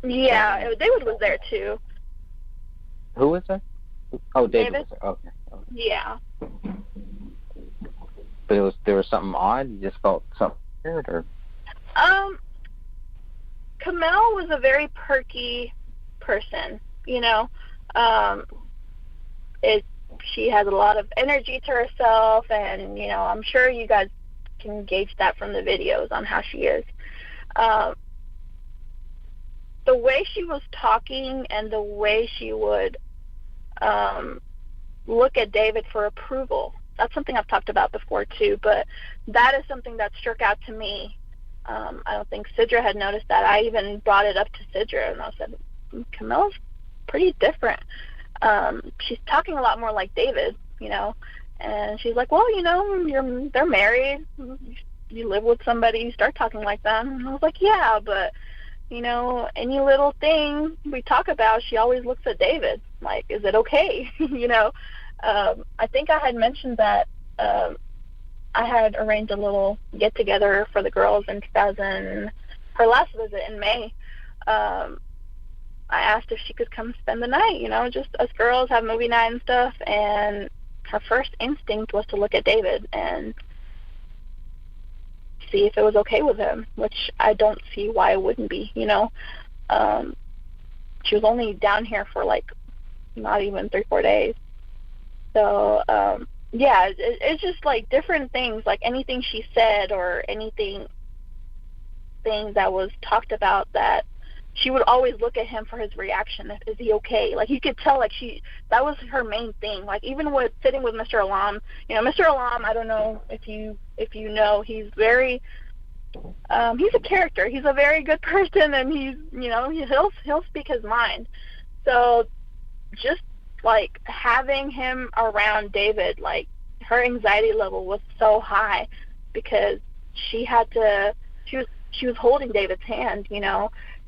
Yeah, David was there too. Who was there? Oh, David was there. Okay. Yeah. But there was something odd? You just felt something weird, or? Kamel was a very perky person, she has a lot of energy to herself, and, I'm sure you guys can gauge that from the videos on how she is. The way she was talking and the way she would look at David for approval, that's something I've talked about before too, but that is something that struck out to me. I don't think Sidra had noticed that. I even brought it up to Sidra, and I said, Kamel's pretty different. She's talking a lot more like David, and she's like, well, they're married, you live with somebody, you start talking like them. And I was like, yeah, but any little thing we talk about, she always looks at David like, is it okay? I think I had mentioned that I had arranged a little get together for the girls in her last visit in May. I asked if she could come spend the night, just us girls have movie night and stuff, and her first instinct was to look at David and see if it was okay with him, which I don't see why it wouldn't be. She was only down here for not even 3-4 days. So yeah, it's just different things, anything she said or things that was talked about, that she would always look at him for his reaction. Is he okay? You could tell that was her main thing. Even with sitting with Mr. Alam, Mr. Alam, I don't know if you know, he's very he's a character. He's a very good person, and he's he'll speak his mind. So just having him around David, her anxiety level was so high because she was holding David's hand,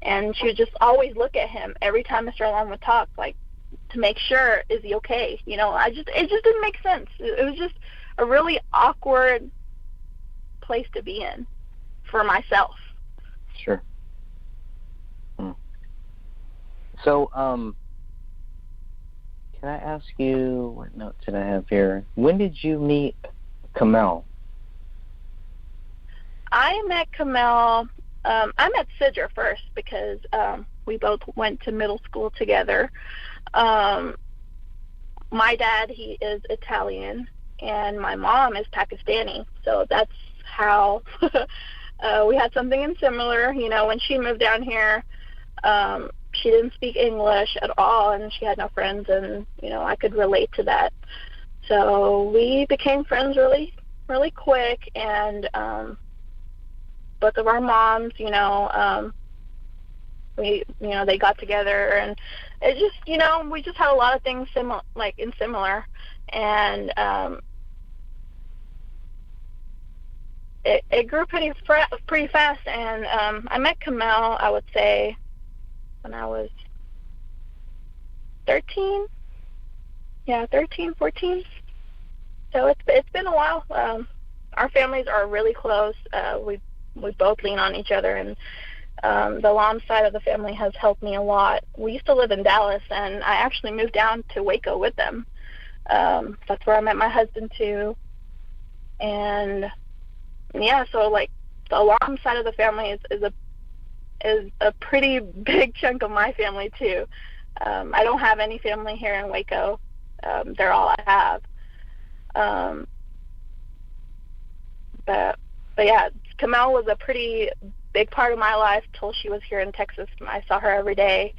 and she would just always look at him every time Mr. Alam would talk, to make sure, is he okay? It just didn't make sense. It was just a really awkward place to be in for myself. Sure. So, can I ask you, what note did I have here? When did you meet Kamel? I met Kamel, I met Sidra first because we both went to middle school together. My dad, he is Italian, and my mom is Pakistani, so that's how we had something in similar. When she moved down here, she didn't speak English at all, and she had no friends, and I could relate to that. So we became friends really, really quick, and both of our moms, they got together, and it just, we just had a lot of things similar, and it grew pretty fast, and I met Kamel, I would say, when I was 13. Yeah, 13, 14. So it's been a while. Our families are really close. We both lean on each other, and the Lom side of the family has helped me a lot. We used to live in Dallas, and I actually moved down to Waco with them. That's where I met my husband too. And yeah, so like the Lom side of the family is a pretty big chunk of my family too. I don't have any family here in Waco. They're all I have. But yeah, Kamel was a pretty big part of my life till she was here in Texas. I saw her every day.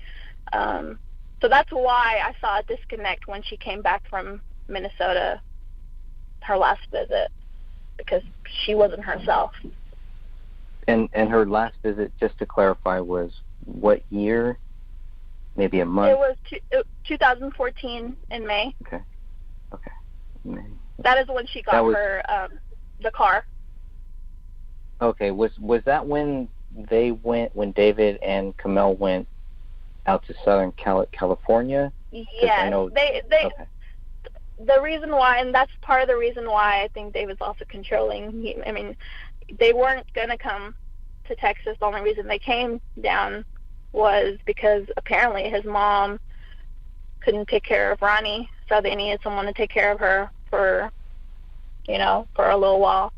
So that's why I saw a disconnect when she came back from Minnesota, her last visit, because she wasn't herself. And her last visit, just to clarify, was what year? Maybe a month? It was 2014 in May. Okay. May. That is when she got her the car. Okay. Was that when when David and Kamel went out to Southern California? Yes. Okay. The reason why, and that's part of the reason why I think David's also controlling. They weren't going to come to Texas. The only reason they came down was because apparently his mom couldn't take care of Ronnie, so they needed someone to take care of her for a little while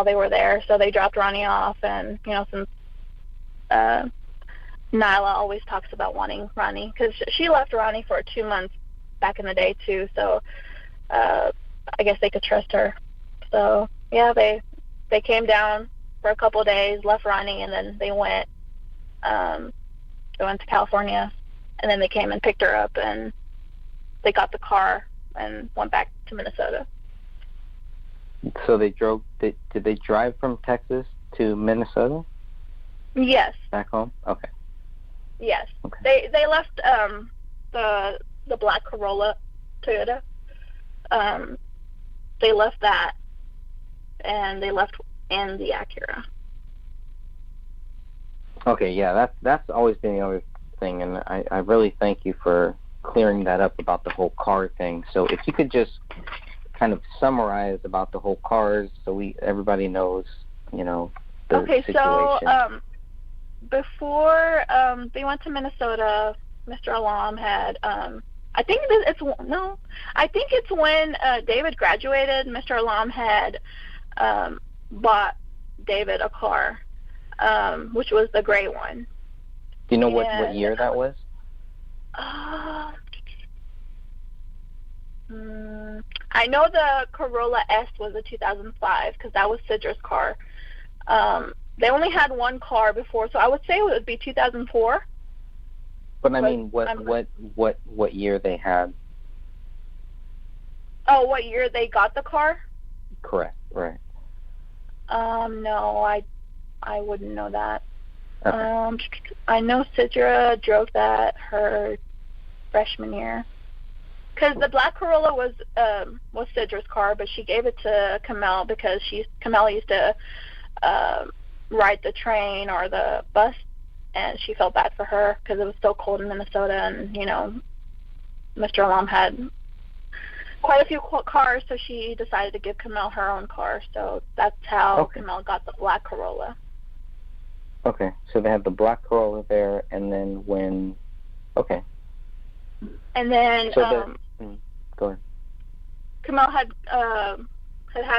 they were there. So they dropped Ronnie off, and since Nyla always talks about wanting Ronnie, because she left Ronnie for 2 months back in the day too, so I guess they could trust her. So yeah, they came down for a couple of days, left Ronnie, and then they went to California, and then they came and picked her up, and they got the car and went back to Minnesota. So they drove. Did they drive from Texas to Minnesota? Yes. Back home. Okay. Yes. Okay. They left the black Corolla Toyota. They left that, and they left in the Acura. Okay, yeah, that's always been the other thing, and I really thank you for clearing that up about the whole car thing. So if you could just kind of summarize about the whole cars, so everybody knows, the situation. So before they went to Minnesota, Mr. Alam had I think it's when David graduated. Mr. Alam had bought David a car, which was the gray one. Do you know what year that was? I know the Corolla S was a 2005 because that was Cidra's car. They only had one car before, so I would say it would be 2004. But I mean, what year they had? Oh, what year they got the car? Correct. Right. No, I wouldn't know that. Okay. I know Sidra drove that her freshman year. Because the black Corolla was Sidra's car, but she gave it to Kamel because Kamel used to ride the train or the bus, and she felt bad for her because it was so cold in Minnesota, and Mr. Alam had quite a few cars, so she decided to give Kamel her own car. So that's how Kamel got the black Corolla. Okay, so they had the black Corolla there, and then when, okay. And then so go ahead. Kamel had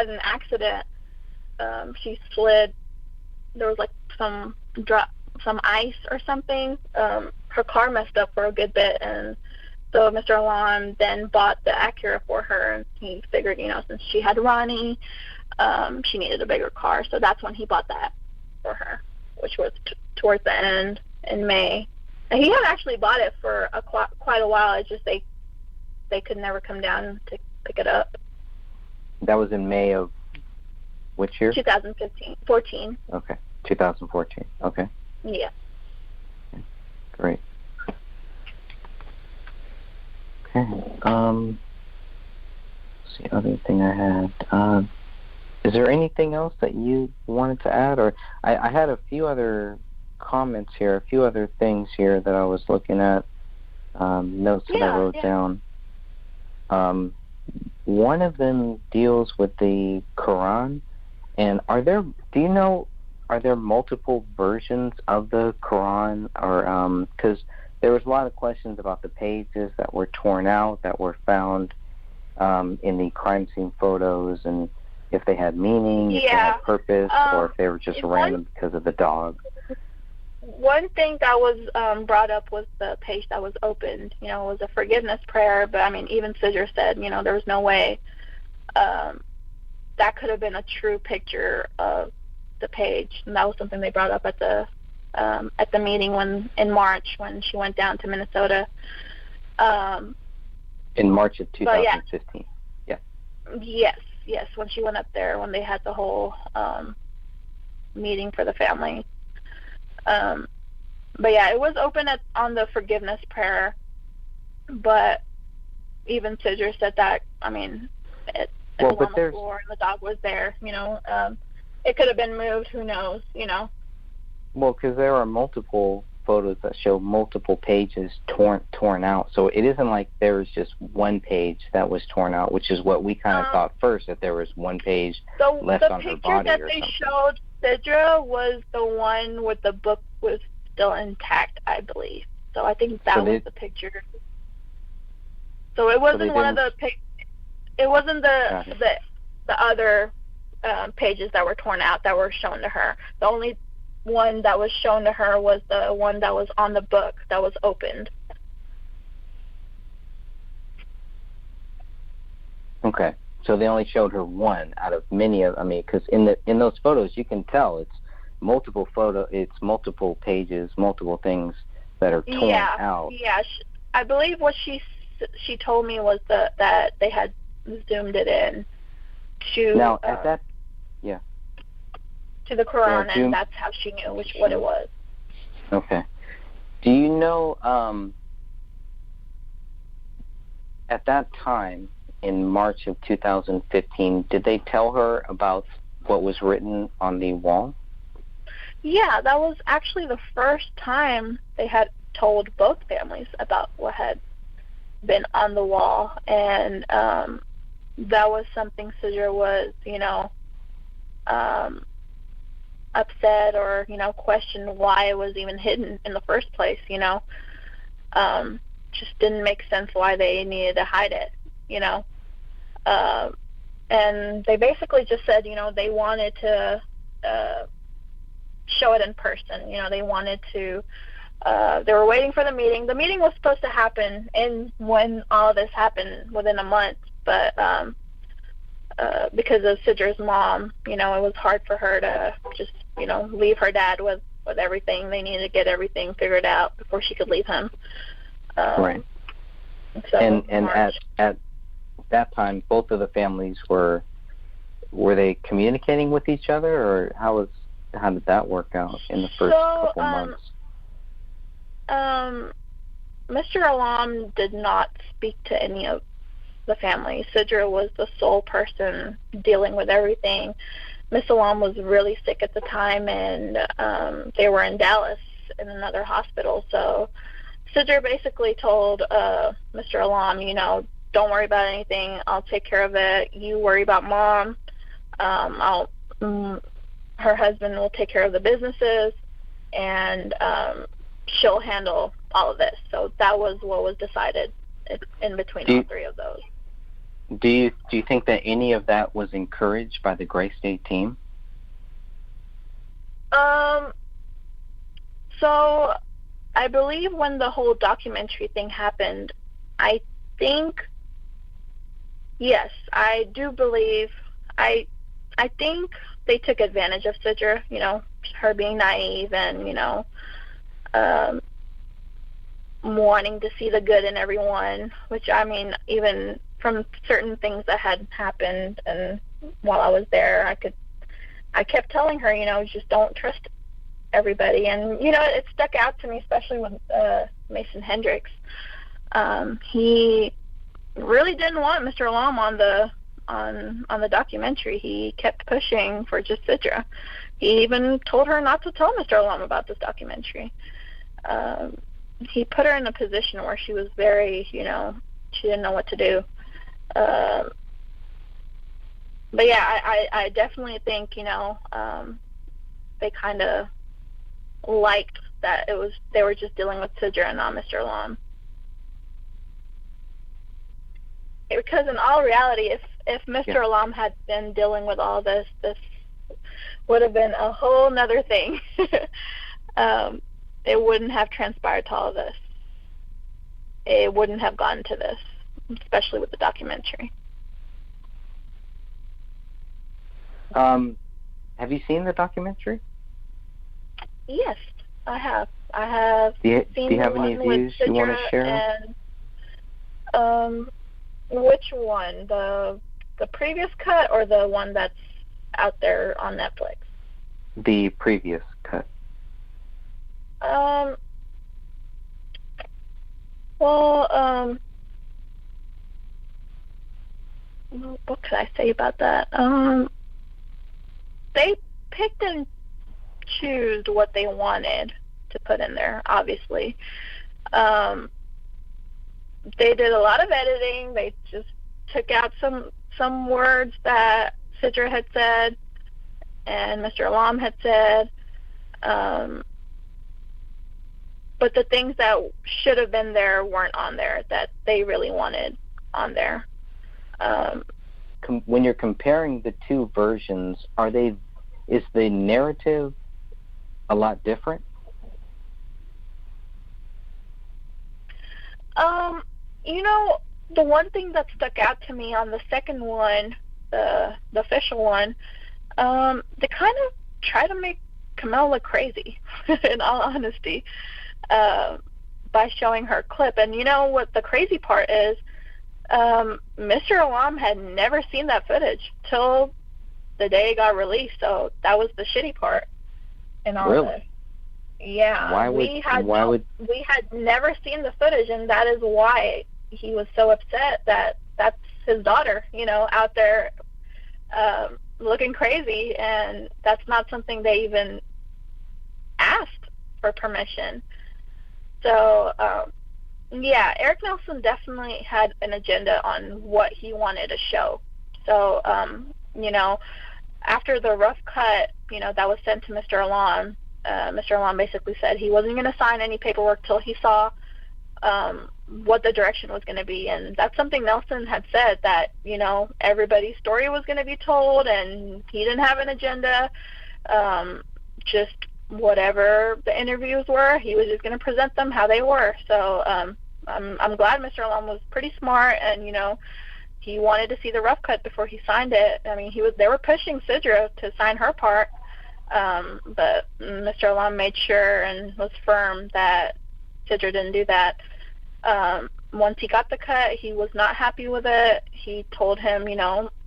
an accident. She slid. There was like some ice or something. Her car messed up for a good bit, and so Mr. Alam then bought the Acura for her, and he figured, since she had Ronnie, she needed a bigger car, so that's when he bought that for her, which was towards the end in May. And he had actually bought it for quite a while. It's just they could never come down to pick it up. That was in May of which year? 14. Okay, 2014. Okay. Yeah. Great. Okay. Let's see, other thing I had. Is there anything else that you wanted to add? Or I had a few other comments here, a few other things here that I was looking at, notes that I wrote down. One of them deals with the Quran, and are there multiple versions of the Quran, or because there was a lot of questions about the pages that were torn out, that were found in the crime scene photos, and if they had meaning, if they had purpose, or if they were just random because of the dog. One thing that was brought up was the page that was opened. It was a forgiveness prayer, but I mean, even Sidger said, there was no way that could have been a true picture of the page, and that was something they brought up at the meeting in March when she went down to Minnesota. In March of 2015. Yeah. Yes, when she went up there, when they had the whole meeting for the family. But yeah, it was open on the forgiveness prayer, but even Sidger said that, I mean, it was on the floor and the dog was there, it could have been moved, who knows, Well, because there are multiple photos that show multiple pages torn out, so it isn't like there was just one page that was torn out, which is what we kind of thought first, that there was one page left on her body or something. The picture that they showed Sidra was the one with the book was still intact, I believe. So I think that was the picture. So it wasn't it wasn't the other pages that were torn out that were shown to her. The only one that was shown to her was the one that was on the book that was opened. Okay. So they only showed her one out of many of. I mean, because in those photos you can tell it's multiple pages, multiple things that are torn out. Yeah. I believe what she told me was that they had zoomed it in to to the Quran, and that's how she knew what it was. Okay. Do you know at that time, in March of 2015, did they tell her about what was written on the wall? Yeah, that was actually the first time they had told both families about what had been on the wall, and that was something Sidra was, upset or, questioned why it was even hidden in the first place, just didn't make sense why they needed to hide it, and they basically just said, they wanted to show it in person. They wanted to, they were waiting for the meeting. The meeting was supposed to happen when all of this happened within a month, but because of Sidra's mom, it was hard for her to just, leave her dad with everything. They needed to get everything figured out before she could leave him. Right. So and at that time, both of the families were they communicating with each other, or how did that work out in the first couple months? Mr. Alam did not speak to any of the family. Sidra was the sole person dealing with everything. Miss Alam was really sick at the time, and they were in Dallas in another hospital. So Sidra basically told Mr. Alam, don't worry about anything. I'll take care of it. You worry about Mom. Her husband will take care of the businesses, and she'll handle all of this. So that was what was decided in between all three of those. Do you think that any of that was encouraged by the Gray State team? So I believe when the whole documentary thing happened, I think, yes, I do believe, I think they took advantage of Sidra, her being naive and, wanting to see the good in everyone, which, I mean, even from certain things that had happened, and while I was there, I kept telling her, just don't trust everybody, and it stuck out to me, especially with Mason Hendricks. He really didn't want Mr. Alam on the documentary. He kept pushing for just Sidra, He even told her not to tell Mr. Alam about this documentary. He put her in a position where she was very, she didn't know what to do. But yeah, I definitely think, they kind of liked that they were just dealing with Sidra and not Mr. Alam. Because in all reality, if Mr. Alam had been dealing with all this would have been a whole nother thing. It wouldn't have transpired to all of this. It wouldn't have gotten to this, especially with the documentary. Have you seen the documentary? Yes, I have. I have do seen you have any views you want to share? And, which one? The previous cut or the one that's out there on Netflix? The previous cut. Well, what could I say about that? They picked and choose what they wanted to put in there, obviously. They did a lot of editing. They just took out some words that Sidra had said and Mr. Alam had said. But the things that should have been there weren't on there that they really wanted on there. When you're comparing the two versions, is the narrative a lot different? The one thing that stuck out to me on the second one, the official one, they kind of try to make Kamel look crazy, in all honesty, by showing her clip. And you know what the crazy part is? Mr. Alam had never seen that footage till the day it got released, so that was the shitty part in all really? This. Yeah. We had never seen the footage, and that is why he was so upset that that's his daughter, out there looking crazy, and that's not something they even asked for permission. So, Eric Nelson definitely had an agenda on what he wanted to show. So, after the rough cut, that was sent to Mr. Alam, Mr. Alam basically said he wasn't going to sign any paperwork till he saw what the direction was going to be. And that's something Nelson had said, that, everybody's story was going to be told, and he didn't have an agenda. Just whatever the interviews were, he was just going to present them how they were. So I'm glad Mr. Alam was pretty smart, and, he wanted to see the rough cut before he signed it. I mean, they were pushing Sidra to sign her part, but Mr. Alam made sure and was firm that Sidra didn't do that. Once he got the cut, he was not happy with it. He told him,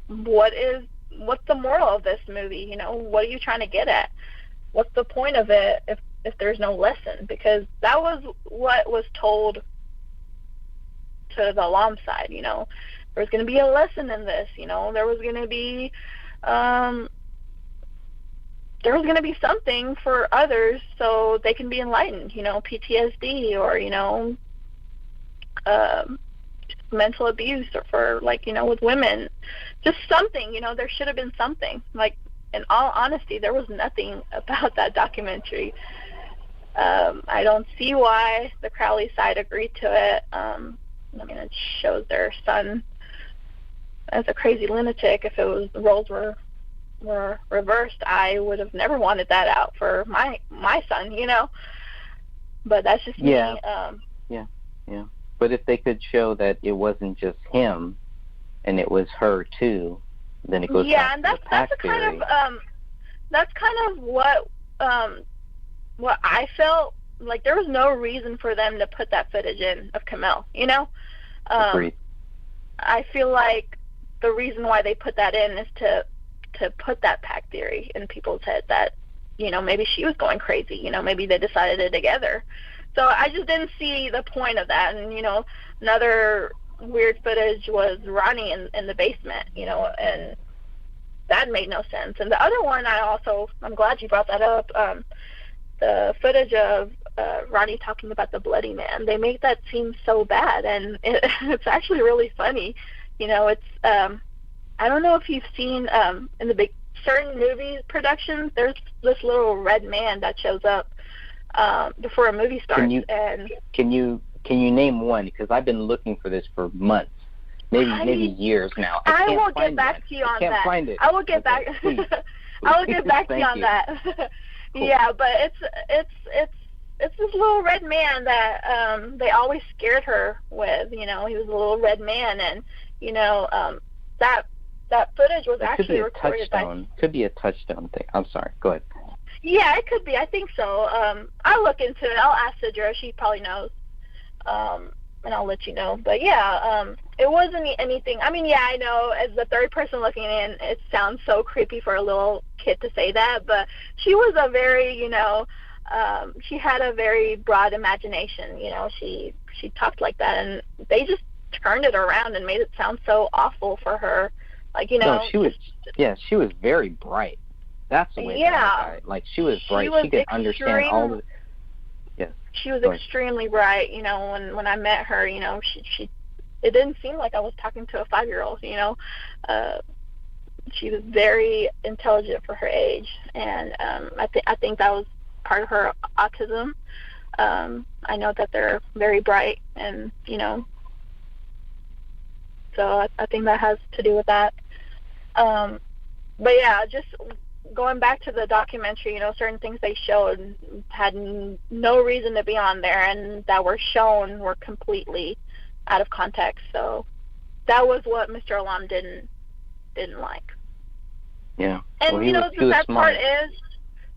what's the moral of this movie? What are you trying to get at? What's the point of it if there's no lesson? Because that was what was told to the Alam side. There was going to be a lesson in this. There was going to be something for others so they can be enlightened. PTSD or mental abuse, or for with women, just something. There should have been something. In all honesty, there was nothing about that documentary. I don't see why the Crowley side agreed to it. It shows their son as a crazy lunatic. If the roles were reversed, I would have never wanted that out for my son, But that's just me. Yeah. But if they could show that it wasn't just him, and it was her too, then it goes back to the pack theory. That's kind of what I felt. There was no reason for them to put that footage in of Kamel. Agreed. I feel like the reason why they put that in is to put that pack theory in people's head that maybe she was going crazy. Maybe they decided it together. So I just didn't see the point of that. And another weird footage was Ronnie in the basement. And that made no sense. And the other one, I'm glad you brought that up. The footage of Ronnie talking about the bloody man, they make that seem so bad, and it's actually really funny. It's I don't know if you've seen in the certain movie productions, there's this little red man that shows up before a movie starts. Can you name one? Because I've been looking for this for months, maybe years now. I will get back to you on that. I can't find it. I will get back. I will get back to you on that. Cool. Yeah, but it's this little red man that they always scared her with. He was a little red man, and that footage was actually recorded by. Could be a touchstone thing. I'm sorry. Go ahead. Yeah, it could be. I think so. I'll look into it. I'll ask Sidra. She probably knows. And I'll let you know. But yeah, it wasn't anything. I mean, yeah, I know as the third person looking in, it sounds so creepy for a little kid to say that, but she was a very, she had a very broad imagination. She talked like that, and they just turned it around and made it sound so awful for her. Like, No, she was very bright. That's the way. Yeah. Like, she was bright. She could understand all the. Yes. She was extremely bright. When I met her, she it didn't seem like I was talking to a 5-year-old. She was very intelligent for her age, and I think that was part of her autism. I know that they're very bright, and so I think that has to do with that. But yeah, just going back to the documentary, certain things they showed had no reason to be on there, and that were shown were completely out of context. So that was what Mr. Alam didn't like. Yeah. And the sad part is,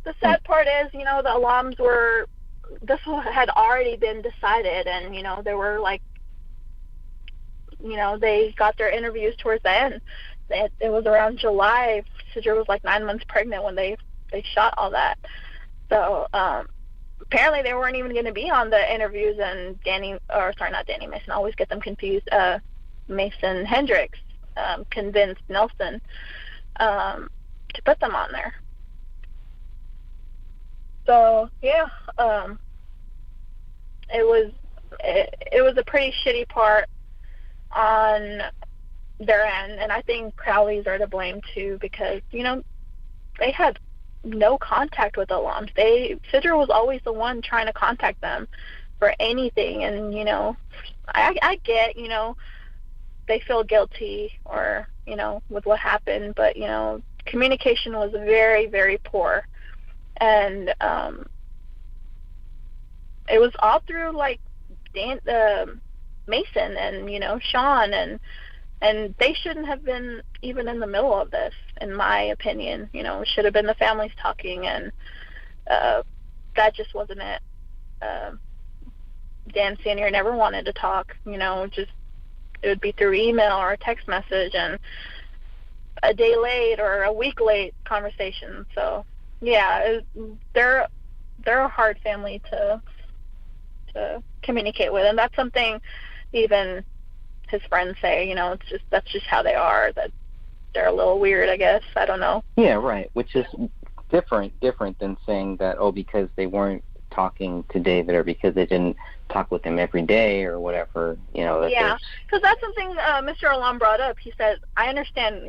the Alams this had already been decided, and they were like, they got their interviews towards the end. It was around July. Sidra was like 9 months pregnant when they shot all that. So apparently they weren't even going to be on the interviews, and not Danny Mason, I always get them confused. Mason Hendricks convinced Nelson to put them on there. So yeah, it was a pretty shitty part on their end, and I think Crowley's are to blame too, because they had no contact with the Alams. Sidra was always the one trying to contact them for anything, and I get they feel guilty or with what happened, but communication was very, very poor, and it was all through like Mason and Sean, and they shouldn't have been even in the middle of this, in my opinion. It should have been the families talking, and that just wasn't it. Dan Senior never wanted to talk. It would be through email or a text message, and a day late or a week late conversation. So yeah, they're a hard family to communicate with, and that's something even his friends say, that's just how they are, that they're a little weird, I guess. I don't know. Yeah, right, which is different than saying that, because they weren't talking to David, or because they didn't talk with him every day or whatever, Yeah, because that's something Mr. Alam brought up. He said, I understand,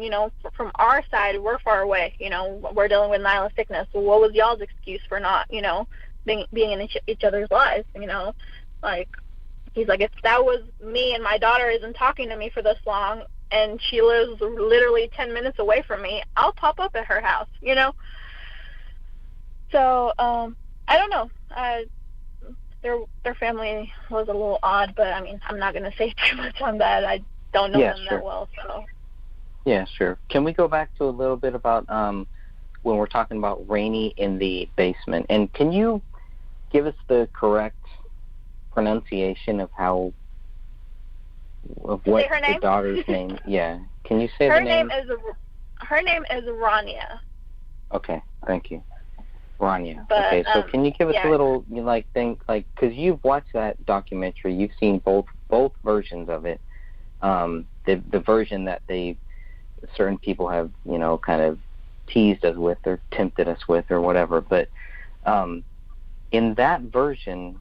from our side, we're far away, we're dealing with nihilisticness. Well, what was y'all's excuse for not, being in each other's lives, like, he's like, if that was me and my daughter isn't talking to me for this long, and she lives literally 10 minutes away from me, I'll pop up at her house, So, I don't know. Their family was a little odd, but I mean, I'm not going to say too much on that. I don't know them that well, so. Yeah, sure. Can we go back to a little bit about when we're talking about Rainey in the basement? And can you give us the correct pronunciation of what the daughter's name? Yeah. Can you say the name? Her name is Rania. Okay, thank you. Rania. But, okay, so can you give us a little, because you've watched that documentary, you've seen both versions of it. The version that they certain people have, kind of teased us with or tempted us with or whatever. But in that version,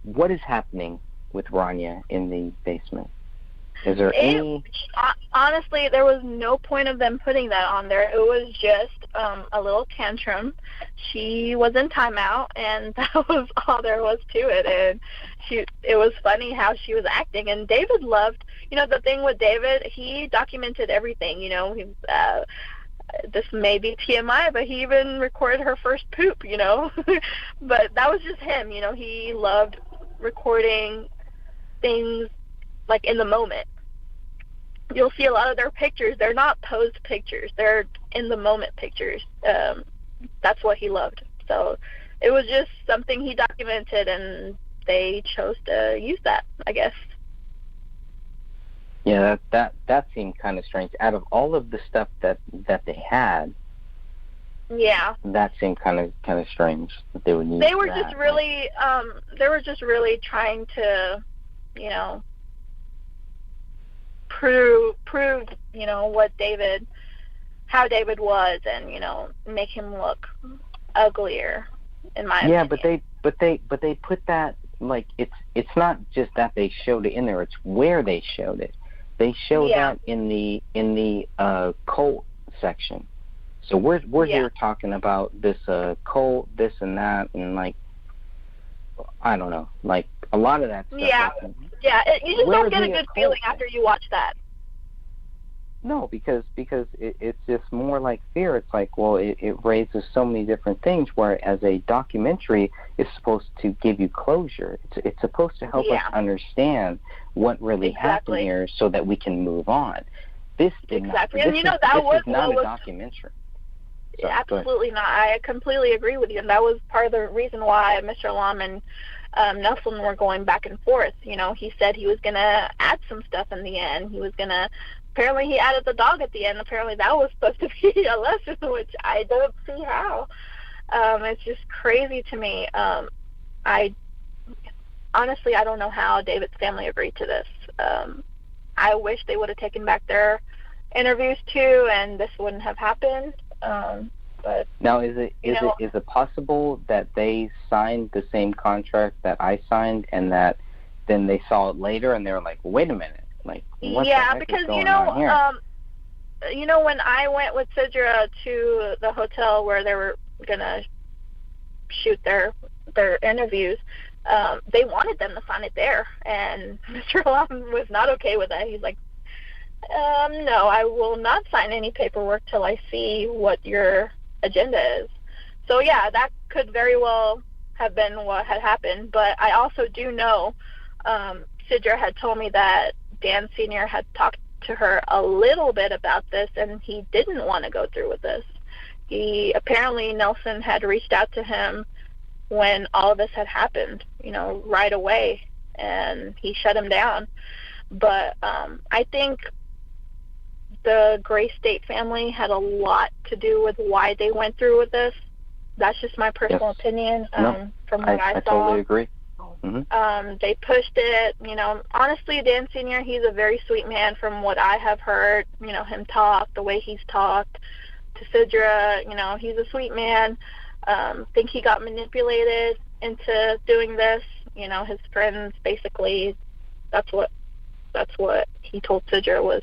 what is happening with Rania in the basement? Is there any... Honestly, there was no point of them putting that on there. It was just a little tantrum. She was in timeout, and that was all there was to it. And it was funny how she was acting. And David loved, the thing with David, he documented everything. This may be TMI, but he even recorded her first poop, But that was just him, he loved recording things like in the moment. You'll see a lot of their pictures, they're not posed pictures, they're in the moment pictures. That's what he loved. So it was just something he documented, and they chose to use that, I guess. Yeah, that seemed kind of strange. Out of all of the stuff that they had, yeah, that seemed kind of strange that they would use. They were just really trying to, prove how David was, and make him look uglier, in my opinion. Yeah, but they put that, like, it's not just that they showed it in there, it's where they showed it. They showed that in the cult section. So we're here talking about this cult, this and that, and, like, I don't know, like, a lot of that stuff. Yeah, you just don't get a good feeling after you watch that. No, because it's just more like fear. It's like, well, it raises so many different things, whereas a documentary is supposed to give you closure. It's supposed to help us understand what really happened here so that we can move on. This did not. And this is not a documentary. So, absolutely not. I completely agree with you, and that was part of the reason why Mr. Lum and Nelson were going back and forth. He said he was going to add some stuff in the end. He was going to... Apparently he added the dog at the end. Apparently that was supposed to be a lesson, which I don't see how. It's just crazy to me. I honestly don't know how David's family agreed to this. I wish they would have taken back their interviews too, and this wouldn't have happened. But now, is it possible that they signed the same contract that I signed, and that then they saw it later and they were like, wait a minute. Like, what the heck because is going on here? When I went with Sidra to the hotel where they were gonna shoot their interviews, they wanted them to sign it there, and Mr. Lum was not okay with that. He's like, no, I will not sign any paperwork till I see what your agenda is. So yeah, that could very well have been what had happened. But I also do know Sidra had told me that Dan Sr. had talked to her a little bit about this, and he didn't want to go through with this. Apparently Nelson had reached out to him when all of this had happened, right away, and he shut him down. But I think the Gray State family had a lot to do with why they went through with this. That's just my personal opinion from what I saw. I totally agree. Mm-hmm. They pushed it, honestly, Dan Sr., he's a very sweet man from what I have heard, him talk, the way he's talked to Sidra, he's a sweet man. Think he got manipulated into doing this, his friends basically, that's what he told Sidra was,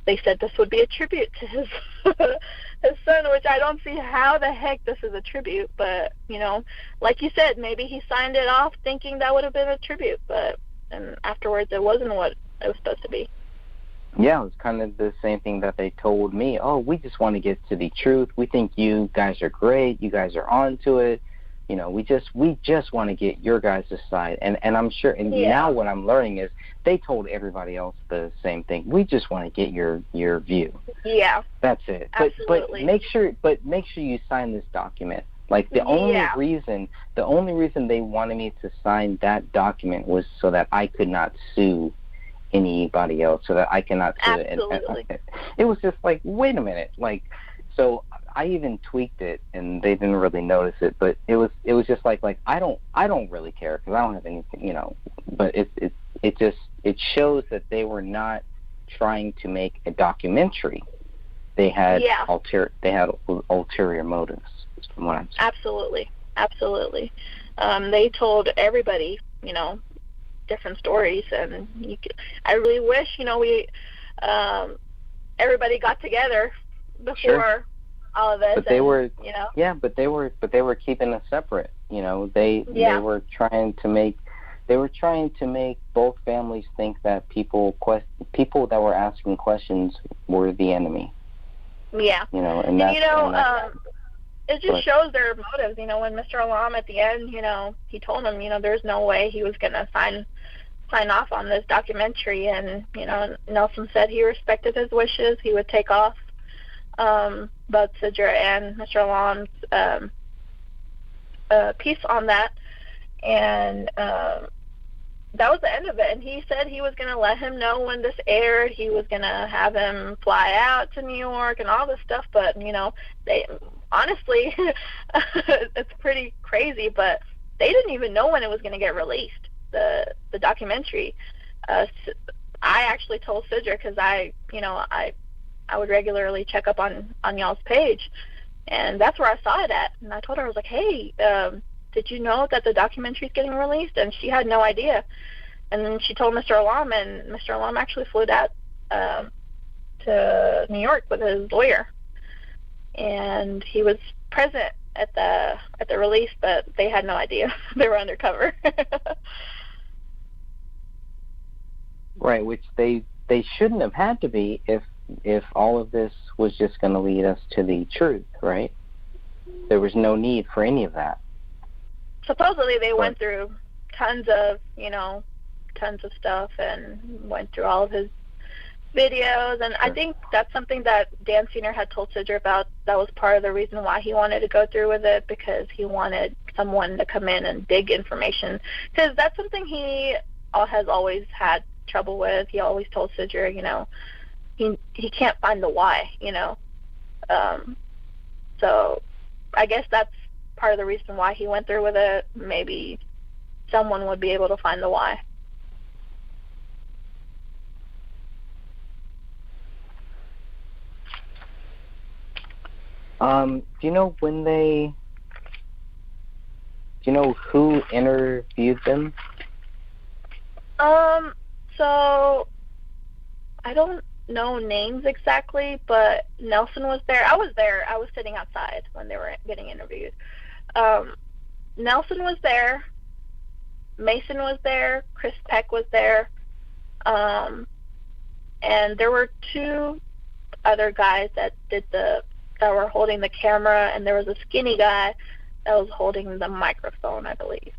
they said this would be a tribute to his son, which I don't see how the heck this is a tribute. But, like you said, maybe he signed it off thinking that would have been a tribute. And afterwards it wasn't what it was supposed to be. Yeah, it was kind of the same thing that they told me. Oh, we just want to get to the truth. We think you guys are great. You guys are on to it. We just want to get your guys' side. And I'm sure, and now what I'm learning is they told everybody else the same thing. We just want to get your view. Yeah. That's it. Absolutely. But make sure you sign this document. Like, the only reason they wanted me to sign that document was so that I could not sue anybody else, so that I cannot sue it. And it was just like, wait a minute. Like, so I even tweaked it, and they didn't really notice it. But it was just like I don't really care, because I don't have anything, But it shows that they were not trying to make a documentary. They had ulterior motives, from what I'm saying. Absolutely. They told everybody, different stories, and I really wish, we everybody got together before all of this. But they were keeping us separate. They were trying to make both families think that people that were asking questions were the enemy. Yeah. And it just shows their motives. When Mr. Alam at the end, he told him, there's no way he was going to sign off on this documentary, and Nelson said he respected his wishes. He would take off both Sidra and Mr. Alam's piece on that, and that was the end of it. And he said he was going to let him know when this aired. He was going to have him fly out to New York and all this stuff, but they honestly it's pretty crazy, but they didn't even know when it was going to get released, the documentary. I actually told Sidra, because I would regularly check up on y'all's page, and that's where I saw it at. And I told her, I was like, hey, did you know that the documentary is getting released? And she had no idea. And then she told Mr. Alam, and Mr. Alam actually flew out to New York with his lawyer, and he was present at the release, but they had no idea. They were undercover. Right, which they shouldn't have had to be if all of this was just going to lead us to the truth, right? There was no need for any of that. Supposedly they went through tons of stuff and went through all of his videos, and I think that's something that Dan Senior had told Sidra about. That was part of the reason why he wanted to go through with it, because he wanted someone to come in and dig information, because that's something he has always had trouble with. He always told Sidra, he can't find the why, so I guess that's part of the reason why he went through with it. Maybe someone would be able to find the why. Do you know who interviewed them? So I don't know names exactly, but Nelson was there. I was there. I was sitting outside when they were getting interviewed. Nelson was there. Mason was there. Chris Peck was there. And there were two other guys that were holding the camera, and there was a skinny guy that was holding the microphone, I believe.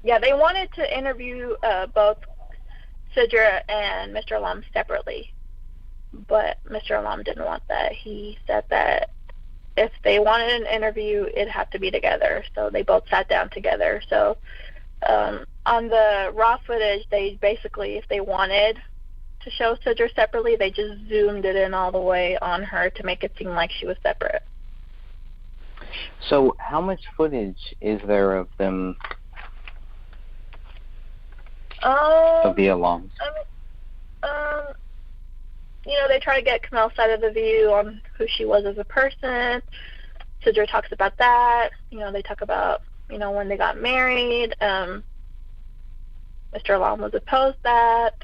Yeah, they wanted to interview both Sidra and Mr. Alam separately, but Mr. Alam didn't want that. He said that if they wanted an interview, it'd have to be together. So they both sat down together. So on the raw footage, they basically, if they wanted to show Sidra separately, they just zoomed it in all the way on her to make it seem like she was separate. So how much footage is there of them, of the alums? They try to get Kamel's side of the view on who she was as a person. Sidra talks about that. They talk about, when they got married. Mr. Alam was opposed that.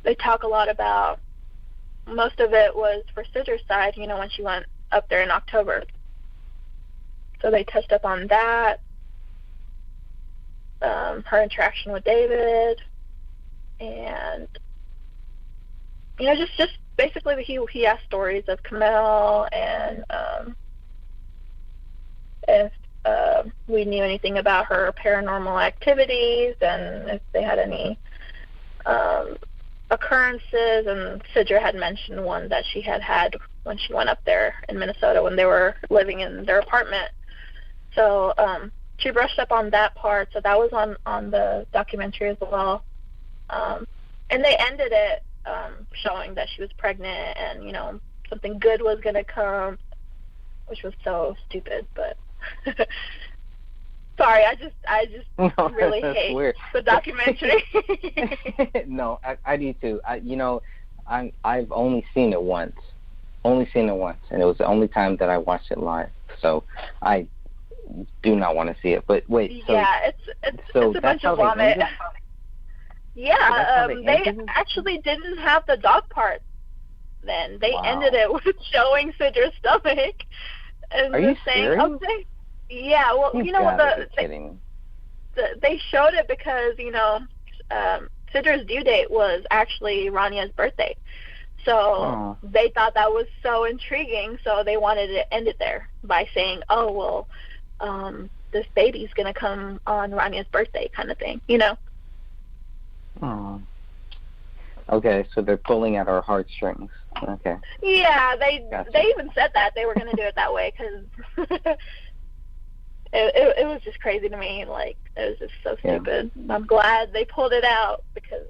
They talk a lot about, most of it was for Sidra's side, when she went up there in October. So they touched up on that. Her interaction with David, and just basically he asked stories of Kamel, and if we knew anything about her paranormal activities, and if they had any occurrences. And Sidra had mentioned one that she had when she went up there in Minnesota when they were living in their apartment. So she brushed up on that part, so that was on the documentary as well. And they ended it showing that she was pregnant, and something good was going to come, which was so stupid, but Sorry, I just No, really that's hate weird. the documentary. No, I do too. I've only seen it once. And it was the only time that I watched it live. So I do not want to see it. But wait, so yeah, it's a bunch of vomit. Yeah, they actually didn't have the dog part. Then they ended it with showing Sidra's stomach and Are you just saying, serious? "Okay, yeah." Well, you know what they showed it because Sidra's due date was actually Rania's birthday. So they thought that was so intriguing, so they wanted to end it there by saying, "Oh, well, this baby's going to come on Rania's birthday," kind of thing, Oh. Okay, so they're pulling at our heartstrings. Okay. Yeah, they even said that they were going to do it that way because it was just crazy to me. Like, it was just so stupid. Yeah. I'm glad they pulled it out because,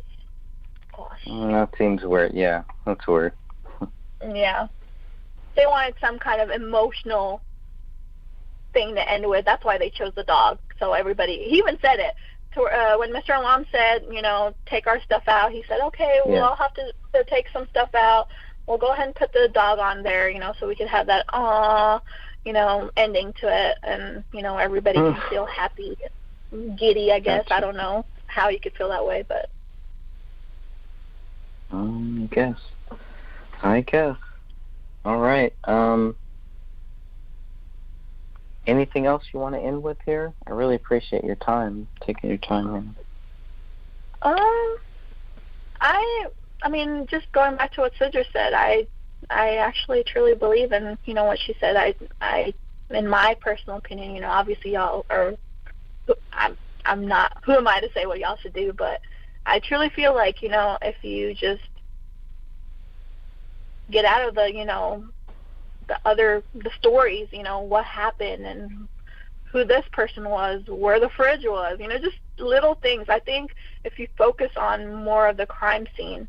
gosh. That seems weird. Yeah, that's weird. Yeah. They wanted some kind of emotional thing to end with. That's why they chose the dog. So everybody, he even said it. When Mr. Alam said, take our stuff out, he said, okay, we'll all have to take some stuff out. We'll go ahead and put the dog on there, so we could have that, ending to it. And, everybody can feel happy, giddy, I guess. Gotcha. I don't know how you could feel that way, but. I guess. All right. Anything else you want to end with here? I really appreciate your time, taking your time in. I mean, just going back to what Sidra said, I actually truly believe in, what she said. I, in my personal opinion, obviously y'all are, I'm not, who am I to say what y'all should do, but I truly feel like, if you just get out of the, the stories, what happened and who this person was, where the fridge was, just little things. I think if you focus on more of the crime scene,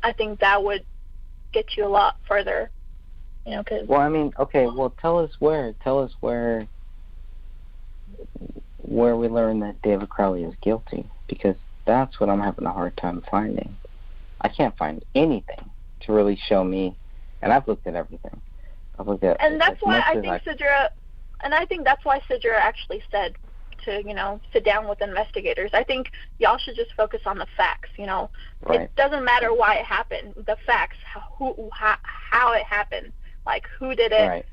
I think that would get you a lot further, cause well, I mean, okay, well, tell us where we learn that David Crowley is guilty, because that's what I'm having a hard time finding. I can't find anything to really show me, and I've looked at everything. And that's why I think Sidra actually said to, sit down with investigators. I think y'all should just focus on the facts, Right. It doesn't matter why it happened, the facts, how it happened, like who did it, right.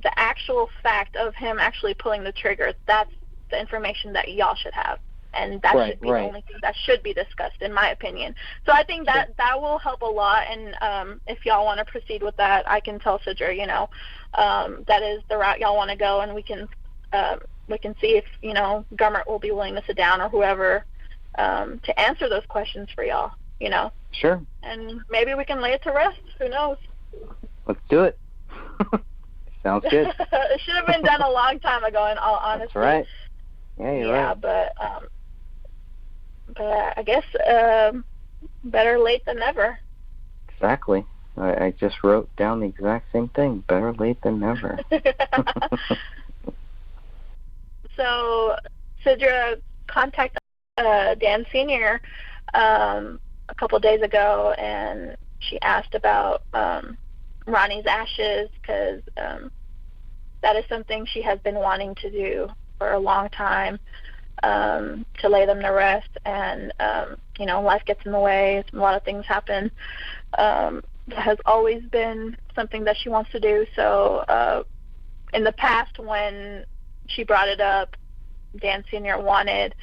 The actual fact of him actually pulling the trigger, that's the information that y'all should have. And that should be the only thing that should be discussed, in my opinion. So I think that will help a lot. And if y'all want to proceed with that, I can tell Sidra, that is the route y'all want to go, and we can see if Gummert will be willing to sit down or whoever to answer those questions for y'all. Sure. And maybe we can lay it to rest. Who knows? Let's do it. Sounds good. It should have been done a long time ago, in all honesty. That's right. Yeah, you're right. But I guess better late than never. Exactly. I just wrote down the exact same thing. Better late than never. So Sidra contacted Dan Sr. A couple of days ago, and she asked about Ronnie's ashes, because that is something she has been wanting to do for a long time, to lay them to rest. And life gets in the way, a lot of things happen. That has always been something that she wants to do. So in the past, when she brought it up, Dan Sr. wanted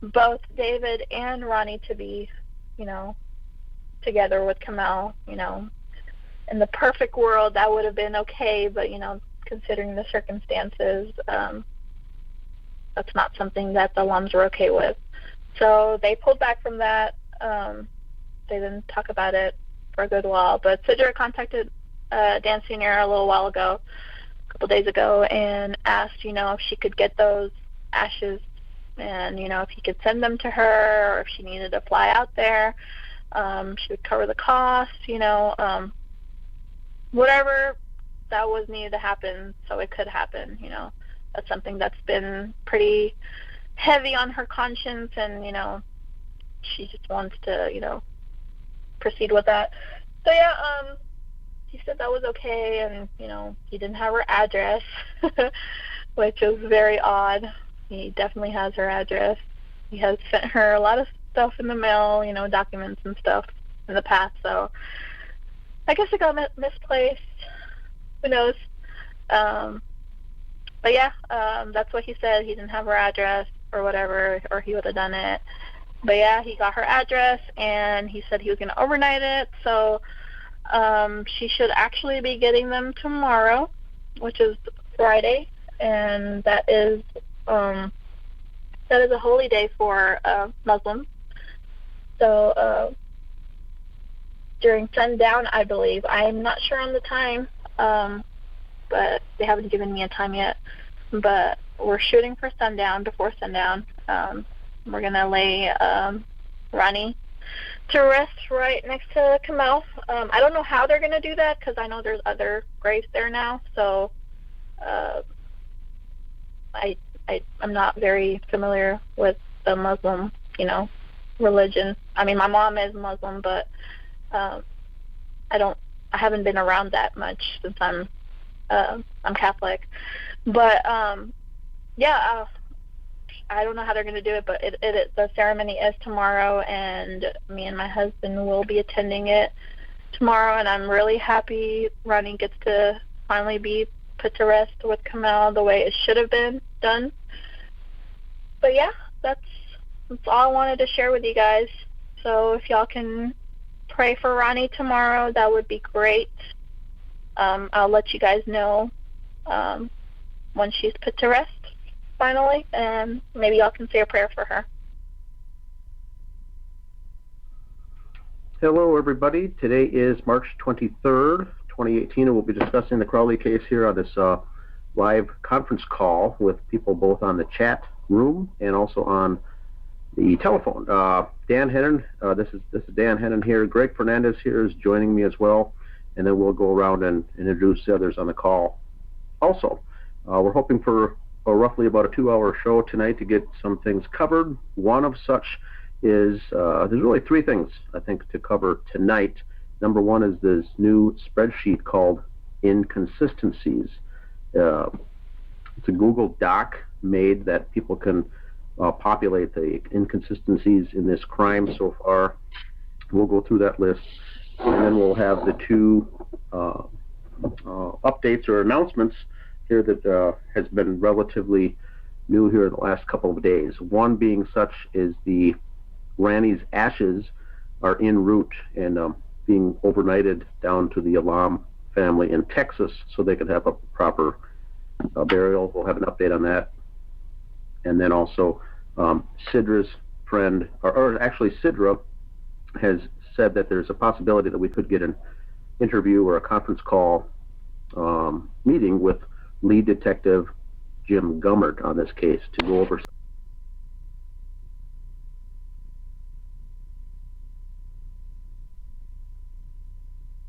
both David and Ronnie to be together with Kamel. In the perfect world that would have been okay, but considering the circumstances, that's not something that the alums were okay with. So they pulled back from that. They didn't talk about it for a good while. But Sidra contacted Dan Sr. a little while ago, a couple days ago, and asked, if she could get those ashes, and, if he could send them to her, or if she needed to fly out there. She would cover the cost, whatever that was needed to happen, so it could happen, That's something that's been pretty heavy on her conscience, and, she just wants to, proceed with that. So, yeah, he said that was okay, and, he didn't have her address, which was very odd. He definitely has her address. He has sent her a lot of stuff in the mail, documents and stuff in the past, so I guess it got misplaced. Who knows? But yeah, that's what he said. He didn't have her address or whatever, or he would have done it. But yeah, he got her address, and he said he was going to overnight it. So she should actually be getting them tomorrow, which is Friday, and that is a holy day for Muslims. So during sundown, I believe. I'm not sure on the time, but they haven't given me a time yet. But we're shooting for sundown, before sundown. We're going to lay Ronnie to rest right next to Kamel. I don't know how they're going to do that, because I know there's other graves there now. So I'm not very familiar with the Muslim, religion. I mean, my mom is Muslim, but I haven't been around that much since I'm Catholic. But yeah, I don't know how they're going to do it, but the ceremony is tomorrow, and me and my husband will be attending it tomorrow, and I'm really happy Ronnie gets to finally be put to rest with Kamel the way it should have been done. But yeah, that's all I wanted to share with you guys. So if y'all can pray for Ronnie tomorrow, that would be great. I'll let you guys know when she's put to rest finally, and maybe y'all can say a prayer for her. Hello, everybody. Today is March 23rd, 2018, and we'll be discussing the Crowley case here on this live conference call with people both on the chat room and also on the telephone. Dan Hennon, this is Dan Hennon here. Greg Fernandez here is joining me as well, and then we'll go around and introduce the others on the call. Also, we're hoping for roughly about a 2-hour show tonight to get some things covered. One of such is, there's really 3 things, I think, to cover tonight. Number one is this new spreadsheet called Inconsistencies. It's a Google Doc made that people can populate the inconsistencies in this crime so far. We'll go through that list, and then we'll have the 2 updates or announcements here that has been relatively new here in the last couple of days. One being such is the Ranny's ashes are en route and being overnighted down to the Alam family in Texas so they can have a proper burial. We'll have an update on that. And then also Sidra's friend, or actually Sidra has said that there's a possibility that we could get an interview or a conference call meeting with lead detective Jim Gummert on this case to go over